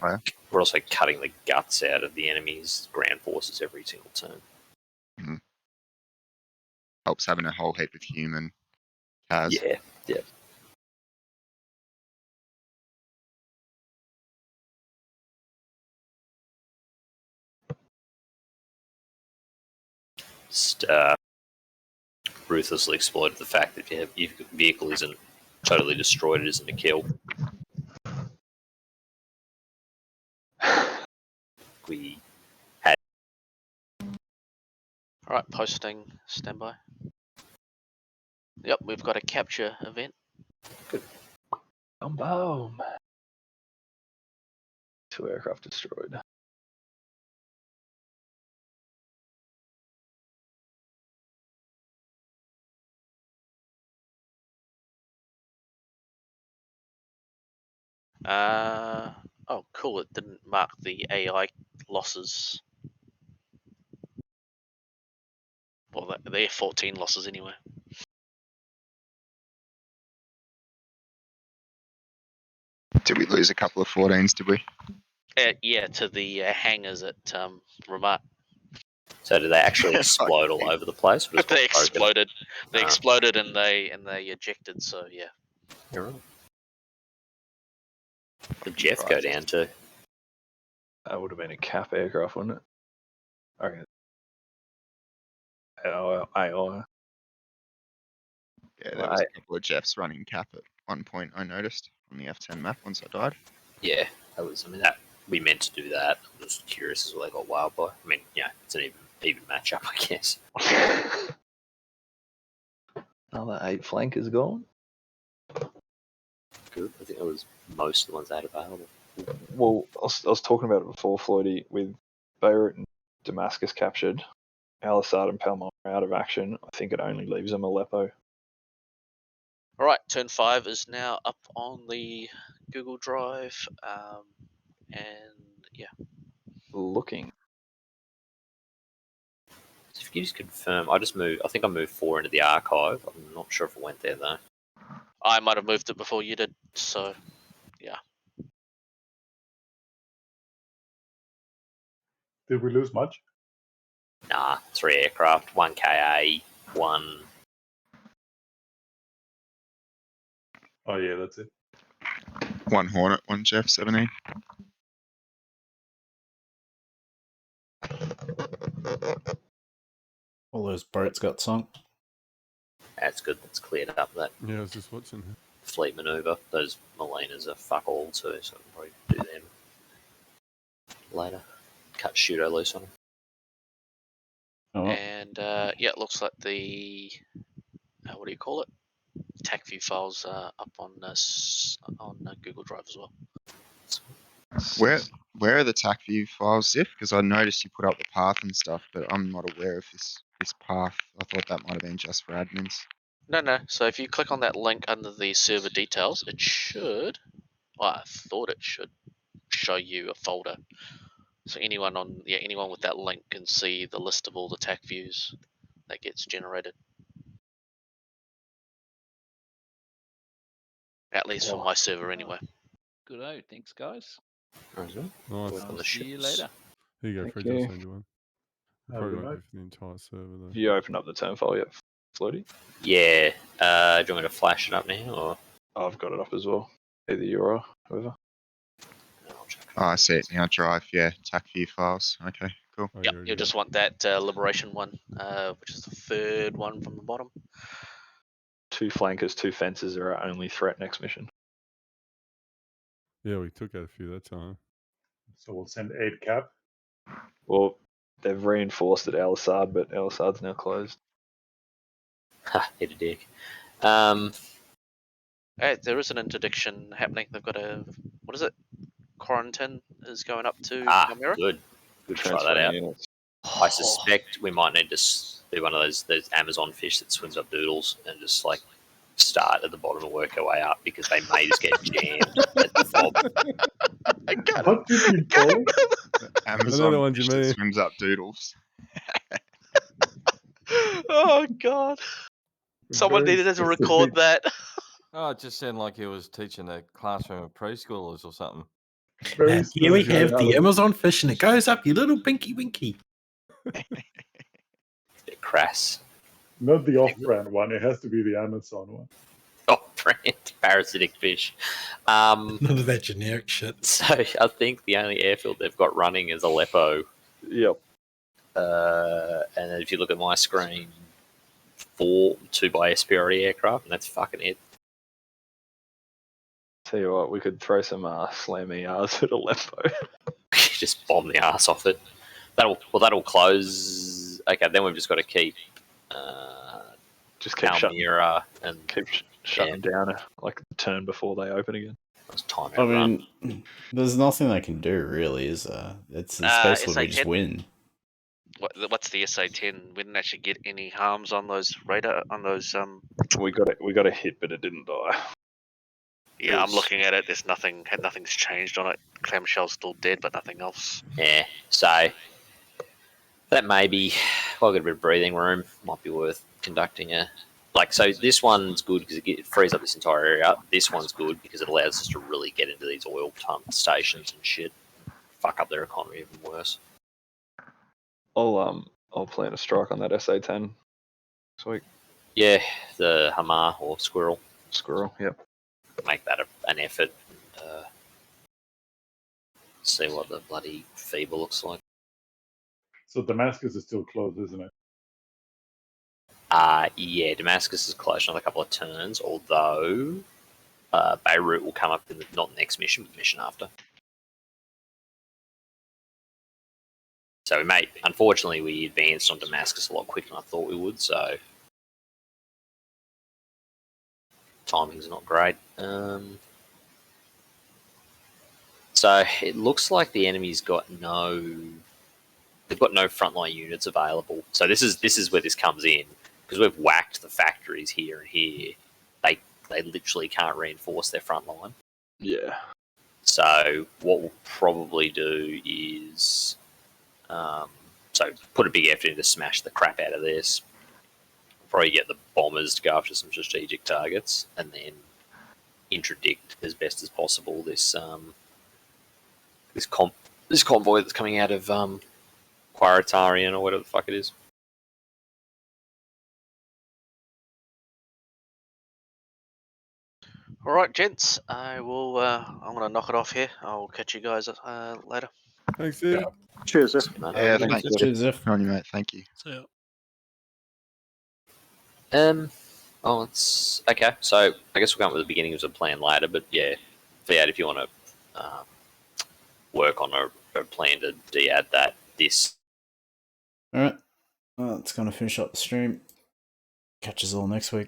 cutting the guts out of the enemy's ground forces every single turn. Mm-hmm. Helps having a whole heap of human cars. Yeah. Just ruthlessly exploited the fact that your vehicle isn't totally destroyed, it isn't a kill. We had. Alright, posting standby. Yep, we've got a capture event. Good. Boom. 2 aircraft destroyed. Oh, cool. It didn't mark the AI losses. Well, they're 14 losses anyway. Did we lose a couple of 14s, did we? Yeah, to the hangars at Ramat. So do they actually explode all over the place? Or They exploded. They Ah. exploded and they ejected. So yeah. You're right. Did Jeff go down too? That would have been a cap aircraft, wouldn't it? Okay. AI. Yeah, there was a couple of Jeffs running cap at one point, I noticed, on the F10 map once I died. Yeah, that was. I mean, that we meant to do that. I'm just curious as well. They got wild by. I mean, yeah, it's an even matchup, I guess. Another 8 flankers gone. Good. I think that was most of the ones they had available. Well, I was talking about it before, Floydie, with Beirut and Damascus captured. Al-Assad and Palmyra out of action. I think it only leaves them Aleppo. All right, turn 5 is now up on the Google Drive, and yeah. Looking. So if you just confirm, I think I moved 4 into the archive. I'm not sure if it went there though. I might have moved it before you did, so yeah. Did we lose much? Nah, 3 aircraft, 1 KA, 1. Oh yeah, that's it. 1 Hornet, 1 Jeff 17. All those boats got sunk. That's good. That's cleared up that Yeah, I was just watching her. fleet maneuver. Those Molinas are fuck all too, so I'll probably do them later. Cut Shudo loose on them. And yeah, it looks like the what do you call it? TAC view files up on Google Drive as well. Where are the TAC view files, Ziff? Because I noticed you put up the path and stuff, but I'm not aware of this path. I thought that might have been just for admins. No. So if you click on that link under the server details, it should. Well, I thought it should show you a folder. So anyone with that link can see the list of all the TAC views that gets generated. At least for my server, anyway. Good. Thanks, guys. Nice. Work on the See you ships. later. Here you go, Thank Fred. you. I'll send you one. It Have a probably good won't night. be for the entire server though. Have you opened up the term file yet, Floaty? Yeah. Do you want me to flash it up now, or? I've got it up as well. Either you or whoever. Oh, I see it now. Drive, yeah. TAC view files. Okay, cool. Oh, Yep, you'll just want that liberation one, which is the third one from the bottom. 2 flankers, 2 fences are our only threat next mission. Yeah, we took out a few that time. So we'll send 8 cap. Well, they've reinforced at Al Assad, but Al Assad's now closed. Ha, hit a dick. Hey, there is an interdiction happening. They've got a, what is it? Quarantine is going up to Palmyra. Good. Good to try that Transferring out. units. I suspect we might need to do one of those Amazon fish that swims up doodles and just like start at the bottom and work our way up, because they may just get jammed at the fob. What did you call it? Amazon ones you fish that mean. swims up doodles. Oh god! Someone Very needed to specific. record that. Oh, it just sounded like he was teaching a classroom of preschoolers or something. Very And here we specific have the analogy. Amazon fish, and it goes up your little pinky winky. Bit crass. Not the off-brand one. It has to be the Amazon one. Oh, brand parasitic fish. None of that generic shit. So I think the only airfield they've got running is Aleppo. Yep. And if you look at my screen, 4 2x priority aircraft, and that's fucking it. Tell you what, we could throw some slam ERs at Aleppo. Just bomb the ass off it. That'll close. Okay, then we've just got to keep Just keep Palmyra and keep shutting down like the turn before they open again. Time I mean, there's nothing they can do, really, is there? It's basically we just SA-10. win. What's the SA-10? We didn't actually get any harms on those radar on those. We got a hit, but it didn't die. Yeah, I'm looking at it. There's nothing. Nothing's changed on it. Clamshell's still dead, but nothing else. Yeah, so that may be, well, I've got a bit of breathing room. Might be worth conducting a, like, so this one's good because it frees up this entire area. This one's good because it allows us to really get into these oil pump stations and shit. Fuck up their economy even worse. I'll plan a strike on that SA-10 next week. Yeah, the Hamar or Squirrel. Squirrel, yep. Make that an effort. And, see what the bloody feeble looks like. So Damascus is still closed, isn't it? Yeah, Damascus is closed on a couple of turns, although Beirut will come up in the, not next mission, but the mission after. So we may, unfortunately, we advanced on Damascus a lot quicker than I thought we would, so timing's not great. So it looks like the enemy's got they've got no frontline units available. So this is where this comes in, because we've whacked the factories here and here. They literally can't reinforce their front line. Yeah. So what we'll probably do is so put a big effort in to smash the crap out of this. Probably get the bombers to go after some strategic targets, and then interdict as best as possible this this convoy that's coming out of Quaritarian or whatever the fuck it is. All right, gents. I will. I'm gonna knock it off here. I'll catch you guys later. Thanks, Zip. Cheers, Zip. Yeah, thanks. Cheers, Zip. On you, mate. Thank you. So, Oh, it's okay. So I guess we'll come up with the beginnings of a plan later. But yeah, Fiat, if you want to work on a plan to de-add this. All right. Well, it's going to finish up the stream. Catch us all next week.